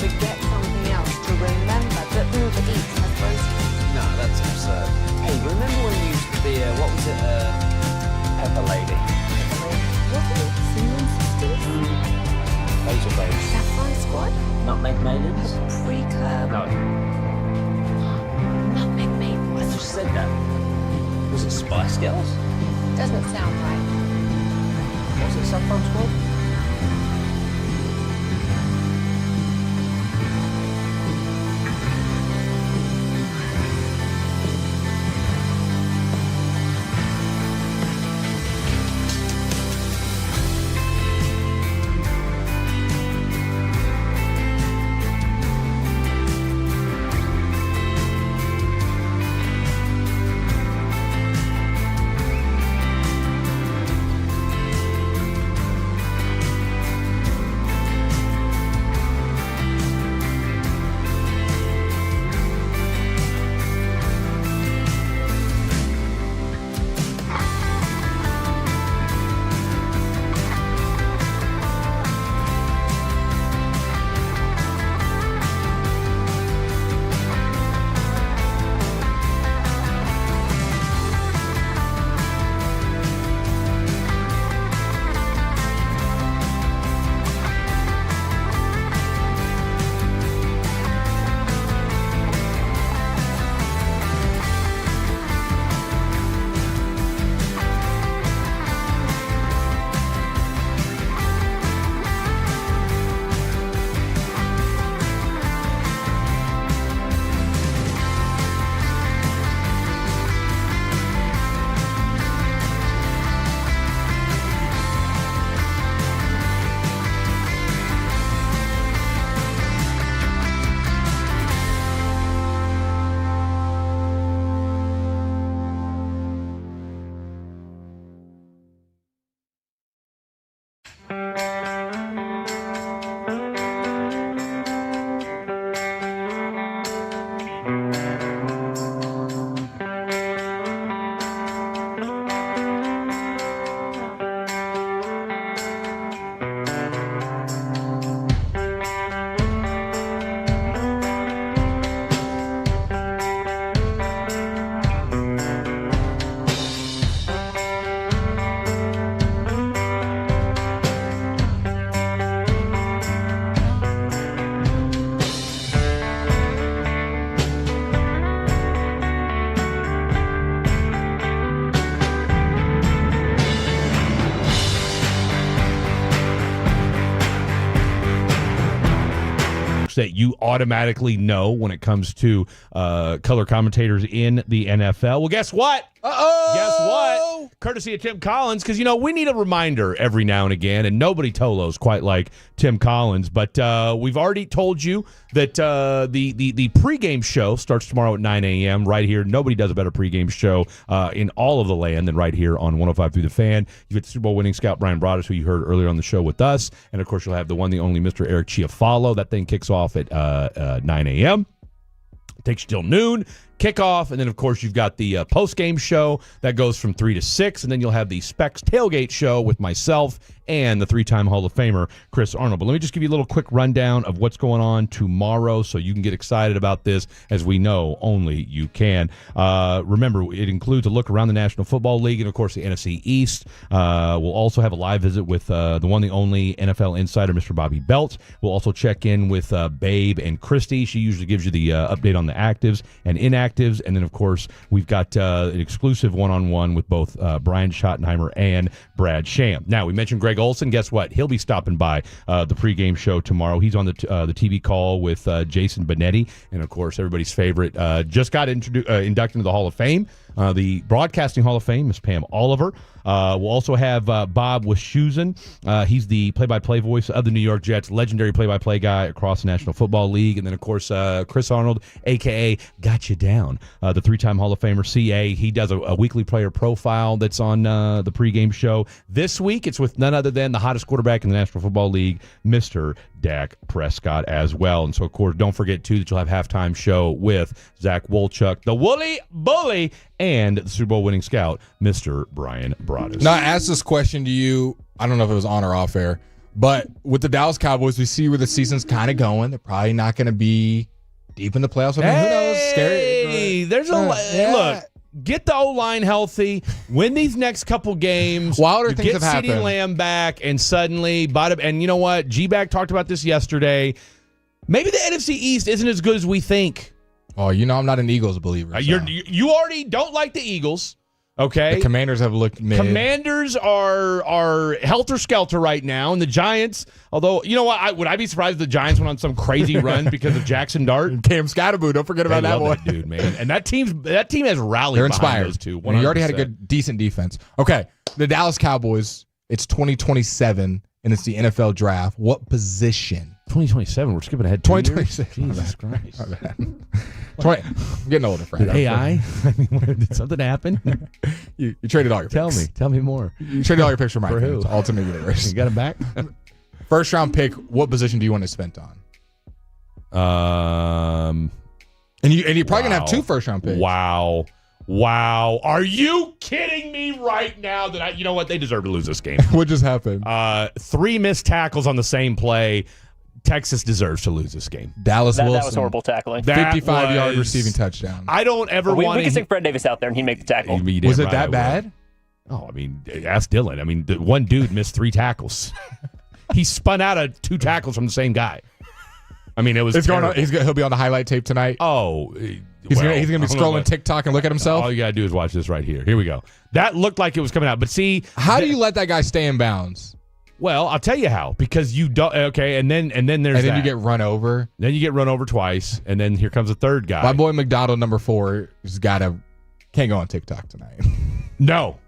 Forget something else to remember that Uber Eats has roasted. No, that's absurd. Hey, remember when you used to be what was it, Pepper Lady? Wasn't it Cinnamon Sisters? Basil Babies. Saffron Squad? Nutmeg Maidens? Pre-curb? No. Nutmeg Maidens. I just said that. Was it Spice Girls? Doesn't sound right. Was it Saffron Squad? That you automatically know when it comes to color commentators in the NFL. Well, guess what? Guess what? Courtesy of Tim Collins, because, we need a reminder every now and again, and nobody Tolos quite like Tim Collins, but we've already told you that the pregame show starts tomorrow at 9 a.m. right here. Nobody does a better pregame show in all of the land than right here on 105 Through the Fan. You've got the Super Bowl winning scout Brian Broaddus, who you heard earlier on the show with us, and of course you'll have the one, the only Mr. Eric Chiafalo. That thing kicks off at 9 a.m. Takes you till noon, kickoff, and then, of course, you've got the post-game show that goes from 3 to 6, and then you'll have the Specs Tailgate show with myself and the three-time Hall of Famer, Chris Arnold. But let me just give you a little quick rundown of what's going on tomorrow so you can get excited about this, as we know only you can. Remember, it includes a look around the National Football League and, of course, the NFC East. We'll also have a live visit with the one, the only NFL insider, Mr. Bobby Belt. We'll also check in with Babe and Christy. She usually gives you the update on the actives and inactives. perspectives. And then, of course, we've got an exclusive one-on-one with both Brian Schottenheimer and Brad Sham. Now, we mentioned Greg Olson. Guess what? He'll be stopping by the pregame show tomorrow. He's on the TV call with Jason Benetti. And, of course, everybody's favorite. Just got inducted into the Hall of Fame. The Broadcasting Hall of Fame, Miss Pam Oliver. We'll also have Bob Wischusen. He's the play-by-play voice of the New York Jets, legendary play-by-play guy across the National Football League. And then, of course, Chris Arnold, a.k.a. Got You Down, the three-time Hall of Famer, CA. He does a weekly player profile that's on the pregame show. This week, it's with none other than the hottest quarterback in the National Football League, Mr. Dak Prescott as well. And so, of course, don't forget, too, that you'll have halftime show with Zach Wolchuk, the Woolly Bully, and the Super Bowl winning scout, Mr. Brian Broaddus. Now, I asked this question to you. I don't know if it was on or off air, but with the Dallas Cowboys, we see where the season's kind of going. They're probably not going to be deep in the playoffs. I mean, who knows? Hey, there's a look. Get the O-line healthy. Win these next couple games. Wilder things get have CeeDee happened. Lamb back, and suddenly, and you know what? G-Bag talked about this yesterday. Maybe the NFC East isn't as good as we think. Oh, you know I'm not an Eagles believer. So. You already don't like the Eagles. Okay. The Commanders have looked mid. Commanders are helter-skelter right now, and the Giants, although, you know what, would I be surprised if the Giants went on some crazy run because of Jackson Dart? Cam Scatterboot, don't forget about that one. That dude, man. And that team has rallied They're behind inspired. those two. 100%. You already had a decent defense. Okay, the Dallas Cowboys, it's 2027, and it's the NFL draft. What position? 2027, we're skipping ahead 2026. Jesus Christ. I'm getting older, friend. Did AI? I mean, did something happen? You traded all your picks. Tell me more. You traded all your picks for my For who? Ultimate Universe. You got him back? First round pick, what position do you want to spend on? And you're probably gonna have 2 first round picks. Wow. Are you kidding me right now that you know what? They deserve to lose this game. What just happened? 3 missed tackles on the same play. Texas deserves to lose this game. Dallas Wilson. That was horrible tackling. 55-yard receiving touchdown. I don't ever want We could stick Fred Davis out there and he'd make the tackle. Was it that bad? Oh, I mean, ask Dylan. I mean, the one dude missed 3 tackles. He spun out of 2 tackles from the same guy. I mean, it was terrible. He'll be on the highlight tape tonight. Oh, he's gonna be scrolling TikTok and look at himself. All you gotta do is watch this right here. Here we go. That looked like it was coming out, but see, how do you let that guy stay in bounds? Well, I'll tell you how. Because you don't. Okay, and then there's you get run over. Then you get run over twice, and then here comes a third guy. My boy McDonald, number 4, can't go on TikTok tonight. No,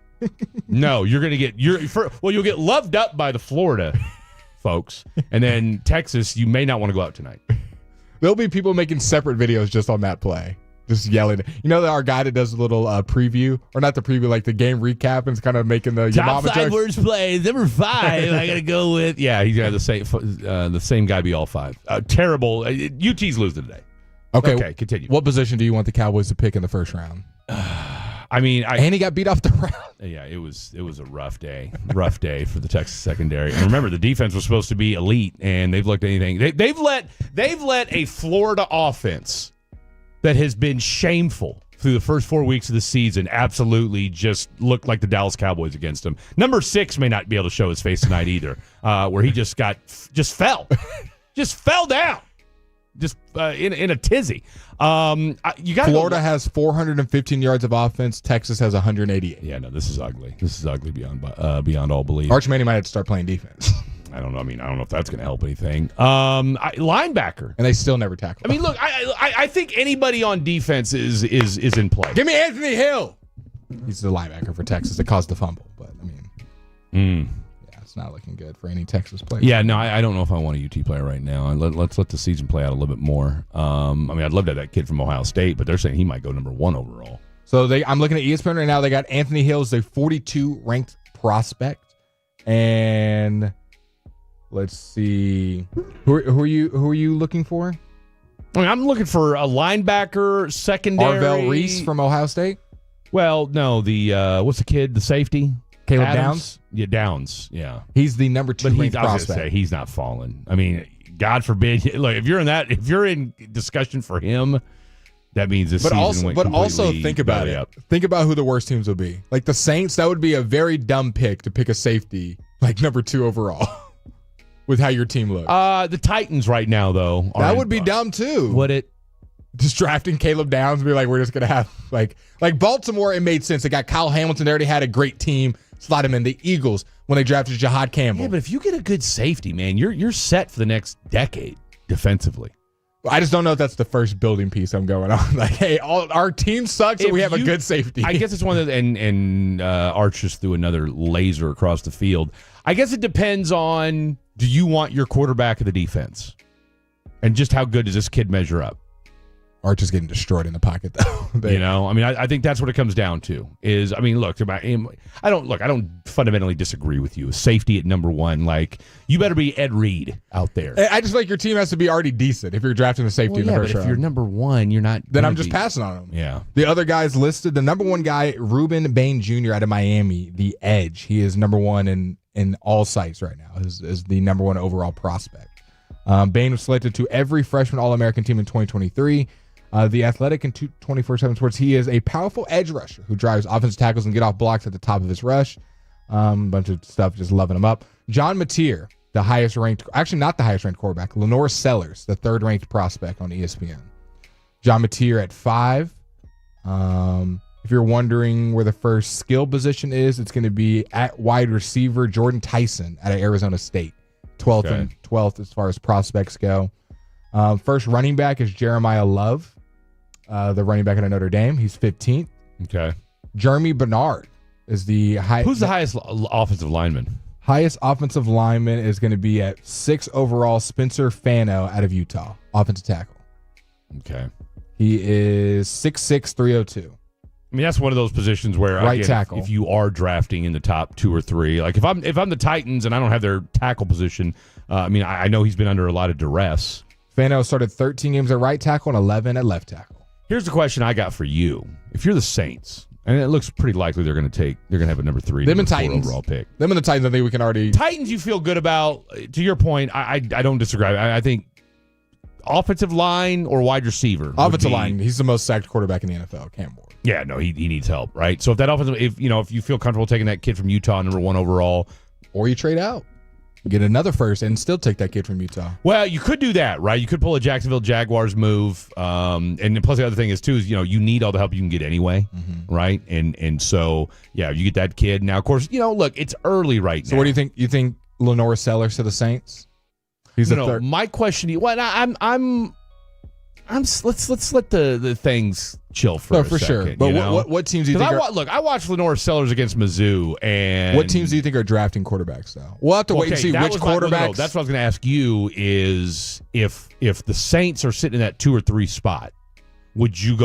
you're gonna get you'll get loved up by the Florida folks, and then Texas. You may not want to go out tonight. There'll be people making separate videos just on that play. Just yelling. You know our guy that does a little preview, or not the preview, like the game recap, and it's kind of making the top 5 worst plays. Number 5, I gotta go with. Yeah, he's got the same guy be all 5. Terrible. UT's losing today. Okay, continue. What position do you want the Cowboys to pick in the first round? I mean, and he got beat off the round. Yeah, it was a rough day for the Texas secondary. And remember, the defense was supposed to be elite, and they've looked anything. They've let a Florida offense that has been shameful through the first 4 weeks of the season absolutely just look like the Dallas Cowboys against them. Number 6 may not be able to show his face tonight either, where he just fell down. Just in a tizzy. Florida has 415 yards of offense. Texas has 188. Yeah, no, this is ugly. This is ugly beyond all belief. Arch Manning might have to start playing defense. I don't know. I mean, I don't know if that's going to help anything. Linebacker, and they still never tackle. I mean, look, I think anybody on defense is in play. Give me Anthony Hill. He's the linebacker for Texas that caused the fumble, but I mean, yeah, it's not looking good for any Texas player. Yeah, no, I don't know if I want a UT player right now. Let's let the season play out a little bit more. I mean, I'd love to have that kid from Ohio State, but they're saying he might go number 1 overall. So I'm looking at ESPN right now. They got Anthony Hill as a 42 ranked prospect, and let's see, who are you looking for? I mean, I'm looking for a linebacker, secondary. Arvell Reese from Ohio State. Well, no, the what's the kid, the safety? Caleb Downs? Yeah, Downs. Yeah. He's the number 2 ranked prospect. He's not falling. I mean, God forbid. Look, if you're in discussion for him, that means this season went completely also think about it. Up. Think about who the worst teams will be. Like the Saints, that would be a very dumb pick to pick a safety like number 2 overall with how your team looks. The Titans right now, though. That would be dumb too. Would it? Just drafting Caleb Downs and be like, we're just gonna have like Baltimore. It made sense. They got Kyle Hamilton. They already had a great team. Slide him in. The Eagles when they drafted Jahad Campbell. Yeah, but if you get a good safety, man, you're set for the next decade defensively. I just don't know if that's the first building piece I'm going on. Like, hey, our team sucks, and we have a good safety. I guess it's one of the, and Arch just threw another laser across the field. I guess it depends on, do you want your quarterback of the defense? And just how good does this kid measure up? Arch is getting destroyed in the pocket, though. I think that's what it comes down to. Look, I don't fundamentally disagree with you. Safety at number one, like, you better be Ed Reed out there. I just feel like your team has to be already decent if you're drafting the safety in the first round. If you're number one, you're not. Then I'm just passing on him. Yeah. The other guys listed, the number one guy, Reuben Bain Jr. out of Miami, the edge. He is number one in all sites right now. Is the number one overall prospect. Bain was selected to every freshman All-American team in 2023. The Athletic and 24/7 Sports, he is a powerful edge rusher who drives offensive tackles and get off blocks at the top of his rush. Bunch of stuff, just loving him up. John Mateer, the highest ranked, actually not the highest ranked quarterback. Lenore Sellers, the third ranked prospect on ESPN. John Mateer at 5. If you're wondering where the first skill position is, it's going to be at wide receiver Jordan Tyson out of Arizona State. 12th as far as prospects go. First running back is Jeremiah Love. The running back out of Notre Dame. He's 15th. Okay. Jeremy Bernard is the highest. Who's the highest offensive lineman? Highest offensive lineman is going to be at 6 overall, Spencer Fano out of Utah, offensive tackle. Okay. He is 6'6", 302. I mean, that's one of those positions where tackle. If you are drafting in the top 2 or 3, like if I'm the Titans and I don't have their tackle position, I know he's been under a lot of duress. Fano started 13 games at right tackle and 11 at left tackle. Here's the question I got for you: if you're the Saints, and it looks pretty likely they're going to have a number 3, them and Titans overall pick. Them and the Titans, I think we can already. Titans, you feel good about. To your point, I don't disagree. I think offensive line or wide receiver. Offensive line. He's the most sacked quarterback in the NFL. Cam Ward. Yeah, no, he needs help, right? So if that offensive, if you feel comfortable taking that kid from Utah, number 1 overall, or you trade out, get another first, and still take that kid from Utah. Well, you could do that, right? You could pull a Jacksonville Jaguars move, and plus the other thing is too is you need all the help you can get anyway, right? And so yeah, you get that kid now. Of course, look, it's early right now. So what do you think? You think Lenore Sellers to the Saints? He's the third. My question. Let's let the things chill for a second. Sure. But what teams do you think? I watched Lenore Sellers against Mizzou, and what teams do you think are drafting quarterbers though? We'll have to wait and see which quarterbacks. That's what I was going to ask you: is if the Saints are sitting in that 2 or 3 spot, would you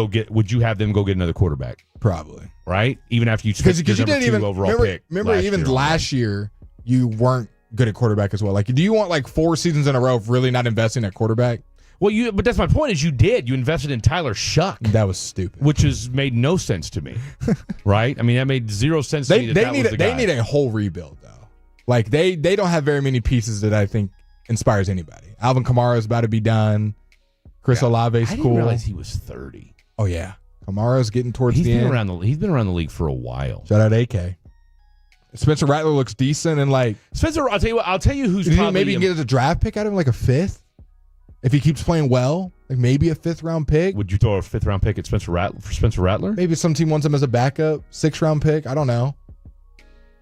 have them go get another quarterback? Probably. Right? Even after you because you didn't even overall pick. Remember even last year you weren't good at quarterback as well. Like, do you want like 4 seasons in a row of really not investing at quarterback? Well, but that's my point. Is you did. You invested in Tyler Shuck. That was stupid. Which has made no sense to me, right? I mean, that made 0 sense to me. They need a whole rebuild though. Like they don't have very many pieces that I think inspires anybody. Alvin Kamara is about to be done. Chris Olave's cool. I didn't realize he was 30. Oh yeah, Kamara's getting towards the end. He's been around the league for a while. Shout out AK. Spencer Rattler looks decent and like Spencer. I'll tell you who's probably maybe you can get a draft pick out of him, like a 5th. If he keeps playing well, like maybe a 5th round pick. Would you throw a 5th round pick at Spencer Rattler? Maybe some team wants him as a backup, 6th round pick. I don't know.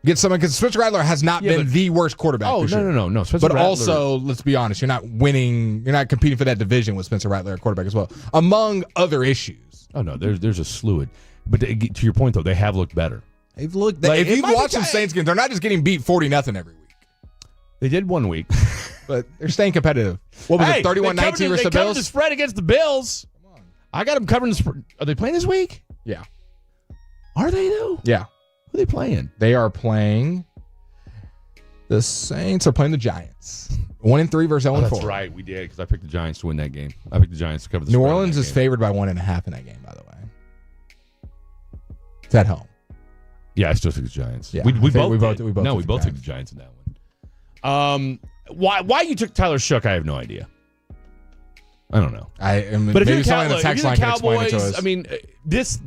Get someone because Spencer Rattler has not been the worst quarterback. Oh, no. But also, let's be honest, you're not winning. You're not competing for that division with Spencer Rattler at quarterback as well, among other issues. Oh no, there's a slew. But to your point though, they have looked better. They've looked. If you've watched some Saints games, they're not just getting beat 40-0 every week. They did one week. But they're staying competitive. What was it, 31-19 versus the Bills? They covered the spread against the Bills. Come on. I got them covering the spread. Are they playing this week? Yeah. Are they, though? Yeah. Who are they playing? They are playing... The Saints are playing the Giants. 1-3 versus 0-4. That's right. We did, because I picked the Giants to win that game. I picked the Giants to cover the New spread. Orleans is favored by 1.5 in that game, by the way. It's at home. Yeah, I still think the Giants. Yeah, we both took the Giants in that one. Why you took Tyler Shuck? I have no idea. I don't know. But if you're the text line can explain it to us. I mean, this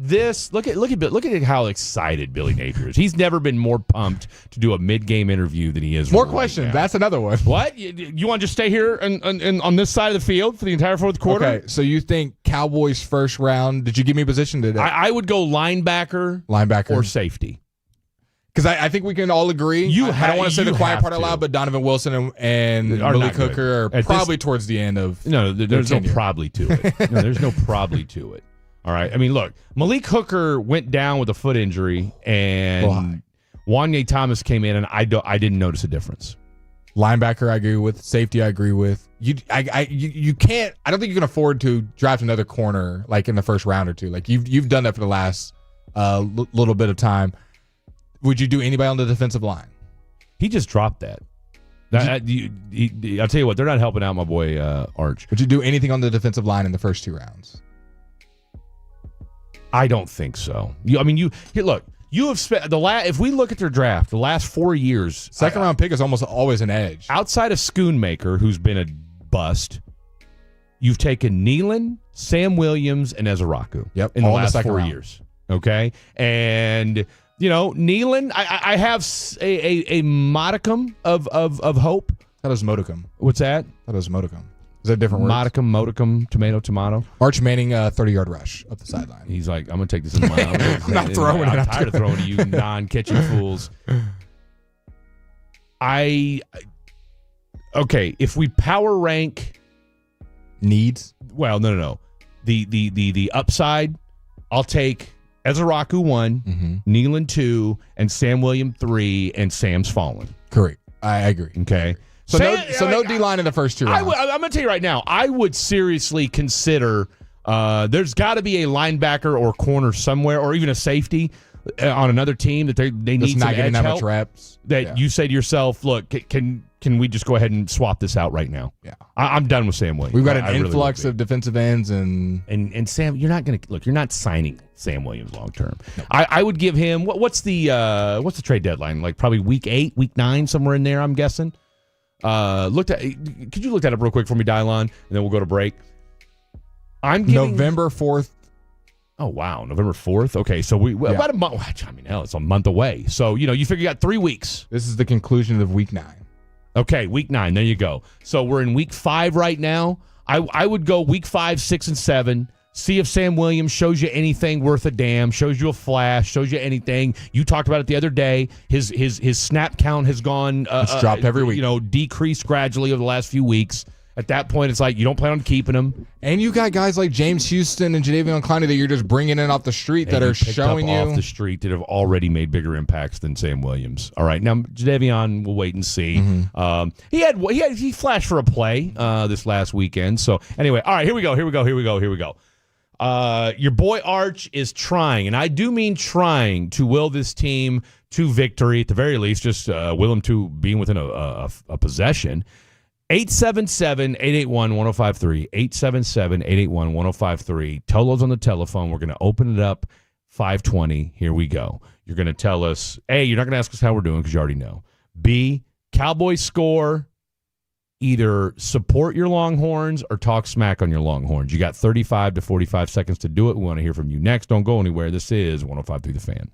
look at how excited Billy Napier is. He's never been more pumped to do a mid-game interview than he is. More right questions. now. That's another one. What? You want to just stay here and on this side of the field for the entire fourth quarter? Okay, so you think Cowboys first round. Did you give me a position today? I would go linebacker or safety. Because I think we can all agree. I don't want to say the quiet part out loud, but Donovan Wilson and Malik Hooker are probably towards the end of there's no probably to it. No, there's no probably to it. All right. I mean, look, Malik Hooker went down with a foot injury, and Wanye Thomas came in, and I didn't notice a difference. Linebacker, I agree with. Safety, I agree with. You can't. I don't think you can afford to draft another corner like in the first round or two. Like you've done that for the last little bit of time. Would you do anybody on the defensive line? He just dropped that. I'll tell you what, they're not helping out my boy Arch. Would you do anything on the defensive line in the first 2 rounds? I don't think so. You have spent if we look at their draft, the last 4 years, second round pick is almost always an edge. Outside of Schoonmaker, who's been a bust, you've taken Nealon, Sam Williams, and Ezeraku. Yep, in the all last in the 4 round. years. Okay, and Nealon, I have a modicum of hope. How does modicum? What's that? How does modicum? Is that a different word? Modicum, tomato. Arch Manning, 30-yard rush up the sideline. He's like, I'm going to take this in my own. I'm not throwing it. I'm tired of throwing to you non-catching fools. Okay, if we power rank needs, well, no. The upside, I'll take Ezeraku 1, Nealon 2, and Sam William 3, and Sam's fallen. Correct. I agree. Okay. So no D-line in the first 2 rounds. I'm going to tell you right now, I would seriously consider there's got to be a linebacker or corner somewhere, or even a safety on another team that they need not some getting edge that help. much reps. That you say to yourself, look, can we just go ahead and swap this out right now? Yeah. I'm done with Sam Williams. We've got an influx of defensive ends and Sam. You're not going to look. You're not signing Sam Williams long term. No. I would give him what's the trade deadline? Like probably week 8, week 9, somewhere in there. I'm guessing. Could you look that up real quick for me, Dylon, and then we'll go to break. I'm giving November 4th. Oh wow, November 4th. Okay, so about a month. I mean, hell, it's a month away. So you figure you got 3 weeks. This is the conclusion of week 9. Okay, week 9. There you go. So we're in week 5 right now. I would go week 5, 6, and 7. See if Sam Williams shows you anything worth a damn, shows you a flash, shows you anything. You talked about it the other day. His snap count has gone it's dropped every week. Decreased gradually over the last few weeks. At that point, it's like you don't plan on keeping him. And you got guys like James Houston and Jadeveon Clowney that you're just bringing in off the street that are showing you off the street that have already made bigger impacts than Sam Williams. All right, now Jadeveon, we'll wait and see. Mm-hmm. He flashed for a play this last weekend. So anyway, all right, here we go. Your boy Arch is trying, and I do mean trying, to will this team to victory, at the very least, just will him to being within a possession. 877-881-1053. 877-881-1053. Tolo's on the telephone. We're going to open it up 520. Here we go. You're going to tell us, A, you're not going to ask us how we're doing because you already know. B, Cowboys score. Either support your Longhorns or talk smack on your Longhorns. You got 35 to 45 seconds to do it. We want to hear from you next. Don't go anywhere. This is 105.3 The Fan.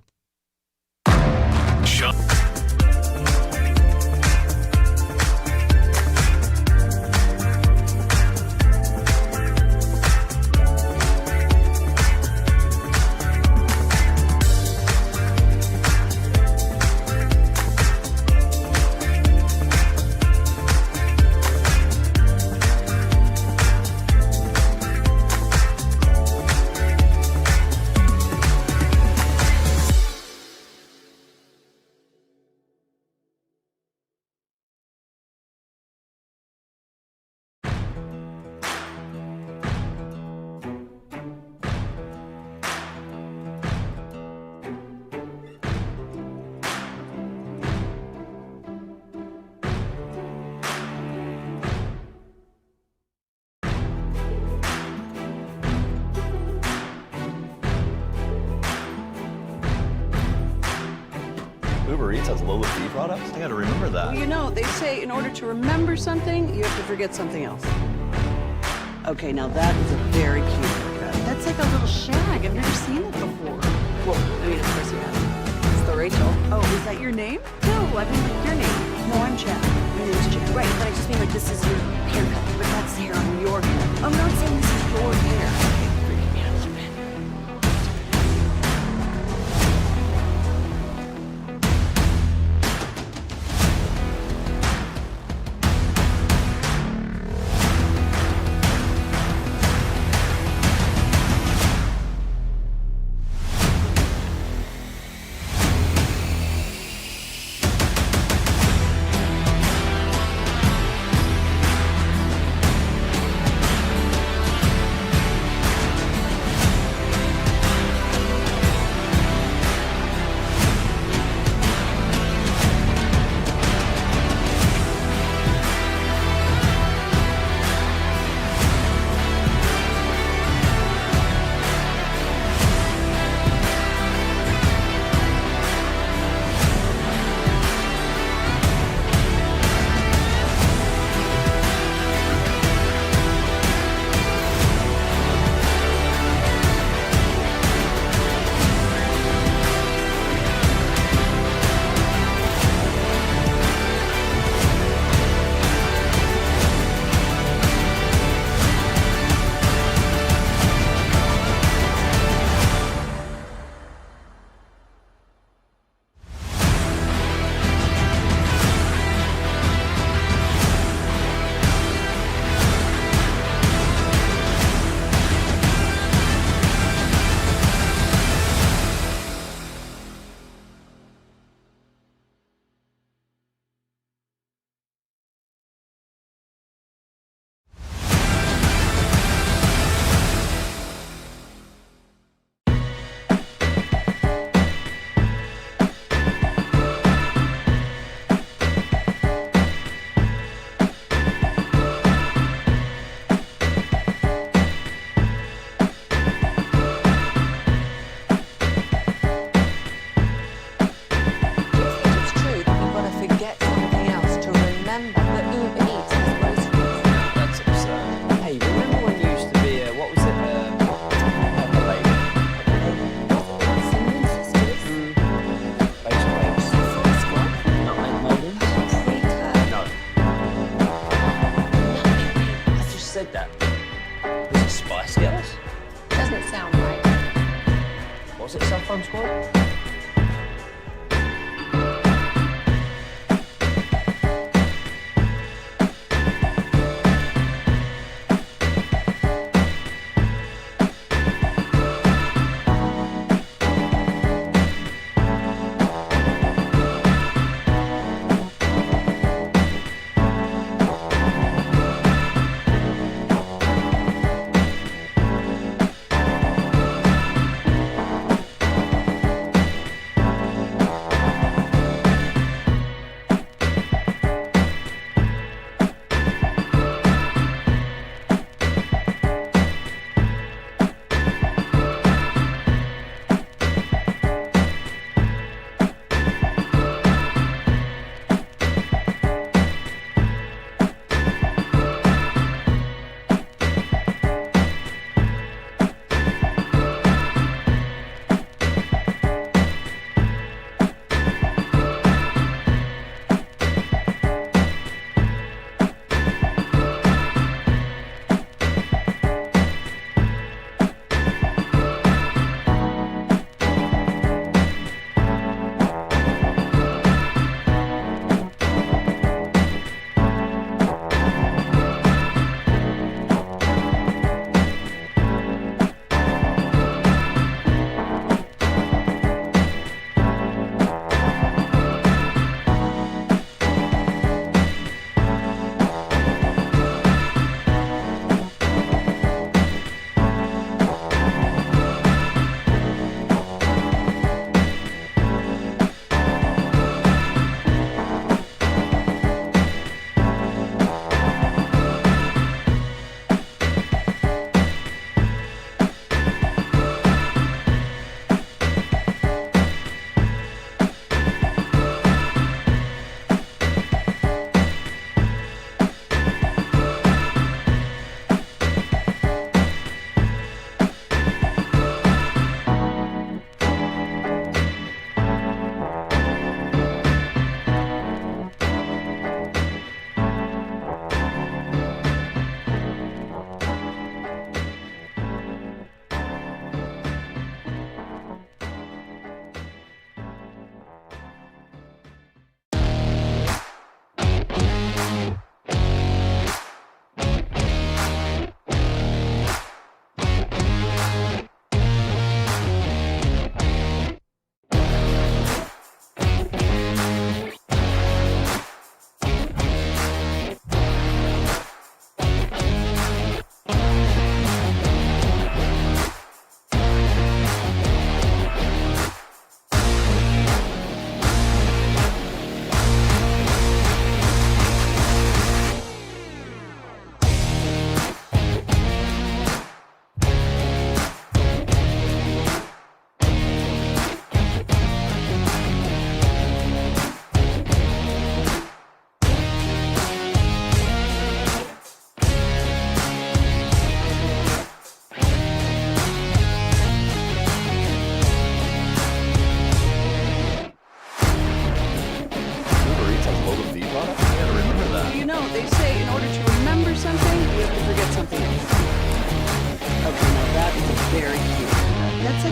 Uber Eats has low-fee products? I gotta remember that. Well, they say in order to remember something, you have to forget something else. Okay, now that is a very cute haircut. That's like a little shag. I've never seen it before. Well, I mean, of course you have. It's the Rachel. Oh, is that your name? No, I mean like your name. No, I'm Chad. My name's Chad. Right, but I just mean like this is your haircut, but that's hair on your hair. I'm not saying this is your hair. said that? Was it Spice Girls? Doesn't sound right. Was it Saffron Squad?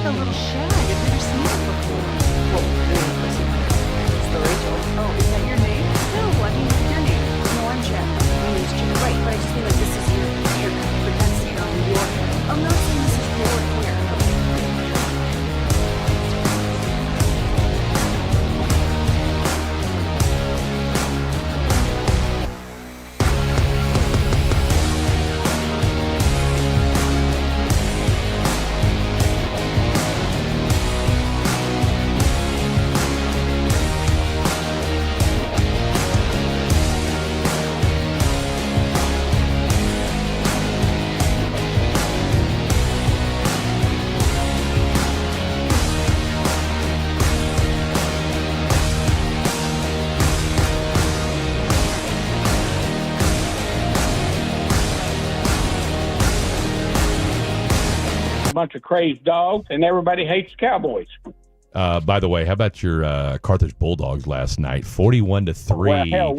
a little shag. I've never seen it before. Well, it's the Rachel. Oh, is that your name? No, I mean your name. No, I'm Jack. My name's Jack. Right, but I just mean like this is your haircut. But that's your hair. I'm not saying this is your hair. Bunch of crazed dogs, and everybody hates cowboys. By the way, how about your Carthage Bulldogs last night? 41-3. Well, hell,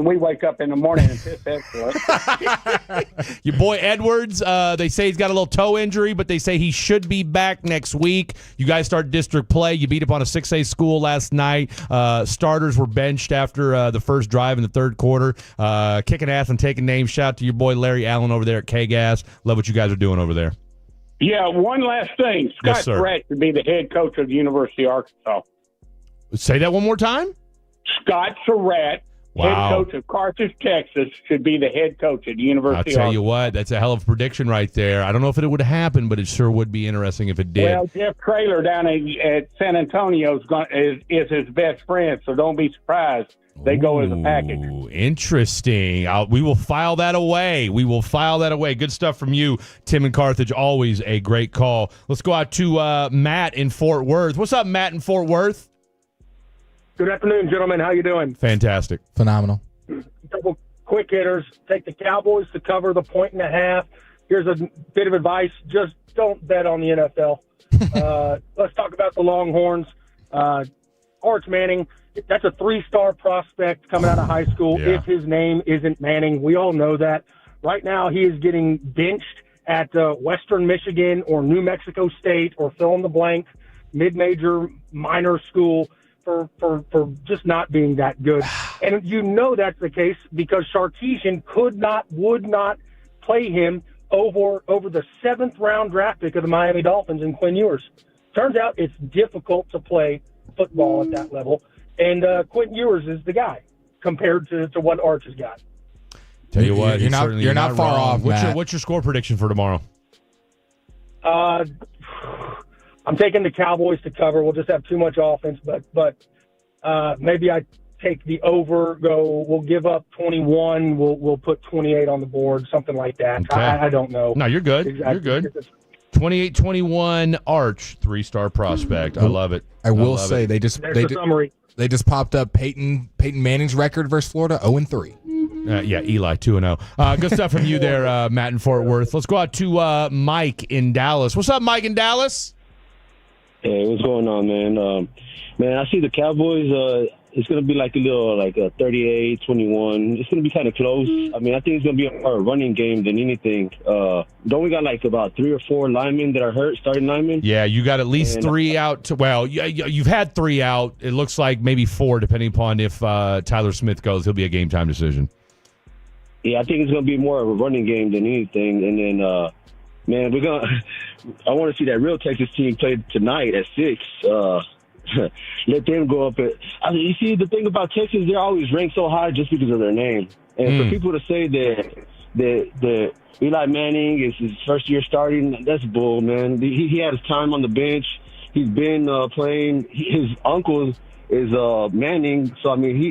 we wake up in the morning and piss that. Your boy Edwards, they say he's got a little toe injury, but they say he should be back next week. You guys start district play. You beat up on a 6A school last night. Starters were benched after the first drive in the third quarter. Kicking ass and taking names. Shout out to your boy Larry Allen over there at K-Gas. Love what you guys are doing over there. Yeah, one last thing. Scott Yes, sir. Surratt should be the head coach of the University of Arkansas. Say that one more time? Scott Surratt, Wow. head coach of Carthage, Texas, should be the head coach at the I'll University of tell Arkansas. you what, that's a hell of a prediction right there. I don't know if it would happen, but it sure would be interesting if it did. Well, Jeff Traylor down at San Antonio is his best friend, so don't be surprised. They go as a package. Ooh, interesting. We will file that away. Good stuff from you, Tim and Carthage. Always a great call. Let's go out to Matt in Fort Worth. What's up, Matt in Fort Worth? Good afternoon, gentlemen. How you doing? Fantastic. Phenomenal. A couple quick hitters. Take the Cowboys to cover the 1.5. Here's a bit of advice. Just don't bet on the NFL. Let's talk about the Longhorns. Arch Manning, that's a 3-star prospect coming out of high school. Yeah. If his name isn't Manning, we all know that. Right now, he is getting benched at Western Michigan or New Mexico State or fill in the blank mid-major minor school for just not being that good. And you know that's the case because Sarkisian would not play him over the 7th round draft pick of the Miami Dolphins in Quinn Ewers. Turns out it's difficult to play football at that level, and Quentin Ewers is the guy compared to what Arch has got. Tell you what, you're not far wrong. off, Matt. What's your score prediction for tomorrow? I'm taking the Cowboys to cover. We'll just have too much offense, but maybe I take the over. We'll give up 21. We'll put 28 on the board, something like that. Okay. I don't know. No, you're good. Exactly. You're good. 28-21 Arch, 3-star prospect. I love it. I will say they just popped up Peyton Manning's record versus Florida, 0-3. Yeah, Eli 2-0. Good stuff from you there, Matt in Fort Worth. Let's go out to Mike in Dallas. What's up, Mike in Dallas? Hey, what's going on, man? Man, I see the Cowboys. It's going to be like a 38-21. It's going to be kind of close. I mean, I think it's going to be a running game than anything. Don't we got like about 3 or 4 linemen that are hurt, starting linemen? Yeah, you got at least 3 out. You've had 3 out. It looks like maybe 4, depending upon if Tyler Smith goes. He'll be a game-time decision. Yeah, I think it's going to be more of a running game than anything. And then, man, I want to see that real Texas team play tonight at 6. Let them go up. You see, the thing about Texas, they're always ranked so high just because of their name. And for people to say that Eli Manning is his first year starting, that's bull, man. He had his time on the bench. He's been playing. His uncle is Manning, so I mean, he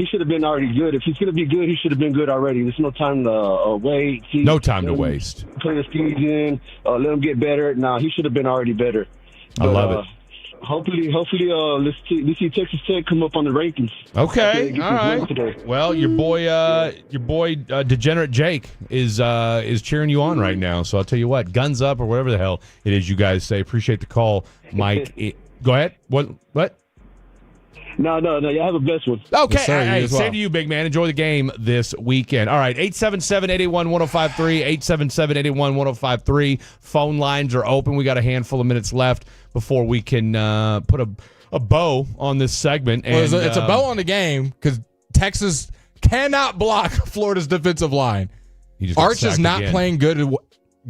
should have been already good. If he's going to be good, he should have been good already. There's no time to wait. No time to waste. Play the season, let him get better. Nah, he should have been already better. I love it. Hopefully, let's see Texas Tech come up on the rankings. Okay, all right. Well, your boy, Degenerate Jake is cheering you on right now. So I'll tell you what, guns up or whatever the hell it is you guys say. Appreciate the call, Mike. Go ahead. What? No. Y'all have a blessed one. Okay. Yes, sir, Hey, you as well. same to you, big man. Enjoy the game this weekend. All right. 877-881-1053. 877-881-1053. Phone lines are open. We got a handful of minutes left before we can put a bow on this segment. Well, And it's a bow on the game because Texas cannot block Florida's defensive line. just got Arch is sacked not again. playing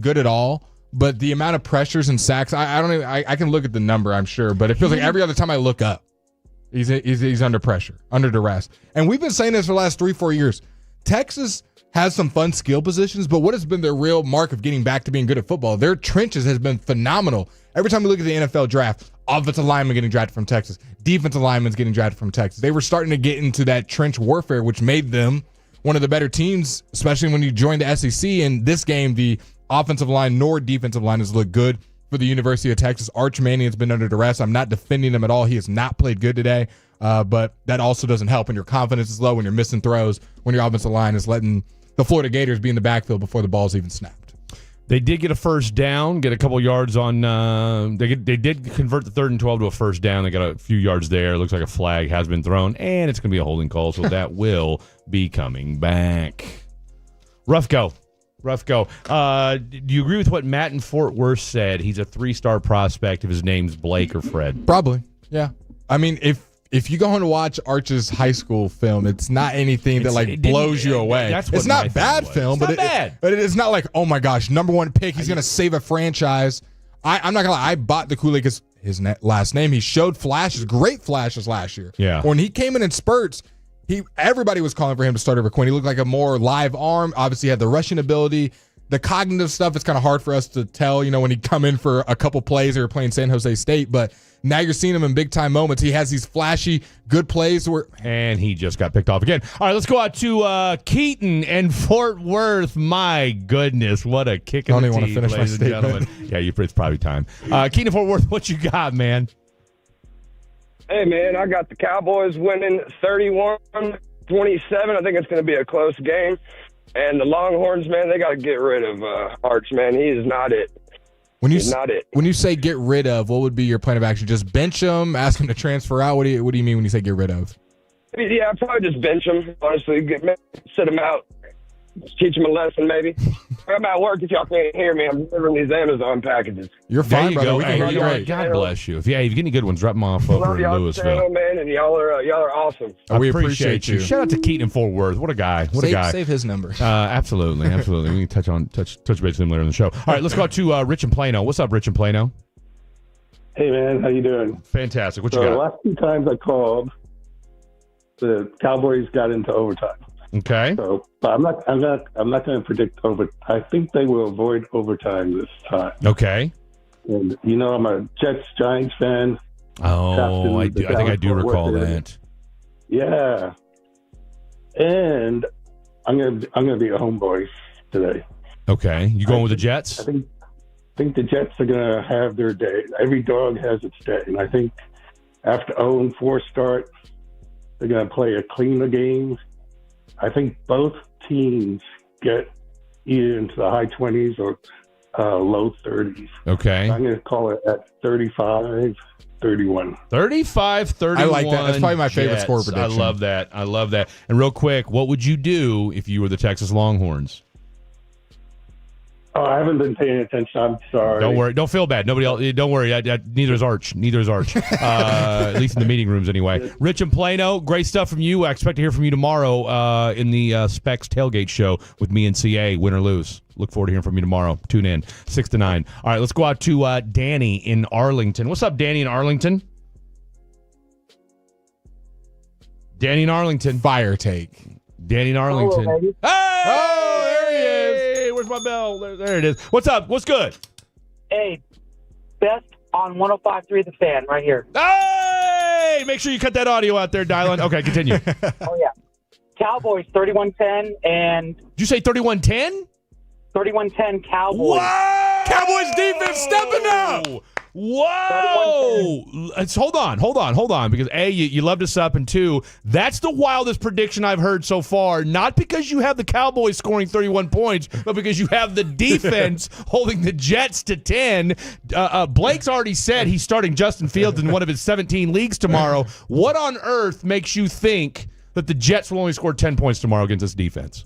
good at all. But the amount of pressures and sacks, I can look at the number, I'm sure, but it feels like every other time I look up, he's under pressure, under duress. And we've been saying this for the last 3-4 years. Texas has some fun skill positions, but what has been their real mark of getting back to being good at football? Their trenches has been phenomenal. Every time we look at the NFL draft, offensive linemen getting drafted from Texas, defensive linemen getting drafted from Texas. They were starting to get into that trench warfare, which made them one of the better teams, especially when you join the SEC. In this game, the offensive line nor defensive line has looked good for the University of Texas. Arch Manning has been under duress. I'm not defending him at all. He has not played good today, but that also doesn't help when your confidence is low, when you're missing throws, when your offensive line is letting the Florida Gators be in the backfield before the ball's even snapped. They did get a first down, get a couple yards on. They did convert the 3rd and 12 to a first down. They got a few yards there. Looks like a flag has been thrown, and it's going to be a holding call, so that will be coming back. Rough go. Do you agree with what Matt in Fort Worth said? He's a 3-star prospect if his name's Blake or Fred. Probably, yeah. I mean, if you go and watch Arch's high school film, it's not anything that like blows you away. It's not bad film, but it is not like, oh my gosh, number 1 pick. He's going to save a franchise. I'm not going to lie. I bought the Kool-Aid because his last name. He showed flashes, great flashes last year. Yeah. When he came in spurts, everybody was calling for him to start over Quinn. He looked like a more live arm. Obviously, he had the rushing ability. The cognitive stuff, it's kind of hard for us to tell, when he'd come in for a couple plays or playing San Jose State, but now you're seeing him in big-time moments. He has these flashy, good plays. And he just got picked off again. All right, let's go out to Keaton and Fort Worth. My goodness, what a kick in the teeth, want to finish my ladies and statement. gentlemen. Yeah, it's probably time. Keaton and Fort Worth, what you got, man? Hey, man, I got the Cowboys winning 31-27. I think it's going to be a close game. And the Longhorns, man, they got to get rid of Arch, man. He is not it. He's not it. When you say get rid of, what would be your plan of action? Just bench him, ask him to transfer out? What do you mean when you say get rid of? Yeah, I'd probably just bench him, honestly. Sit him out. Teach him a lesson, maybe. I'm at work if y'all can't hear me. I'm delivering these Amazon packages. You're fine, there you brother. Go. We can hear you great. God bless you. If you get any good ones, drop them off over Love in y'all Louisville. channel, man, and y'all are awesome. We appreciate you. Shout out to Keaton in Fort Worth. What a guy. What a guy. Save his number. Absolutely. We can touch base with him later in the show. All right, let's go out to Rich in Plano. What's up, Rich in Plano? Hey, man. How you doing? Fantastic. What you The got? last 2 times I called, the Cowboys got into overtime. Okay. So, but I'm not going to predict over. I think they will avoid overtime this time. Okay. And I'm a Jets-Giants fan. Oh, I think I do recall that. Yeah. And I'm gonna be a homeboy today. Okay. You going with the Jets? I think the Jets are gonna have their day. Every dog has its day, and I think after 0-4 start, they're gonna play a cleaner game. I think both teams get either into the high 20s or low 30s. Okay. I'm going to call it at 35-31. 35-31. I like that. That's probably my favorite score prediction. I love that. And real quick, what would you do if you were the Texas Longhorns? Oh, I haven't been paying attention. I'm sorry. Don't worry. Don't feel bad. Nobody else. Don't worry. Neither is Arch. At least in the meeting rooms, anyway. Rich and Plano, great stuff from you. I expect to hear from you tomorrow in the Specs Tailgate Show with me and CA. Win or lose. Look forward to hearing from you tomorrow. Tune in 6 to 9. All right, let's go out to Danny in Arlington. What's up, Danny in Arlington? Danny in Arlington. Fire take. Danny in Arlington. Hello, Hey! Oh, there he is. Where's my bell? There it is. What's up? What's good? Hey, best on 105.3 The Fan right here. Hey! Make sure you cut that audio out there, Dylan. Okay, continue. Oh, yeah. Cowboys 31-10 and... Did you say 31-10? 31-10 Cowboys. Wow! Cowboys defense stepping up! Whoa! Hold on. Because A, you loved us up, and 2, that's the wildest prediction I've heard so far. Not because you have the Cowboys scoring 31 points, but because you have the defense holding the Jets to 10. Blake's already said he's starting Justin Fields in one of his 17 leagues tomorrow. What on earth makes you think that the Jets will only score 10 points tomorrow against this defense?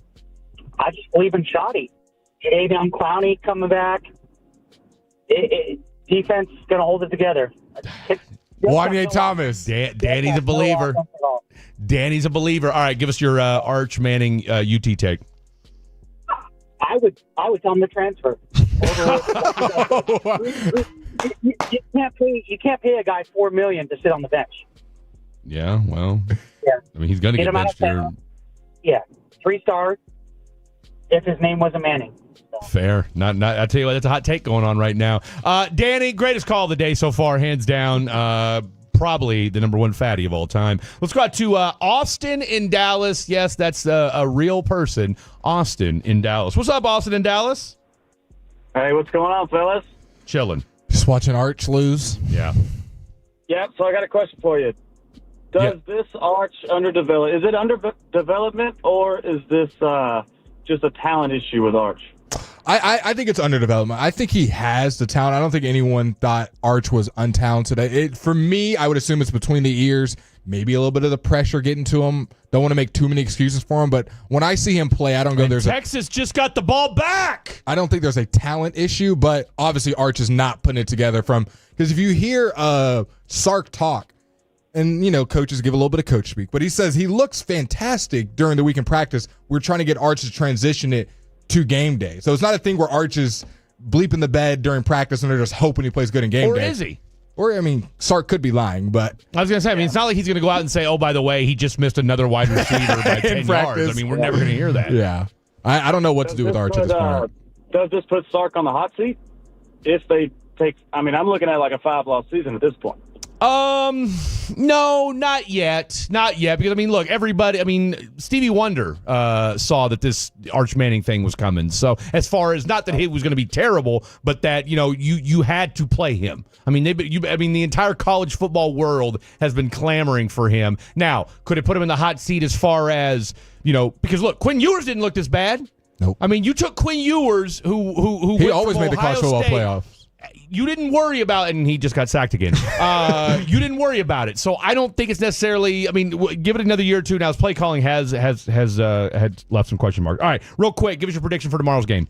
I just believe in Shoddy. Jadeveon Clowney coming back. Defense is going to hold it together. Wanye Thomas. Danny's a believer. Danny's a believer. All right, give us your Arch Manning UT take. I would tell him to transfer. You can't pay a guy $4 million to sit on the bench. Yeah, well, yeah. I mean, he's going to get benched here. Yeah, 3 stars. If his name wasn't Manning. Fair. Not. I tell you what, that's a hot take going on right now. Danny, greatest call of the day so far, hands down. Probably the number 1 fatty of all time. Let's go out to Austin in Dallas. Yes, that's a real person. Austin in Dallas. What's up, Austin in Dallas? Hey, what's going on, fellas? Chilling. Just watching Arch lose. Yeah. Yeah. So I got a question for you. Does this Arch underdevelop? Is it underdevelopment, or is this just a talent issue with Arch? I think it's underdevelopment. I think he has the talent. I don't think anyone thought Arch was untalented. For me, I would assume it's between the ears, maybe a little bit of the pressure getting to him. Don't want to make too many excuses for him, but when I see him play, I don't go, Texas just got the ball back. I don't think there's a talent issue, but obviously Arch is not putting it together because if you hear Sark talk, and, coaches give a little bit of coach speak, but he says he looks fantastic during the week in practice. We're trying to get Arch to transition it to game day. So it's not a thing where Arch is bleeping the bed during practice and they're just hoping he plays good in game day. Or is he? Or, Sark could be lying, but... I was going to say, it's not like he's going to go out and say, oh, by the way, he just missed another wide receiver by 10 yards. We're never going to hear that. Yeah. I don't know what to do with Arch at this point. Does this put Sark on the hot seat? If they take... I'm looking at like a 5-loss season at this point. No, not yet. Not yet. Because, look, everybody, Stevie Wonder saw that this Arch Manning thing was coming. So, as far as, not that he was going to be terrible, but that, you had to play him. The entire college football world has been clamoring for him. Now, could it put him in the hot seat as far as, because, look, Quinn Ewers didn't look this bad. Nope. You took Quinn Ewers, who he always made the college football playoffs. You didn't worry about it, and he just got sacked again. You didn't worry about it, so I don't think it's necessarily. Give it another year or two. Now his play calling has left some question marks. All right, real quick, give us your prediction for tomorrow's game.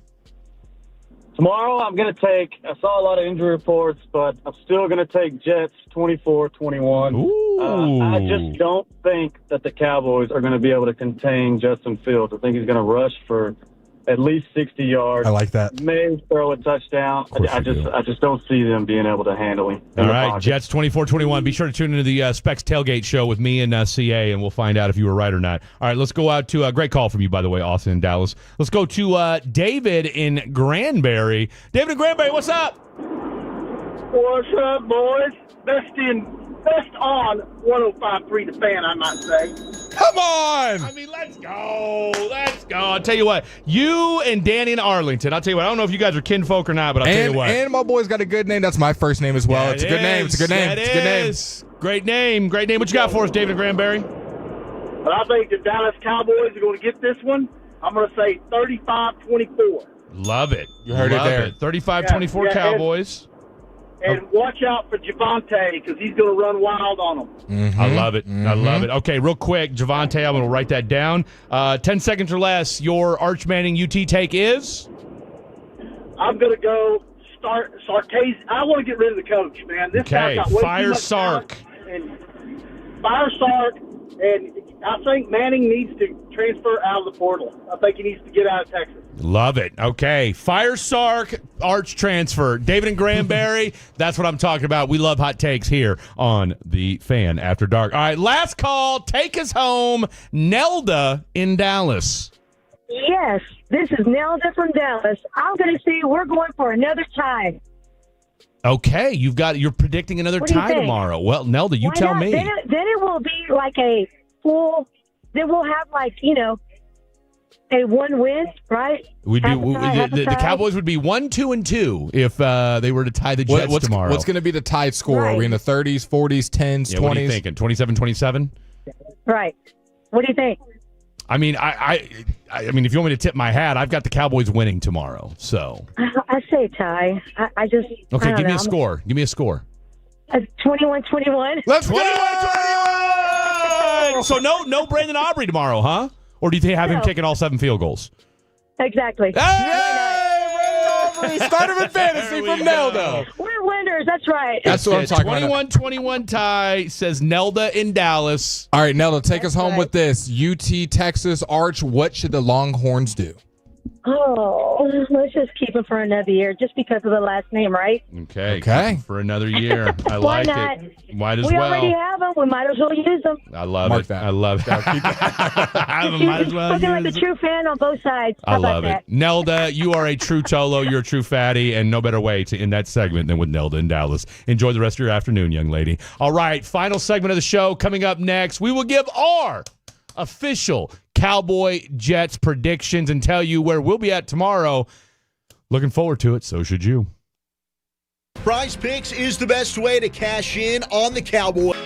Tomorrow, I'm going to take. I saw a lot of injury reports, but I'm still going to take Jets 24-21. I just don't think that the Cowboys are going to be able to contain Justin Fields. I think he's going to rush for at least 60 yards. I like that. May throw a touchdown. I just don't see them being able to handle him. All right, Jets 24-21. Be sure to tune into the Specs Tailgate Show with me and CA, and we'll find out if you were right or not. All right, let's go out to a great call from you, by the way, Austin in Dallas. Let's go to David in Granbury. David in Granbury, what's up? What's up, boys? Best on 105.3 The Fan, I might say. Come on! Let's go. Let's go. I'll tell you what. You and Danny in Arlington. I'll tell you what. I don't know if you guys are kinfolk or not, but I'll tell you what. And my boy's got a good name. That's my first name as well. Yeah, it's a good name. It's a good name. It's a good name. Great name. Great name. What you got for us, David Granberry? But I think the Dallas Cowboys are going to get this one. I'm going to say 35-24. Love it. You heard it there. 35-24 Cowboys. And watch out for Javonte because he's going to run wild on them. Mm-hmm. I love it. Mm-hmm. I love it. Okay, real quick, Javonte, I'm going to write that down. 10 seconds or less, your Arch Manning UT take is? I'm going to go start Sarkisian. I want to get rid of the coach, man. This guy's got way fire too much Sark. And fire Sark. And I think Manning needs to transfer out of the portal. I think he needs to get out of Texas. Love it. Okay. Fire Sark, Arch transfer. David and Granberry, that's what I'm talking about. We love hot takes here on the Fan After Dark. All right, last call. Take us home. Nelda in Dallas. Yes, this is Nelda from Dallas. I'm going to say we're going for another tie. Okay, you're predicting another tie tomorrow. Well, Nelda, you tell me. Then it will be like a full. Then we'll have a one win, right? The Cowboys would be 1-2-2 if they were to tie the Jets tomorrow. What's going to be the tied score? Right. Are we in the 30s, 40s, 10s, 20s? What are you thinking? 27-27? Right. What do you think? I mean, if you want me to tip my hat, I've got the Cowboys winning tomorrow. So I say tie. I just okay. Give me a score. Give me a score. 21-21. Let's go. 21-21. So no Brandon Aubrey tomorrow, huh? Or do you have him kicking all 7 field goals? Exactly. Hey, Starter in fantasy from Nelda. We're winners. That's right. That's what I'm talking about. 21-21 tie, says Nelda in Dallas. All right, Nelda, take us home with this. UT, Texas, Arch, what should the Longhorns do? Oh, let's just keep it for another year just because of the last name, right? Okay. For another year. I like it. Might as well. We already have them. We might as well use them. I love it. I love it. Might as well use like a true fan on both sides. I love it. Nelda, you are a true Tolo. You're a true fatty, and no better way to end that segment than with Nelda in Dallas. Enjoy the rest of your afternoon, young lady. All right, final segment of the show coming up next. We will give our official Cowboy Jets predictions and tell you where we'll be at tomorrow. Looking forward to it. So should you. Prize Picks is the best way to cash in on the Cowboys.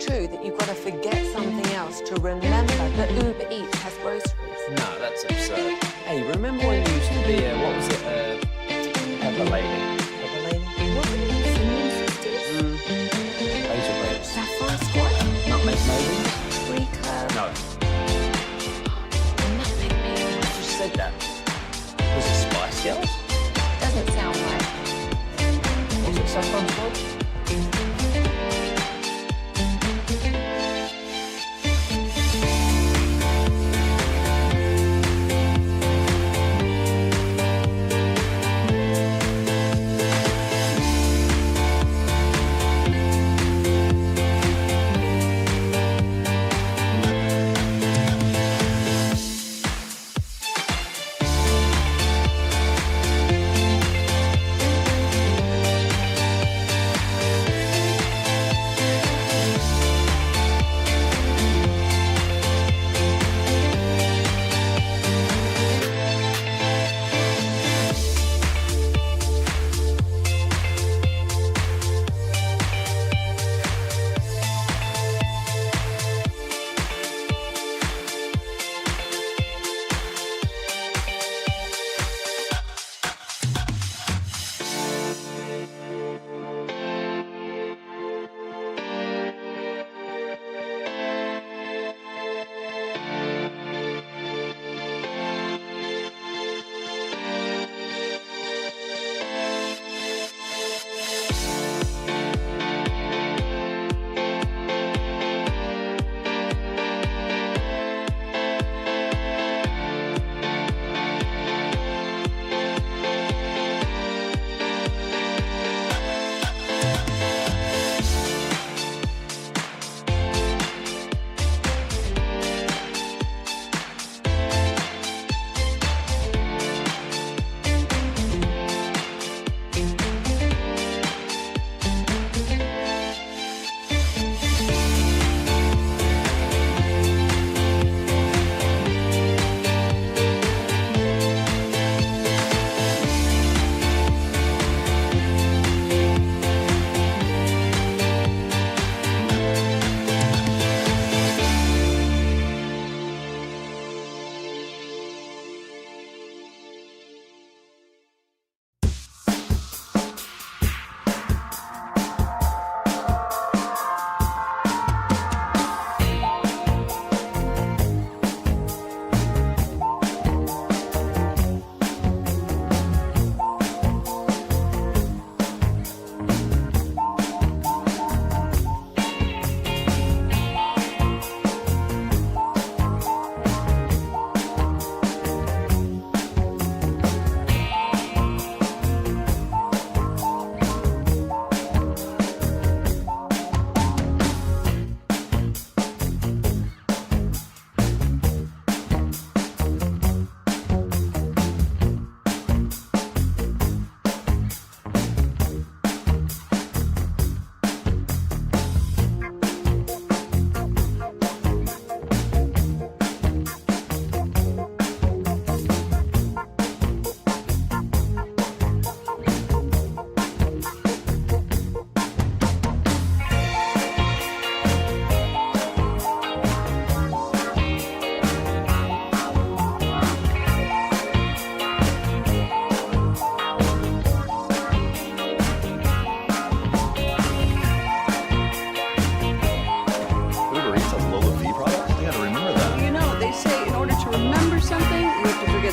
true that you've got to forget something else to remember that Uber Eats has groceries? No, that's absurd. Hey, remember when you used to be, what was it, Pepper Lady? Pepper Lady? What are these? Cinnamon Sisters? Razor Blades. Sapphire Squad? Nutmeg maybe? Rico? No. Nutmeg maybe? I just said that. Was it Spice Girls? Doesn't sound right. Was it Saffron Squad?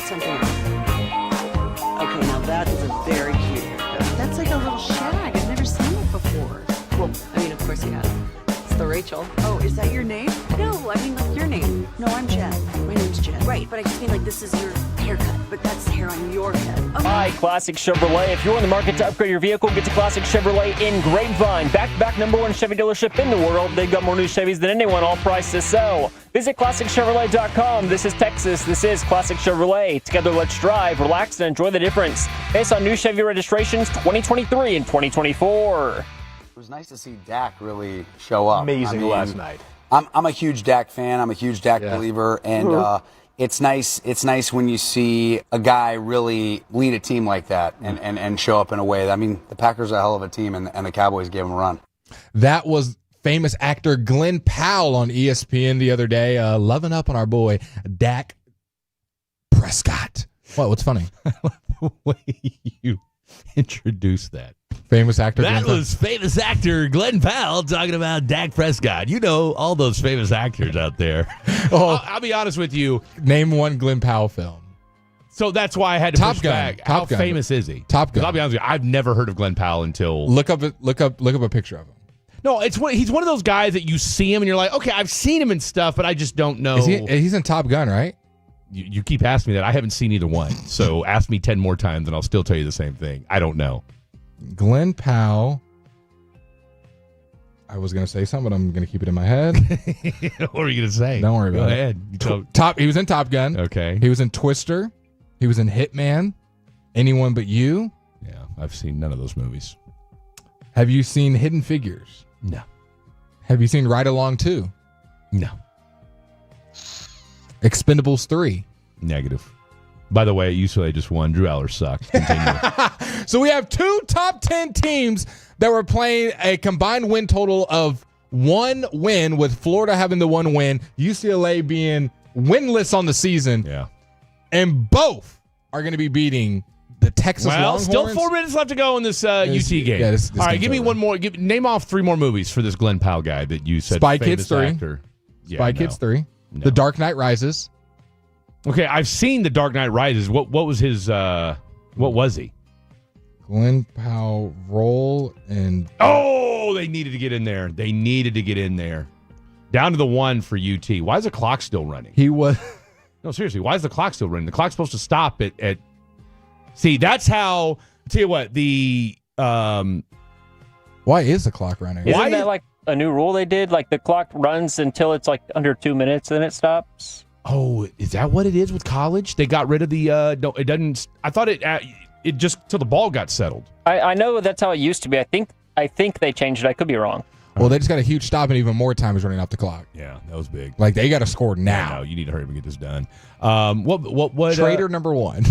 something else. Okay, now that is a very cute haircut. That's like a little shag. I've never seen it before. Well, I mean, of course you have. It's the Rachel. Oh, is that your name? No, I mean, like your name. No, I'm Jen. My name's Jen. Right, but I just mean like this is your haircut, but that's hair on your head. Oh, Hi, Classic Chevrolet. If you're in the market to upgrade your vehicle, get to Classic Chevrolet in Grapevine. Back-to-back #1 Chevy dealership in the world. They've got more new Chevys than anyone, all priced to sell. Visit ClassicChevrolet.com. This is Texas. This is Classic Chevrolet. Together, let's drive, relax, and enjoy the difference. Based on new Chevy registrations 2023 and 2024. It was nice to see Dak really show up. Amazing last night. I'm a huge Dak fan. I'm a huge Dak believer, and it's nice. It's nice when you see a guy really lead a team like that and show up in a way. I mean, the Packers are a hell of a team, and the Cowboys gave them a run. That was famous actor Glenn Powell on ESPN the other day, loving up on our boy Dak Prescott. What's funny? The way you introduced that. Famous actor. That was famous actor Glenn Powell talking about Dak Prescott. You know all those famous actors out there. I'll be honest with you. Name one Glenn Powell film. So that's why I had to Top push Gun. back. Top How Gun. famous is he? Top Gun. I'll be honest with you. I've never heard of Glenn Powell until look up a picture of him. No, he's one of those guys that you see him and you're like, okay, I've seen him and stuff, but I just don't know. He's in Top Gun, right? You keep asking me that. I haven't seen either one. So ask me 10 more times and I'll still tell you the same thing. I don't know. Glenn Powell. I was going to say something, but I'm going to keep it in my head. What were you going to say? Don't worry about Go it. ahead. He was in Top Gun. Okay. He was in Twister. He was in Hitman. Anyone But You. Yeah, I've seen none of those movies. Have you seen Hidden Figures? No. Have you seen Ride Along 2? No. Expendables 3? Negative. By the way, at UCLA just won. Drew Aller sucks. Continue. So we have two top 10 teams that were playing a combined win total of 1 win, with Florida having the 1 win, UCLA being winless on the season. Yeah. And both are going to be beating the Texas Longhorns. Still 4 minutes left to go in this UT game. Yeah, this all right, game's give me over. one more. Name off 3 more movies for this Glenn Powell guy that you said. Spy famous Kids 3. Actor. Yeah, Spy no. Kids 3. No. The Dark Knight Rises. Okay, I've seen The Dark Knight Rises. What was his? What was he? Glenn Powell role and Oh, they needed to get in there. They needed to get in there. Down to the 1 for UT. Why is the clock still running? he was. No, seriously. Why is the clock still running? The clock's supposed to stop at. See, that's how. I'll tell you what. Why is the clock running? Isn't that like a new rule they did? Like the clock runs until it's like under 2 minutes, then it stops. Oh, is that what it is with college? They got rid of the. No, it doesn't. I thought it just till the ball got settled. I know that's how it used to be. I think they changed it. I could be wrong. Well, they just got a huge stop, and even more time is running off the clock. Yeah, that was big. Like they got to score now. No, you need to hurry up and get this done. What? Trader number 1.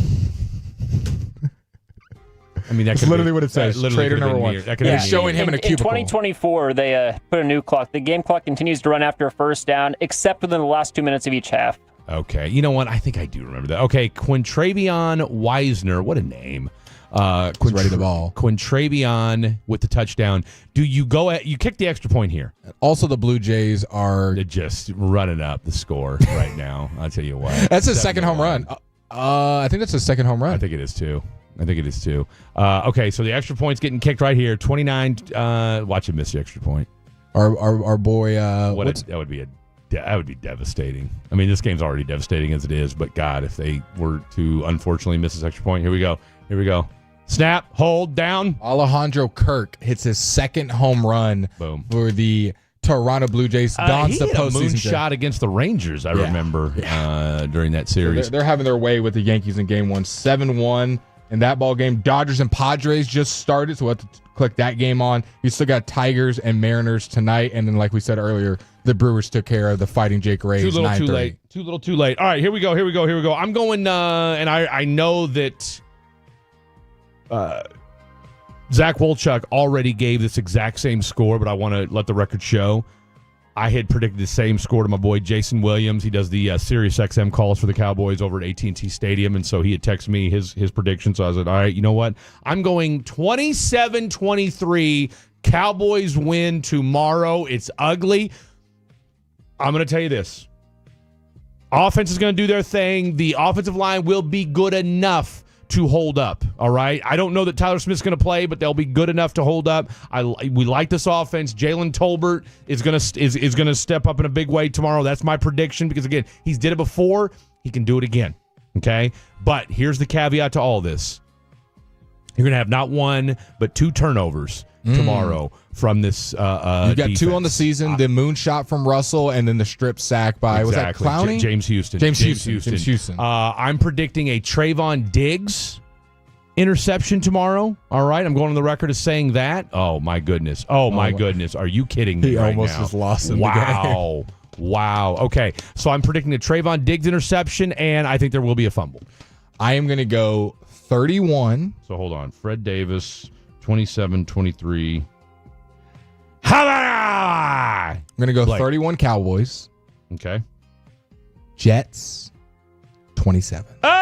I mean, that's literally what it says. Trader number 1. They're showing him in a cubicle. In 2024, they put a new clock. The game clock continues to run after a first down, except within the last 2 minutes of each half. Okay, you know what? I think I do remember that. Okay, Quintravion Wisner, what a name. Ready the ball. Quintravion with the touchdown. Do you go at? You kick the extra point here. Also, the Blue Jays are They're just running up the score right now. I'll tell you what. That's his second home run. I think that's his second home run. I think it is too. Okay, so the extra point's getting kicked right here. 29. Watch him miss the extra point. Our boy. That would be devastating. I mean, this game's already devastating as it is, but God, if they were to unfortunately miss this extra point, here we go. Snap, hold, down. Alejandro Kirk hits his second home run. Boom. For the Toronto Blue Jays. He Dons the hit a postseason moonshot against the Rangers, I remember, during that series. They're having their way with the Yankees in game 1. 7-1 in that ball game. Dodgers and Padres just started, so we'll have to click that game on. You still got Tigers and Mariners tonight, and then like we said earlier, the Brewers took care of the Fighting Jake Rays. Too little, 9-3. too late. Too little, too late. All right, here we go. I'm going, and I know that Zach Wolchuk already gave this exact same score, but I want to let the record show. I had predicted the same score to my boy Jason Williams. He does the Sirius XM calls for the Cowboys over at AT&T Stadium, and so he had texted me his prediction. So I was like, all right, you know what? I'm going 27-23. Cowboys win tomorrow. It's ugly. I'm going to tell you this. Offense is going to do their thing. The offensive line will be good enough to hold up, all right? I don't know that Tyler Smith's going to play, but they'll be good enough to hold up. We like this offense. Jalen Tolbert is going to step up in a big way tomorrow. That's my prediction because, again, he's did it before. He can do it again, okay? But here's the caveat to all this. You're going to have not 1, but 2 turnovers tomorrow from this You got defense. 2 on the season, the moonshot from Russell, and then the strip sack by, was that Clowney? James Houston. James Houston. I'm predicting a Trayvon Diggs interception tomorrow. All right, I'm going on the record as saying that. Oh, my goodness. My goodness. Are you kidding me He right almost now? just lost in the game. Wow. Okay, so I'm predicting a Trayvon Diggs interception, and I think there will be a fumble. I am going to go 31. So hold on. Fred Davis, 27-23. How about I'm going to go Blake. 31 Cowboys. Okay. Jets 27. Oh!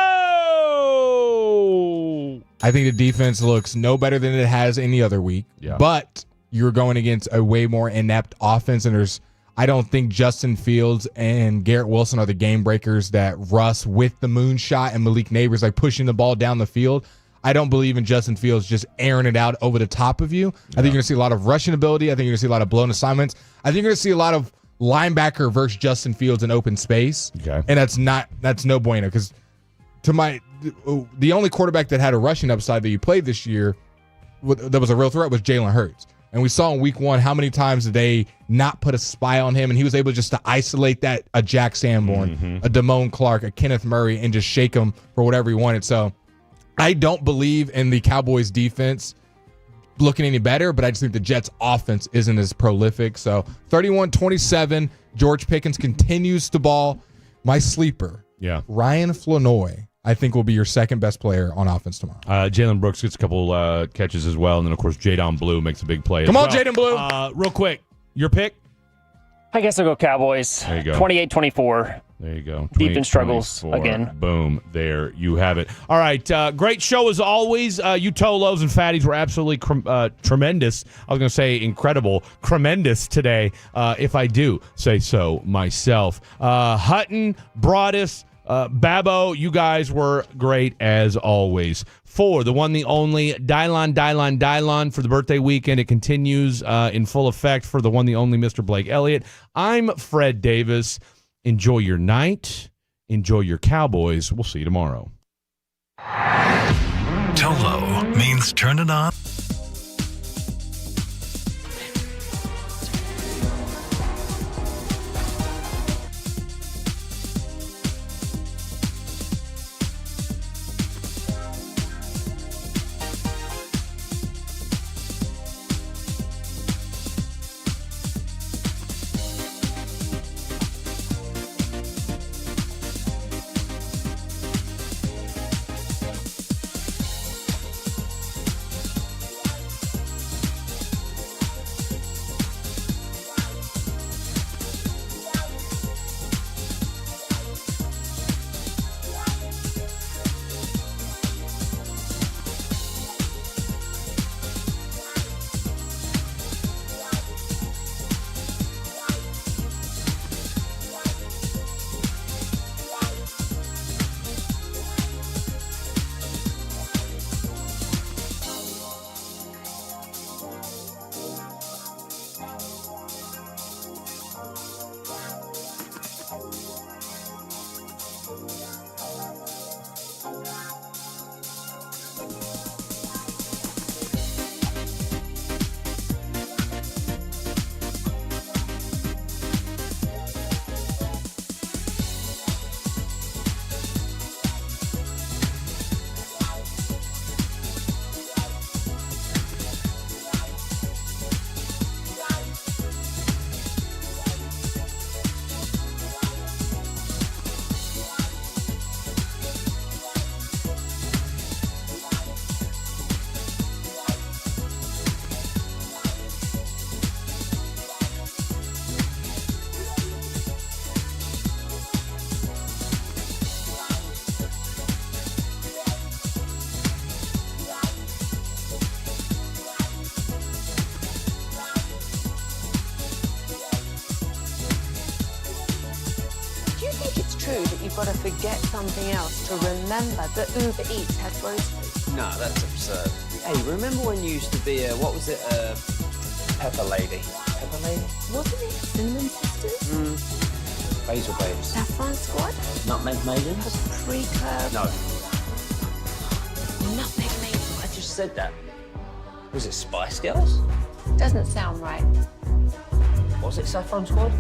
I think the defense looks no better than it has any other week. Yeah. But you're going against a way more inept offense, and I don't think Justin Fields and Garrett Wilson are the game breakers that Russ with the moonshot and Malik Neighbors like pushing the ball down the field. I don't believe in Justin Fields just airing it out over the top of you. I think you're going to see a lot of rushing ability. I think you're going to see a lot of blown assignments. I think you're going to see a lot of linebacker versus Justin Fields in open space. Okay. And that's no bueno, because the only quarterback that had a rushing upside that you played this year that was a real threat was Jalen Hurts. And we saw in week 1 how many times did they not put a spy on him, and he was able just to isolate a Jack Sanborn, a Damone Clark, a Kenneth Murray, and just shake him for whatever he wanted. So I don't believe in the Cowboys defense looking any better, but I just think the Jets offense isn't as prolific. So 31-27, George Pickens continues to ball. My sleeper, Ryan Flournoy, I think will be your second best player on offense tomorrow. Jalen Brooks gets a couple catches as well, and then of course Jadon Blue makes a big play. Come on, well. Jadon Blue. Real quick, your pick? I guess I'll go Cowboys. There you go. 28-24. There you go. Defense struggles 24. again. Boom. There you have it. All right. Great show as always. You Tolos and Fatties were absolutely tremendous. I was going to say incredible. Tremendous today, if I do say so myself. Hutton, Broadus, Babbo, you guys were great as always. For the one, the only, Dylon for the birthday weekend. It continues in full effect for the one, the only Mr. Blake Elliott. I'm Fred Davis. Enjoy your night. Enjoy your Cowboys. We'll see you tomorrow. Tolo means turn it on. You've got to forget something else to remember that Uber Eats has groceries. No, that's absurd. Hey, remember when you used to be a, what was it, Pepper Lady? Pepper Lady? Wasn't it Cinnamon Sisters? Basil Babes. Saffron Squad? Nutmeg Maidens? Paprika? No. Nutmeg Maidens. I just said that. Was it Spice Girls? Doesn't sound right. Was it Saffron Squad?